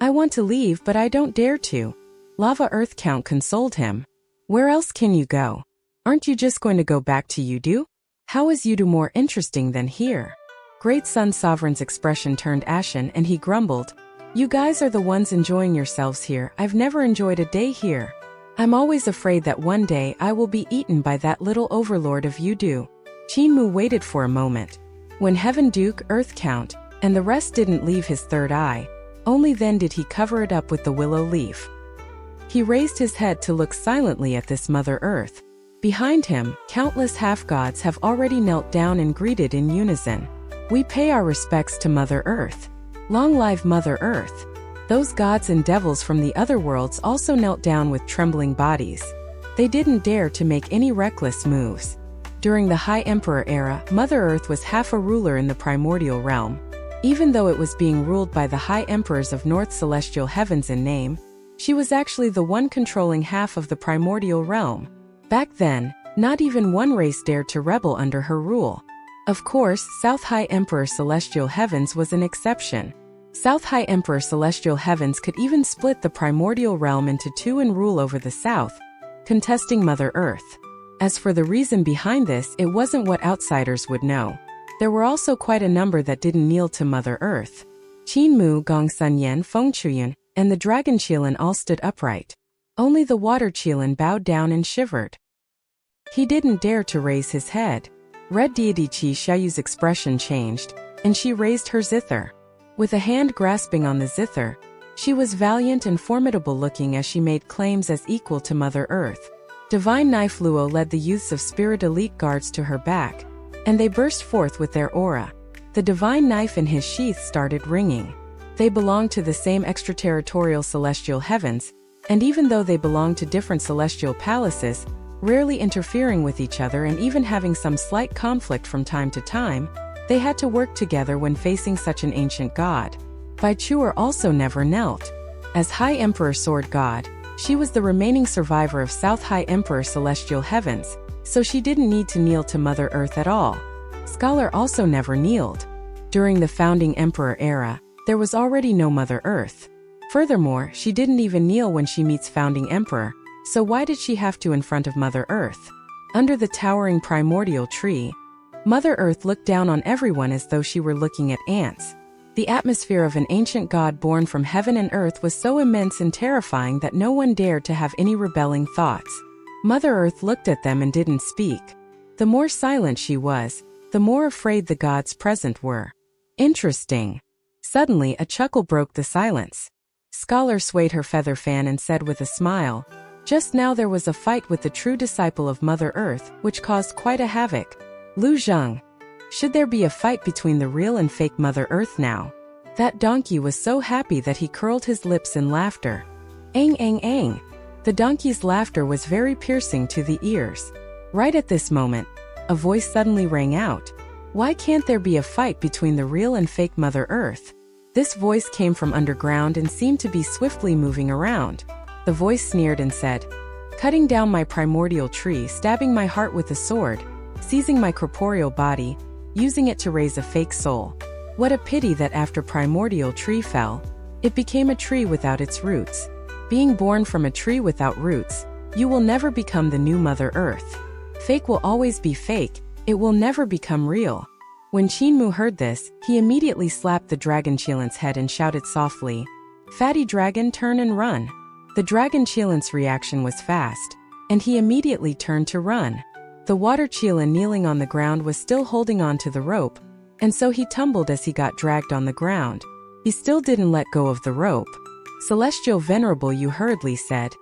I want to leave but I don't dare to. Lava Earth Count consoled him. Where else can you go? Aren't you just going to go back to Yudu? How is Yudu more interesting than here? Great Sun Sovereign's expression turned ashen and he grumbled, You guys are the ones enjoying yourselves here. I've never enjoyed a day here. I'm always afraid that one day I will be eaten by that little overlord of Yudu. Qin Mu waited for a moment. When Heaven Duke, Earth Count, and the rest didn't leave his third eye, only then did he cover it up with the willow leaf. He raised his head to look silently at this Mother Earth. Behind him, countless half-gods have already knelt down and greeted in unison. We pay our respects to Mother Earth. Long live Mother Earth. Those gods and devils from the other worlds also knelt down with trembling bodies. They didn't dare to make any reckless moves. During the High Emperor era, Mother Earth was half a ruler in the primordial realm. Even though it was being ruled by the High Emperors of North Celestial Heavens in name, she was actually the one controlling half of the primordial realm. Back then, not even one race dared to rebel under her rule. Of course, South High Emperor Celestial Heavens was an exception. South High Emperor Celestial Heavens could even split the primordial realm into two and rule over the south, contesting Mother Earth. As for the reason behind this, it wasn't what outsiders would know. There were also quite a number that didn't kneel to Mother Earth. Qin Mu, Gong Sun Yen, Feng Chuyun, and the Dragon Qilin all stood upright. Only the Water Qilin bowed down and shivered. He didn't dare to raise his head. Red Deity Qi Xiaoyu's expression changed, and she raised her zither. With a hand grasping on the zither, she was valiant and formidable looking as she made claims as equal to Mother Earth. Divine Knife Luo led the youths of Spirit Elite Guards to her back, and they burst forth with their aura. The divine knife in his sheath started ringing. They belonged to the same extraterritorial celestial heavens, and even though they belonged to different celestial palaces, rarely interfering with each other and even having some slight conflict from time to time, they had to work together when facing such an ancient god. Bai Chuer also never knelt. As High Emperor Sword God, she was the remaining survivor of South High Emperor Celestial Heavens, so she didn't need to kneel to Mother Earth at all. Scholar also never kneeled. During the founding Emperor era, there was already no Mother Earth. Furthermore, she didn't even kneel when she meets founding Emperor, so why did she have to in front of Mother Earth? Under the towering primordial tree, Mother Earth looked down on everyone as though she were looking at ants. The atmosphere of an ancient god born from heaven and earth was so immense and terrifying that no one dared to have any rebelling thoughts. Mother Earth looked at them and didn't speak. The more silent she was, the more afraid the gods present were. Interesting. Suddenly, a chuckle broke the silence. Scholar swayed her feather fan and said with a smile, "Just now there was a fight with the true disciple of Mother Earth, which caused quite a havoc. Lu Zheng. Should there be a fight between the real and fake Mother Earth now?" That donkey was so happy that he curled his lips in laughter. Ang ang ang. The donkey's laughter was very piercing to the ears. Right at this moment, a voice suddenly rang out. "Why can't there be a fight between the real and fake Mother Earth?" This voice came from underground and seemed to be swiftly moving around. The voice sneered and said, "Cutting down my primordial tree, stabbing my heart with a sword, seizing my corporeal body, using it to raise a fake soul. What a pity that after primordial tree fell, it became a tree without its roots. Being born from a tree without roots, you will never become the new Mother Earth. Fake will always be fake, it will never become real." When Qin Mu heard this, he immediately slapped the Dragon Qilin's head and shouted softly, "Fatty dragon, turn and run." The Dragon Qilin's reaction was fast, and he immediately turned to run. The Water Qilin kneeling on the ground was still holding on to the rope, and so he tumbled as he got dragged on the ground. He still didn't let go of the rope. "Celestial Venerable," you hurriedly said.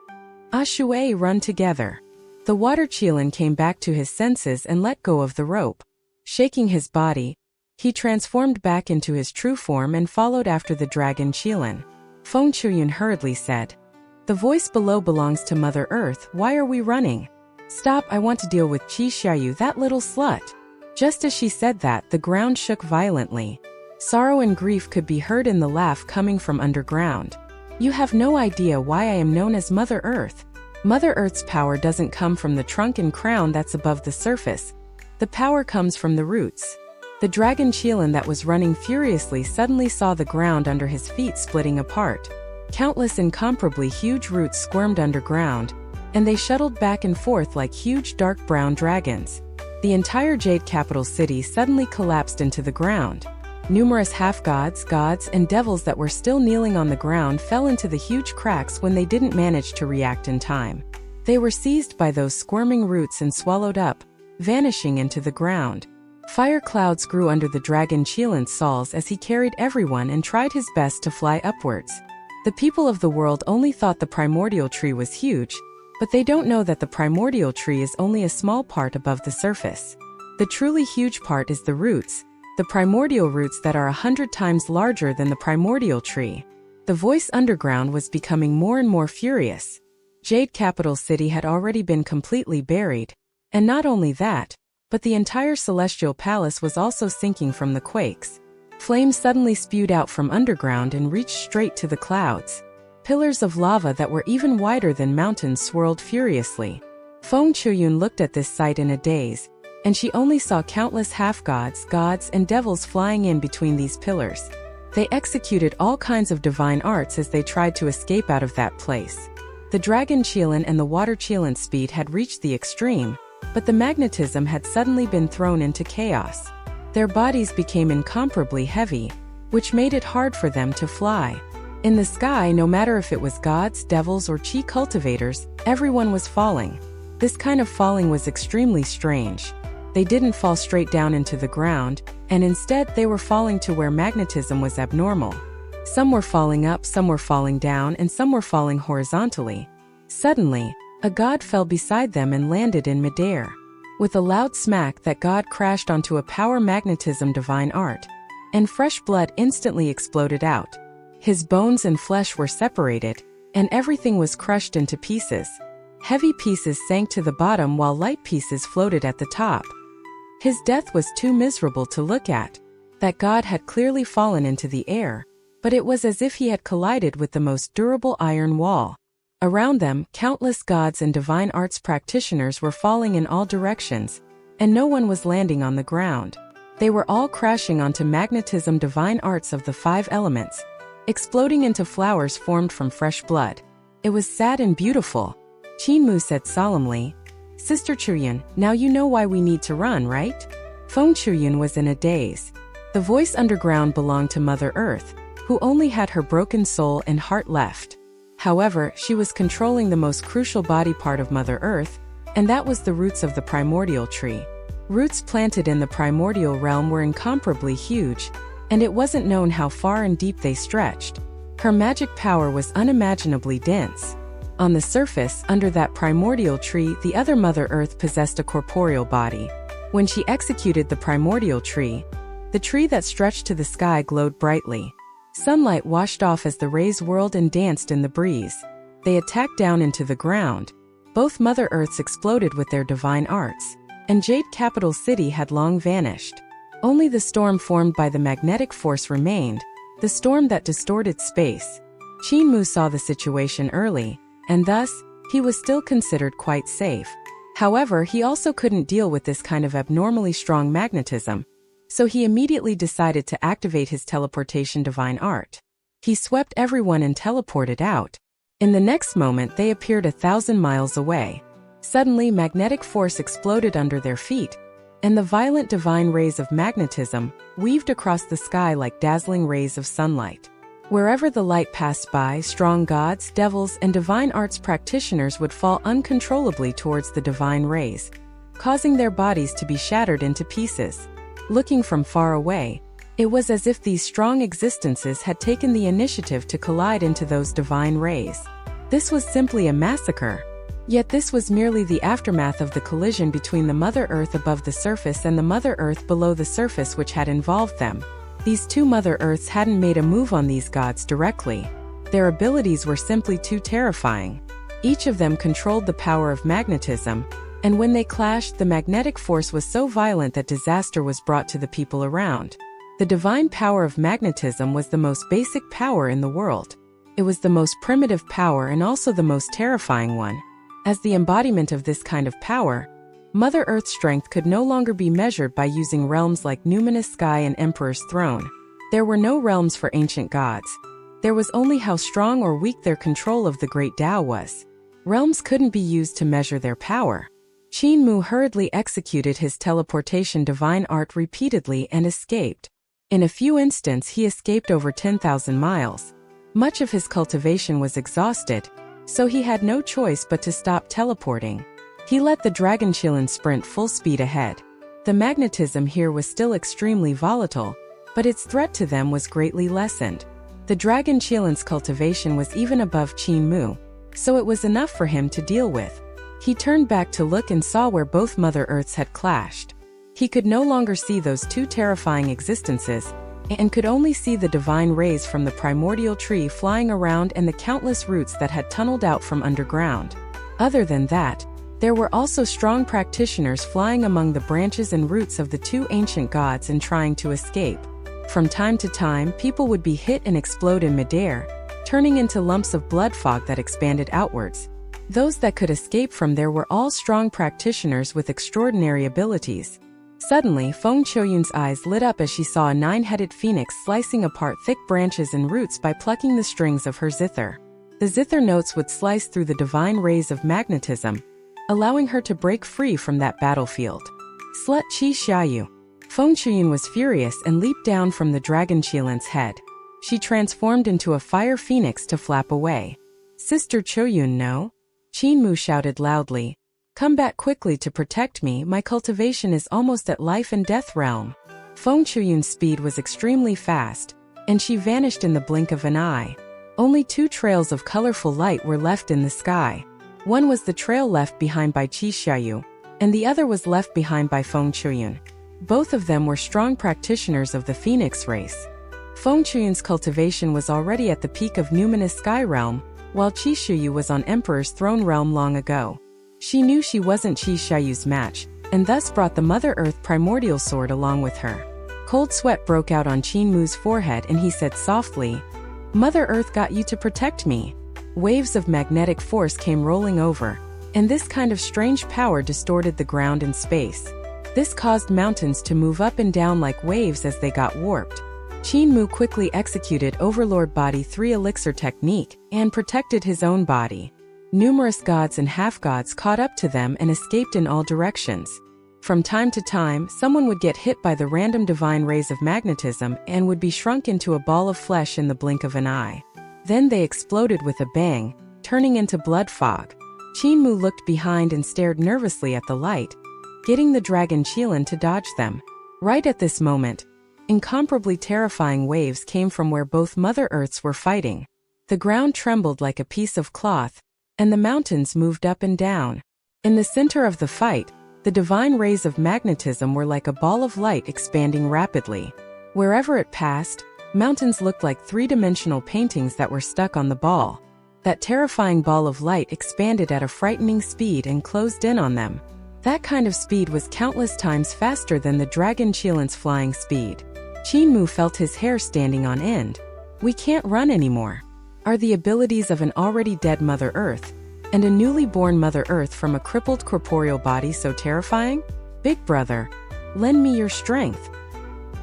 "Ashui, run together." The Water Qilin came back to his senses and let go of the rope. Shaking his body, he transformed back into his true form and followed after the Dragon Qilin. Feng Chuyun hurriedly said, "The voice below belongs to Mother Earth, why are we running? Stop, I want to deal with Qi Xiaoyu, that little slut." Just as she said that, the ground shook violently. Sorrow and grief could be heard in the laugh coming from underground. "You have no idea why I am known as Mother Earth. Mother Earth's power doesn't come from the trunk and crown that's above the surface. The power comes from the roots." The Dragon Qilin that was running furiously suddenly saw the ground under his feet splitting apart. Countless incomparably huge roots squirmed underground, and they shuttled back and forth like huge dark brown dragons. The entire Jade capital city suddenly collapsed into the ground. Numerous half-gods, gods, and devils that were still kneeling on the ground fell into the huge cracks when they didn't manage to react in time. They were seized by those squirming roots and swallowed up, vanishing into the ground. Fire clouds grew under the Dragon Qilin's soles as he carried everyone and tried his best to fly upwards. The people of the world only thought the primordial tree was huge, but they don't know that the primordial tree is only a small part above the surface. The truly huge part is the roots, the primordial roots that are 100 times larger than the primordial tree. The voice underground was becoming more and more furious. Jade capital city had already been completely buried, and not only that, but the entire celestial palace was also sinking from the quakes. Flames suddenly spewed out from underground and reached straight to the clouds. Pillars of lava that were even wider than mountains swirled furiously. Feng Chuyun looked at this sight in a daze, and she only saw countless half-gods, gods, and devils flying in between these pillars. They executed all kinds of divine arts as they tried to escape out of that place. The dragon Qilin and the water Qilin speed had reached the extreme, but the magnetism had suddenly been thrown into chaos. Their bodies became incomparably heavy, which made it hard for them to fly. In the sky, no matter if it was gods, devils, or chi cultivators, everyone was falling. This kind of falling was extremely strange. They didn't fall straight down into the ground, and instead they were falling to where magnetism was abnormal. Some were falling up, some were falling down, and some were falling horizontally. Suddenly, a god fell beside them and landed in midair. With a loud smack, that god crashed onto a power magnetism divine art, and fresh blood instantly exploded out. His bones and flesh were separated, and everything was crushed into pieces. Heavy pieces sank to the bottom while light pieces floated at the top. His death was too miserable to look at. That god had clearly fallen into the air, but it was as if he had collided with the most durable iron wall. Around them, countless gods and divine arts practitioners were falling in all directions, and no one was landing on the ground. They were all crashing onto magnetism divine arts of the 5 elements, exploding into flowers formed from fresh blood. It was sad and beautiful. Qinmu said solemnly, "Sister Chuyun, now you know why we need to run, right?" Feng Chuyun was in a daze. The voice underground belonged to Mother Earth, who only had her broken soul and heart left. However, she was controlling the most crucial body part of Mother Earth, and that was the roots of the primordial tree. Roots planted in the primordial realm were incomparably huge, and it wasn't known how far and deep they stretched. Her magic power was unimaginably dense. On the surface, under that primordial tree, the other Mother Earth possessed a corporeal body. When she executed the primordial tree, the tree that stretched to the sky glowed brightly. Sunlight washed off as the rays whirled and danced in the breeze. They attacked down into the ground. Both Mother Earths exploded with their divine arts, and Jade Capital City had long vanished. Only the storm formed by the magnetic force remained, the storm that distorted space. Qinmu saw the situation early, and thus, he was still considered quite safe. However, he also couldn't deal with this kind of abnormally strong magnetism, so he immediately decided to activate his teleportation divine art. He swept everyone and teleported out. In the next moment, they appeared 1,000 miles away. Suddenly, magnetic force exploded under their feet, and the violent divine rays of magnetism weaved across the sky like dazzling rays of sunlight. Wherever the light passed by, strong gods, devils, and divine arts practitioners would fall uncontrollably towards the divine rays, causing their bodies to be shattered into pieces. Looking from far away, it was as if these strong existences had taken the initiative to collide into those divine rays. This was simply a massacre. Yet this was merely the aftermath of the collision between the Mother Earth above the surface and the Mother Earth below the surface which had involved them. These 2 Mother Earths hadn't made a move on these gods directly. Their abilities were simply too terrifying. Each of them controlled the power of magnetism, and when they clashed, the magnetic force was so violent that disaster was brought to the people around. The divine power of magnetism was the most basic power in the world. It was the most primitive power and also the most terrifying one. As the embodiment of this kind of power, Mother Earth's strength could no longer be measured by using realms like Numinous Sky and Emperor's Throne. There were no realms for ancient gods. There was only how strong or weak their control of the great Tao was. Realms couldn't be used to measure their power. Qinmu hurriedly executed his teleportation divine art repeatedly and escaped. In a few instants he escaped over 10,000 miles. Much of his cultivation was exhausted, so he had no choice but to stop teleporting. He let the dragon Qilin sprint full speed ahead. The magnetism here was still extremely volatile, but its threat to them was greatly lessened. The dragon Qilin's cultivation was even above Qinmu, so it was enough for him to deal with. He turned back to look and saw where both Mother Earths had clashed. He could no longer see those 2 terrifying existences, and could only see the divine rays from the primordial tree flying around and the countless roots that had tunneled out from underground. Other than that, there were also strong practitioners flying among the branches and roots of the 2 ancient gods and trying to escape. From time to time, people would be hit and explode in midair, turning into lumps of blood fog that expanded outwards. Those that could escape from there were all strong practitioners with extraordinary abilities. Suddenly, Feng Qiuyun's eyes lit up as she saw a 9-headed phoenix slicing apart thick branches and roots by plucking the strings of her zither. The zither notes would slice through the divine rays of magnetism, allowing her to break free from that battlefield. Slut Qi Xiaoyu. Feng Qiuyun was furious and leaped down from the dragon Qilin's head. She transformed into a fire phoenix to flap away. Sister Qiuyun, no? Qin Mu shouted loudly. Come back quickly to protect me, my cultivation is almost at life and death realm. Feng Qiuyun's speed was extremely fast, and she vanished in the blink of an eye. Only 2 trails of colorful light were left in the sky. One was the trail left behind by Qi Xiaoyu, and the other was left behind by Feng Qiuyun. Both of them were strong practitioners of the Phoenix race. Feng Qiuyun's cultivation was already at the peak of numinous sky realm, while Qi Xiaoyu was on Emperor's throne realm long ago. She knew she wasn't Qi Xiaoyu's match, and thus brought the Mother Earth primordial sword along with her. Cold sweat broke out on Qin Mu's forehead and he said softly, Mother Earth got you to protect me. Waves of magnetic force came rolling over, and this kind of strange power distorted the ground and space. This caused mountains to move up and down like waves as they got warped. Qin Mu quickly executed Overlord Body 3 elixir technique and protected his own body. Numerous gods and half-gods caught up to them and escaped in all directions. From time to time, someone would get hit by the random divine rays of magnetism and would be shrunk into a ball of flesh in the blink of an eye. Then they exploded with a bang, turning into blood fog. Qin Mu looked behind and stared nervously at the light, getting the dragon Qilin to dodge them. Right at this moment, incomparably terrifying waves came from where both Mother Earths were fighting. The ground trembled like a piece of cloth, and the mountains moved up and down. In the center of the fight, the divine rays of magnetism were like a ball of light expanding rapidly. Wherever it passed, mountains looked like 3-dimensional paintings that were stuck on the ball. That terrifying ball of light expanded at a frightening speed and closed in on them. That kind of speed was countless times faster than the dragon Qilin's flying speed. Qin Mu felt his hair standing on end. We can't run anymore. Are the abilities of an already dead Mother Earth and a newly born Mother Earth from a crippled corporeal body so terrifying? Big brother, lend me your strength.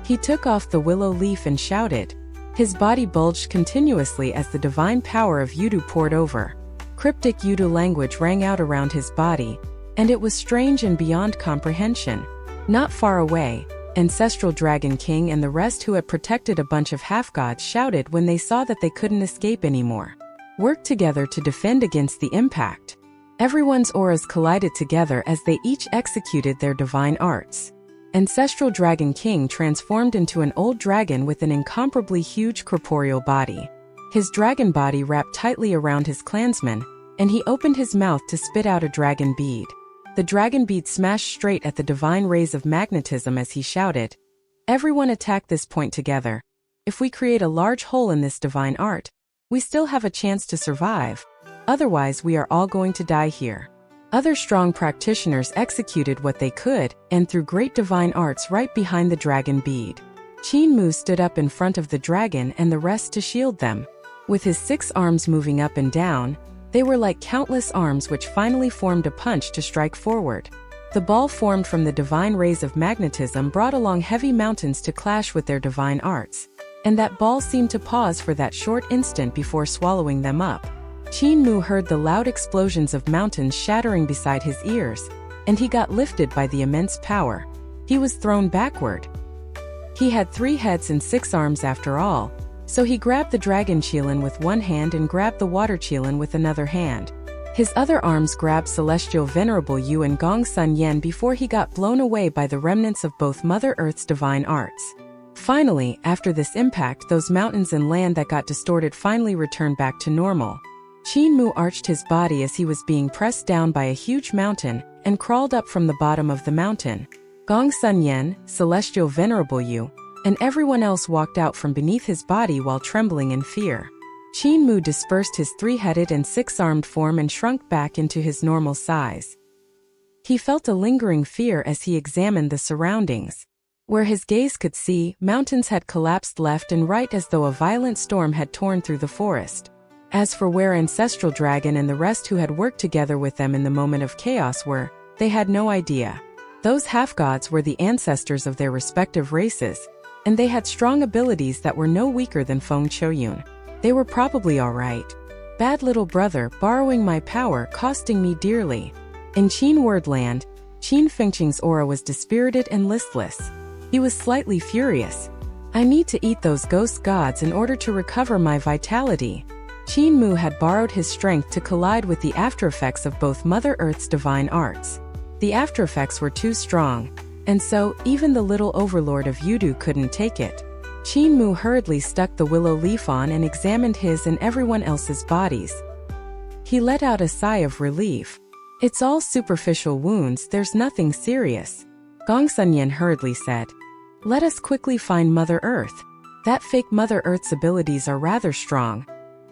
He took off the willow leaf and shouted. His body bulged continuously as the divine power of Yudu poured over. Cryptic Yudu language rang out around his body, and it was strange and beyond comprehension. Not far away, Ancestral Dragon King and the rest who had protected a bunch of half-gods shouted when they saw that they couldn't escape anymore. Work together to defend against the impact. Everyone's auras collided together as they each executed their divine arts. Ancestral Dragon King transformed into an old dragon with an incomparably huge corporeal body. His dragon body wrapped tightly around his clansman, and he opened his mouth to spit out a dragon bead. The dragon bead smashed straight at the divine rays of magnetism as he shouted, Everyone attack this point together. If we create a large hole in this divine art, we still have a chance to survive. Otherwise, we are all going to die here. Other strong practitioners executed what they could and threw great divine arts right behind the dragon bead. Qin Mu stood up in front of the dragon and the rest to shield them. With his 6 arms moving up and down, they were like countless arms which finally formed a punch to strike forward. The ball formed from the divine rays of magnetism brought along heavy mountains to clash with their divine arts, and that ball seemed to pause for that short instant before swallowing them up. Qin Mu heard the loud explosions of mountains shattering beside his ears, and he got lifted by the immense power. He was thrown backward. He had 3 heads and 6 arms after all, so he grabbed the dragon Qilin with one hand and grabbed the water Qilin with another hand. His other arms grabbed Celestial Venerable Yu and Gong Sun Yen before he got blown away by the remnants of both Mother Earth's divine arts. Finally, after this impact, those mountains and land that got distorted finally returned back to normal. Qin Mu arched his body as he was being pressed down by a huge mountain and crawled up from the bottom of the mountain. Gong Sun Yen, Celestial Venerable Yu, and everyone else walked out from beneath his body while trembling in fear. Qin Mu dispersed his 3-headed and 6-armed form and shrunk back into his normal size. He felt a lingering fear as he examined the surroundings. Where his gaze could see, mountains had collapsed left and right as though a violent storm had torn through the forest. As for where Ancestral Dragon and the rest who had worked together with them in the moment of chaos were, they had no idea. Those half-gods were the ancestors of their respective races, and they had strong abilities that were no weaker than Feng Qiuyun. They were probably alright. Bad little brother, borrowing my power, costing me dearly. In Qin Wordland, Qin Fengqing's aura was dispirited and listless. He was slightly furious. I need to eat those ghost gods in order to recover my vitality. Qin Mu had borrowed his strength to collide with the aftereffects of both Mother Earth's divine arts. The aftereffects were too strong, and so, even the little overlord of Yudu couldn't take it. Qin Mu hurriedly stuck the willow leaf on and examined his and everyone else's bodies. He let out a sigh of relief. It's all superficial wounds, there's nothing serious. Gong Sunyan hurriedly said. Let us quickly find Mother Earth. That fake Mother Earth's abilities are rather strong.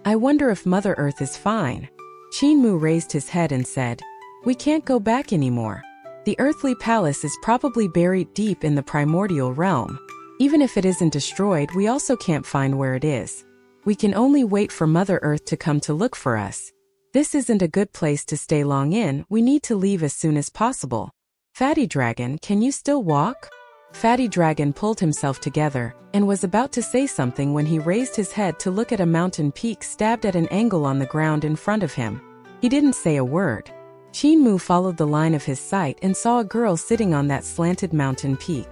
I wonder if Mother Earth is fine. Qin Mu raised his head and said, we can't go back anymore. The earthly palace is probably buried deep in the primordial realm. Even if it isn't destroyed, we also can't find where it is. We can only wait for Mother Earth to come to look for us. This isn't a good place to stay long in, we need to leave as soon as possible. Fatty Dragon, can you still walk? Fatty Dragon pulled himself together, and was about to say something when he raised his head to look at a mountain peak stabbed at an angle on the ground in front of him. He didn't say a word. Qin Mu followed the line of his sight and saw a girl sitting on that slanted mountain peak.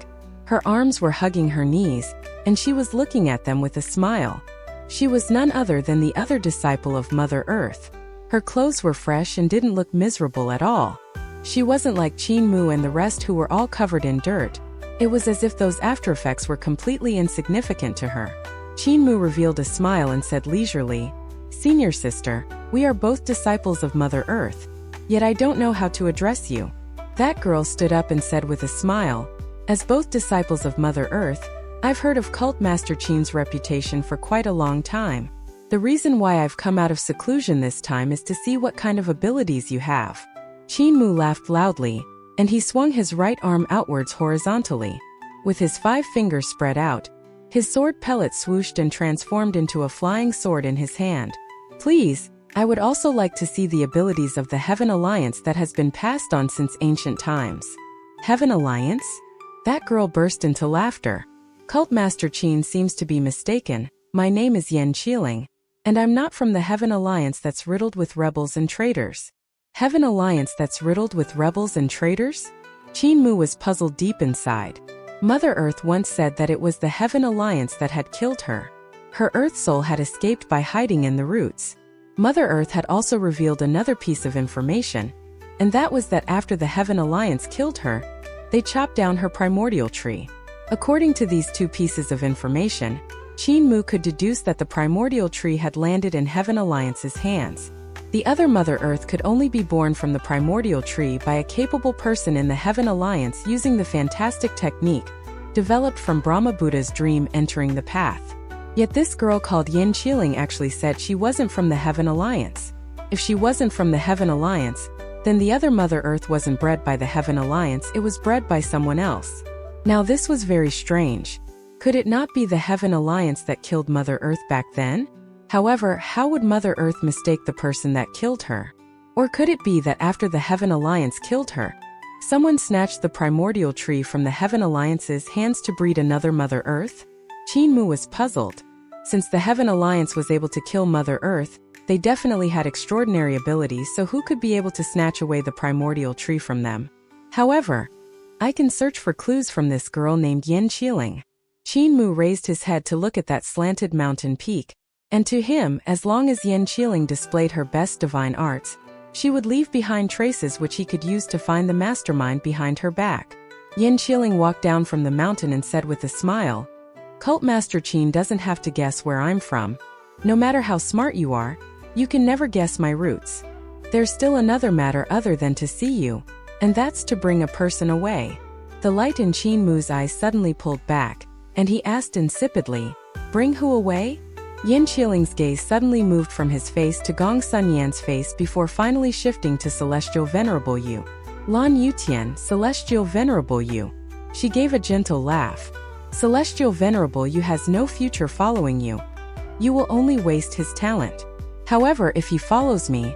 Her arms were hugging her knees, and she was looking at them with a smile. She was none other than the other disciple of Mother Earth. Her clothes were fresh and didn't look miserable at all. She wasn't like Qin Mu and the rest who were all covered in dirt. It was as if those aftereffects were completely insignificant to her. Qin Mu revealed a smile and said leisurely, Senior sister, we are both disciples of Mother Earth. Yet I don't know how to address you. That girl stood up and said with a smile, as both disciples of Mother Earth, I've heard of Cult Master Qin's reputation for quite a long time. The reason why I've come out of seclusion this time is to see what kind of abilities you have. Qin Mu laughed loudly, and he swung his right arm outwards horizontally. With his 5 fingers spread out, his sword pellet swooshed and transformed into a flying sword in his hand. Please, I would also like to see the abilities of the Heaven Alliance that has been passed on since ancient times. Heaven Alliance? That girl burst into laughter. Cult Master Qin seems to be mistaken. My name is Yen Qiling, and I'm not from the Heaven Alliance that's riddled with rebels and traitors. Heaven Alliance that's riddled with rebels and traitors? Qin Mu was puzzled deep inside. Mother Earth once said that it was the Heaven Alliance that had killed her. Her Earth soul had escaped by hiding in the roots. Mother Earth had also revealed another piece of information, and that was that after the Heaven Alliance killed her, they chopped down her primordial tree. According to these 2 pieces of information, Qin Mu could deduce that the primordial tree had landed in Heaven Alliance's hands. The other Mother Earth could only be born from the primordial tree by a capable person in the Heaven Alliance using the fantastic technique developed from Brahma Buddha's dream entering the path. Yet this girl called Yen Qiling actually said she wasn't from the Heaven Alliance. If she wasn't from the Heaven Alliance, then the other Mother Earth wasn't bred by the Heaven Alliance, it was bred by someone else. Now this was very strange. Could it not be the Heaven Alliance that killed Mother Earth back then? However, how would Mother Earth mistake the person that killed her? Or could it be that after the Heaven Alliance killed her, someone snatched the primordial tree from the Heaven Alliance's hands to breed another Mother Earth? Qin Mu was puzzled. Since the Heaven Alliance was able to kill Mother Earth, they definitely had extraordinary abilities, so who could be able to snatch away the primordial tree from them? However, I can search for clues from this girl named Yen Qiling. Qin Mu raised his head to look at that slanted mountain peak, and to him, as long as Yen Qiling displayed her best divine arts, she would leave behind traces which he could use to find the mastermind behind her back. Yen Qiling walked down from the mountain and said with a smile, Cult Master Qin doesn't have to guess where I'm from. No matter how smart you are, you can never guess my roots. There's still another matter other than to see you, and that's to bring a person away. The light in Qin Mu's eyes suddenly pulled back, and he asked insipidly, Bring who away? Yen Qiling's gaze suddenly moved from his face to Gong Sunyan's face before finally shifting to Celestial Venerable Yu. Lan Yutian, Celestial Venerable Yu. She gave a gentle laugh. Celestial Venerable Yu has no future following you. You will only waste his talent. However, if he follows me,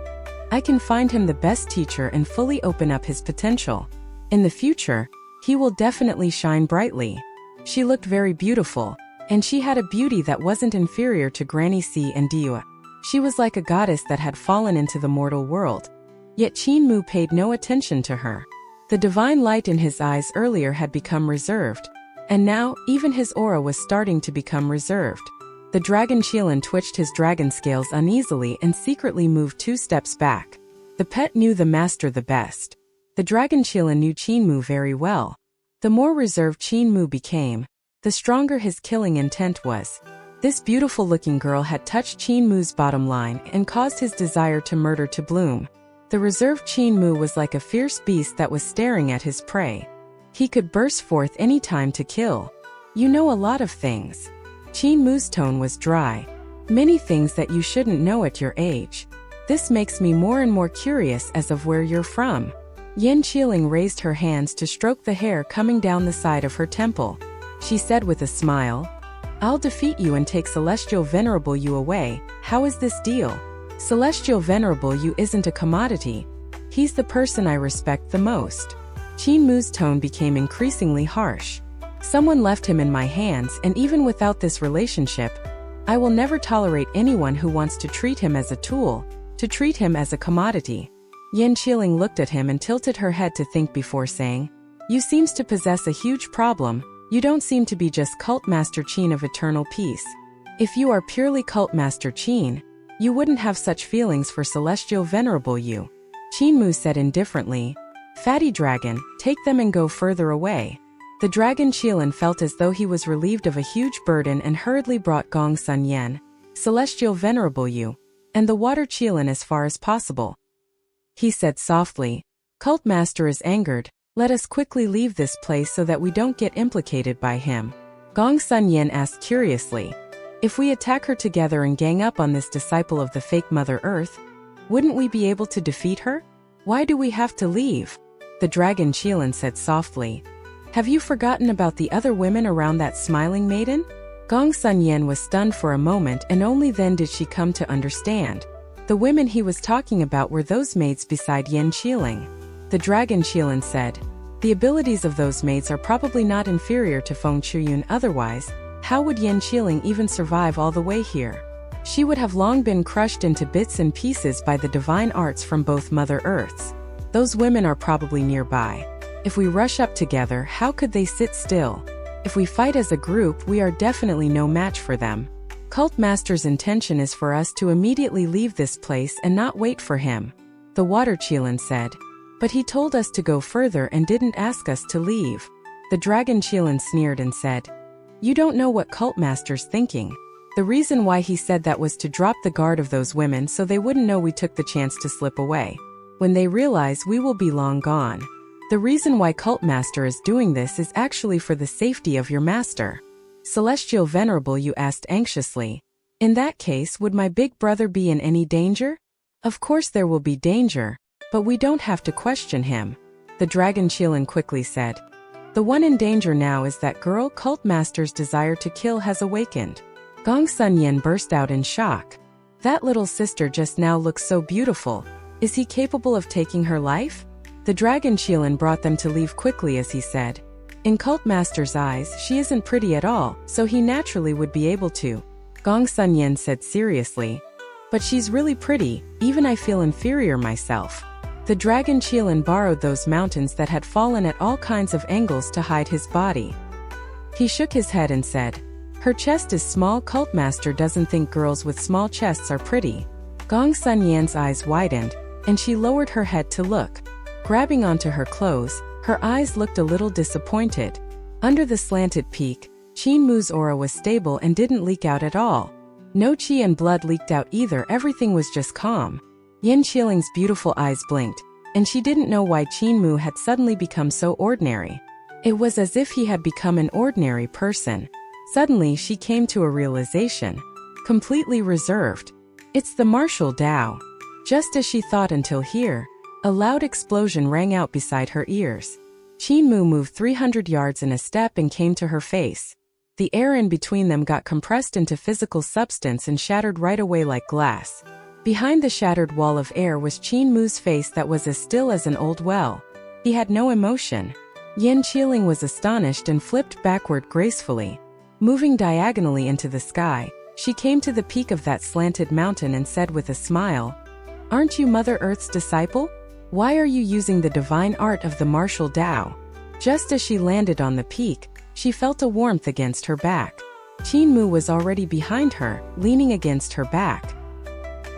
I can find him the best teacher and fully open up his potential. In the future, he will definitely shine brightly. She looked very beautiful, and she had a beauty that wasn't inferior to Granny C and Donghua. She was like a goddess that had fallen into the mortal world. Yet Qin paid no attention to her. The divine light in his eyes earlier had become reserved, and now even his aura was starting to become reserved. The dragon Qilin twitched his dragon scales uneasily and secretly moved 2 steps back. The pet knew the master the best. The dragon Qilin knew Qin very well. The more reserved Qin became, the stronger his killing intent was. This beautiful-looking girl had touched Qin bottom line and caused his desire to murder to bloom. The reserved Qin was like a fierce beast that was staring at his prey. He could burst forth any time to kill. You know a lot of things. Qin tone was dry. Many things that you shouldn't know at your age. This makes me more and more curious as of where you're from. Yan Qiling raised her hands to stroke the hair coming down the side of her temple. She said with a smile, "I'll defeat you and take Celestial Venerable You away. How is this deal? Celestial Venerable You isn't a commodity. He's the person I respect the most." Qin tone became increasingly harsh. "Someone left him in my hands, and even without this relationship, I will never tolerate anyone who wants to treat him as a tool, to treat him as a commodity." Yan Qiling looked at him and tilted her head to think before saying, "You seems to possess a huge problem. You don't seem to be just Cult Master Qin of Eternal Peace. If you are purely Cult Master Qin, you wouldn't have such feelings for Celestial Venerable You." Qin said indifferently, "Fatty dragon, take them and go further away." The dragon Qilin felt as though he was relieved of a huge burden and hurriedly brought Gong Sun Yen, Celestial Venerable You, and the water Qilin as far as possible. He said softly, "Cult Master is angered. Let us quickly leave this place so that we don't get implicated by him." Gong Sun Yen asked curiously, "If we attack her together and gang up on this disciple of the fake Mother Earth, wouldn't we be able to defeat her? Why do we have to leave?" The dragon Qilin said softly, "Have you forgotten about the other women around that smiling maiden?" Gong Sun Yen was stunned for a moment, and only then did she come to understand. The women he was talking about were those maids beside Yan Qiling. The dragon Qilin said, "The abilities of those maids are probably not inferior to Feng Chuyun, otherwise, how would Yan Qiling even survive all the way here? She would have long been crushed into bits and pieces by the divine arts from both Mother Earths. Those women are probably nearby. If we rush up together, how could they sit still? If we fight as a group, we are definitely no match for them. Cult Master's intention is for us to immediately leave this place and not wait for him," the water Qilin said. "But he told us to go further and didn't ask us to leave." The dragon Qilin sneered and said, "You don't know what Cult Master's thinking. The reason why he said that was to drop the guard of those women so they wouldn't know we took the chance to slip away. When they realize we will be long gone. The reason why Cult Master is doing this is actually for the safety of your master." Celestial Venerable You asked anxiously, "In that case, would my big brother be in any danger?" "Of course there will be danger, but we don't have to question him," the dragon Qilin quickly said. "The one in danger now is that girl Cult Master's desire to kill has awakened." Gong Sun Yen burst out in shock. "That little sister just now looks so beautiful. Is he capable of taking her life?" The dragon Qilin brought them to leave quickly as he said, "In Cult Master's eyes, she isn't pretty at all, so he naturally would be able to." Gong Sun Yen said seriously, "But she's really pretty, even I feel inferior myself." The dragon Qilin borrowed those mountains that had fallen at all kinds of angles to hide his body. He shook his head and said, "Her chest is small. Cult Master doesn't think girls with small chests are pretty." Gong Sun Yan's eyes widened, and she lowered her head to look. Grabbing onto her clothes, her eyes looked a little disappointed. Under the slanted peak, Qin aura was stable and didn't leak out at all. No qi and blood leaked out either, everything was just calm. Yan Qiling's beautiful eyes blinked, and she didn't know why Qin had suddenly become so ordinary. It was as if he had become an ordinary person. Suddenly she came to a realization. Completely reserved. It's the martial Tao. Just as she thought until here, a loud explosion rang out beside her ears. Qin moved 300 yards in a step and came to her face. The air in between them got compressed into physical substance and shattered right away like glass. Behind the shattered wall of air was Qin face that was as still as an old well. He had no emotion. Yin Qiling was astonished and flipped backward gracefully. Moving diagonally into the sky, she came to the peak of that slanted mountain and said with a smile, "Aren't you Mother Earth's disciple? Why are you using the divine art of the martial Tao?" Just as she landed on the peak, she felt a warmth against her back. Qin Mu was already behind her, leaning against her back.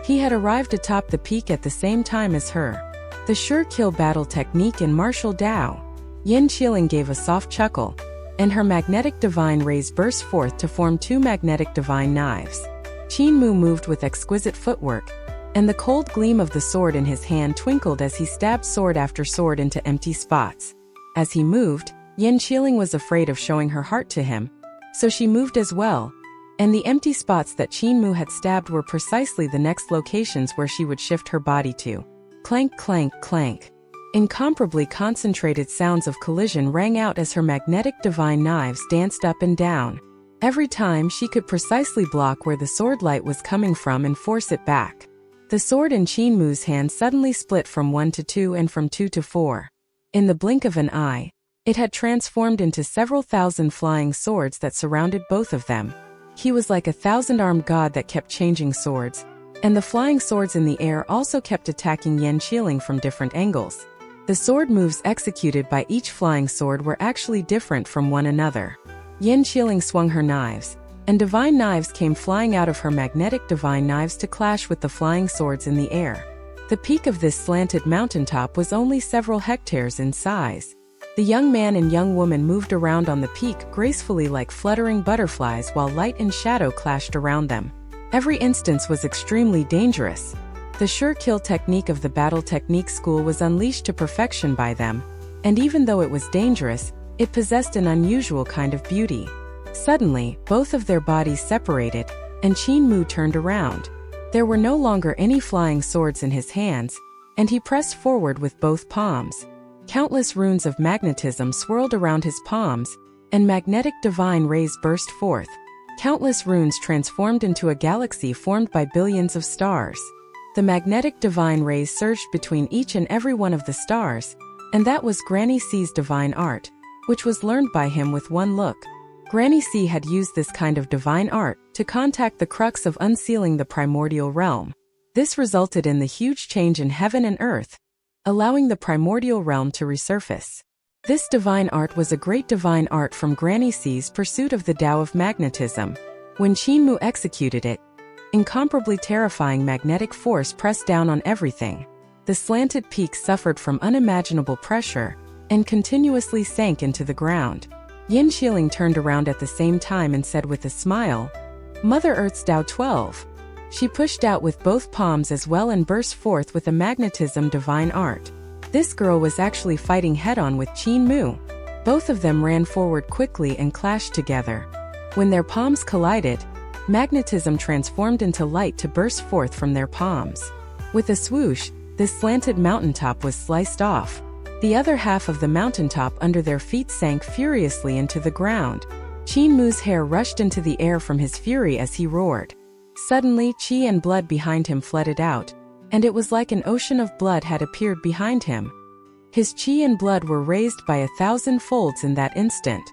He had arrived atop the peak at the same time as her. The sure kill battle technique in martial Tao. Yin Qiling gave a soft chuckle, and her magnetic divine rays burst forth to form two magnetic divine knives. Qin Mu moved with exquisite footwork, and the cold gleam of the sword in his hand twinkled as he stabbed sword after sword into empty spots. As he moved, Yin Qiling was afraid of showing her heart to him, so she moved as well, and the empty spots that Qin Mu had stabbed were precisely the next locations where she would shift her body to. Clank, clank, clank. Incomparably concentrated sounds of collision rang out as her magnetic divine knives danced up and down. Every time she could precisely block where the sword light was coming from and force it back. The sword in Qin Mu's hand suddenly split from 1 to 2 and from 2 to 4. In the blink of an eye, it had transformed into several thousand flying swords that surrounded both of them. He was like a thousand-armed god that kept changing swords, and the flying swords in the air also kept attacking Yin Qiling from different angles. The sword moves executed by each flying sword were actually different from one another. Yin Qiling swung her knives, and divine knives came flying out of her magnetic divine knives to clash with the flying swords in the air. The peak of this slanted mountaintop was only several hectares in size. The young man and young woman moved around on the peak gracefully like fluttering butterflies while light and shadow clashed around them. Every instance was extremely dangerous. The sure kill technique of the battle technique school was unleashed to perfection by them, and even though it was dangerous, it possessed an unusual kind of beauty. Suddenly, both of their bodies separated, and Qin Mu turned around. There were no longer any flying swords in his hands, and he pressed forward with both palms. Countless runes of magnetism swirled around his palms, and magnetic divine rays burst forth. Countless runes transformed into a galaxy formed by billions of stars. The magnetic divine rays surged between each and every one of the stars, and that was Granny C's divine art, which was learned by him with one look. Granny C had used this kind of divine art to contact the crux of unsealing the primordial realm. This resulted in the huge change in heaven and earth, allowing the primordial realm to resurface. This divine art was a great divine art from Granny C's pursuit of the Tao of magnetism. When Qin Mu executed it, incomparably terrifying magnetic force pressed down on everything. The slanted peak suffered from unimaginable pressure and continuously sank into the ground. Yin Qiling turned around at the same time and said with a smile, "Mother Earth's Tao 12. She pushed out with both palms as well and burst forth with a magnetism divine art. This girl was actually fighting head-on with Qin Mu. Both of them ran forward quickly and clashed together. When their palms collided, magnetism transformed into light to burst forth from their palms. With a swoosh, this slanted mountaintop was sliced off. The other half of the mountaintop under their feet sank furiously into the ground. Qin Mu's hair rushed into the air from his fury as he roared. Suddenly, qi and blood behind him flooded out, and it was like an ocean of blood had appeared behind him. His qi and blood were raised by 1,000 folds in that instant.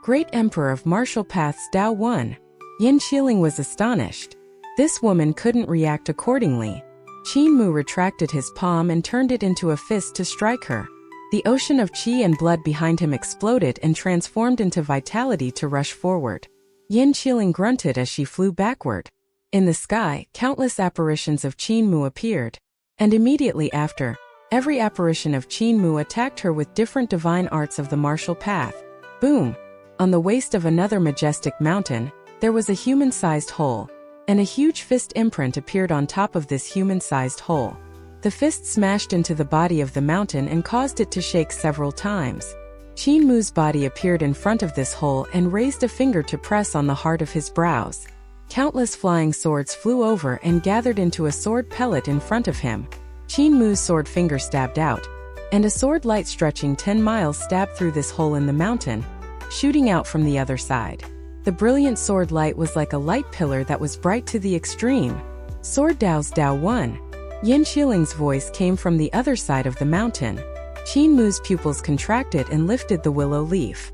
Great Emperor of Martial Paths Tao 1. Yin Qiling was astonished. This woman couldn't react accordingly. Qin Mu retracted his palm and turned it into a fist to strike her. The ocean of qi and blood behind him exploded and transformed into vitality to rush forward. Yin Qiling grunted as she flew backward. In the sky, countless apparitions of Qin Mu appeared, and immediately after, every apparition of Qin Mu attacked her with different divine arts of the martial path. Boom! On the waist of another majestic mountain, there was a human-sized hole, and a huge fist imprint appeared on top of this human-sized hole. The fist smashed into the body of the mountain and caused it to shake several times. Qin Mu's body appeared in front of this hole and raised a finger to press on the heart of his brows. Countless flying swords flew over and gathered into a sword pellet in front of him. Qin Mu's sword finger stabbed out, and a sword light stretching 10 miles stabbed through this hole in the mountain, shooting out from the other side. The brilliant sword light was like a light pillar that was bright to the extreme. Sword Dao's Tao 1. Yin Qiling's voice came from the other side of the mountain. Qin Mu's pupils contracted and lifted the willow leaf.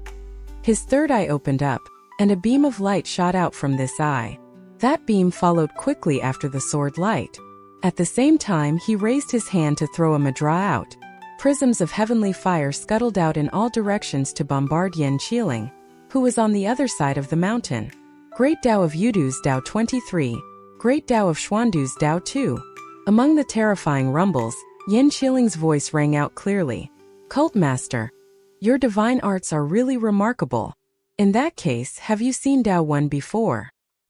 His third eye opened up, and a beam of light shot out from this eye. That beam followed quickly after the sword light. At the same time, he raised his hand to throw a mudra out. Prisms of heavenly fire scuttled out in all directions to bombard Yan Qiling, who was on the other side of the mountain. Great Tao of Yudu's Tao 23, Great Tao of Xuandu's Tao 2. Among the terrifying rumbles, Yan Qiling's voice rang out clearly. Cult Master, your divine arts are really remarkable. In that case, have you seen Tao 1 before?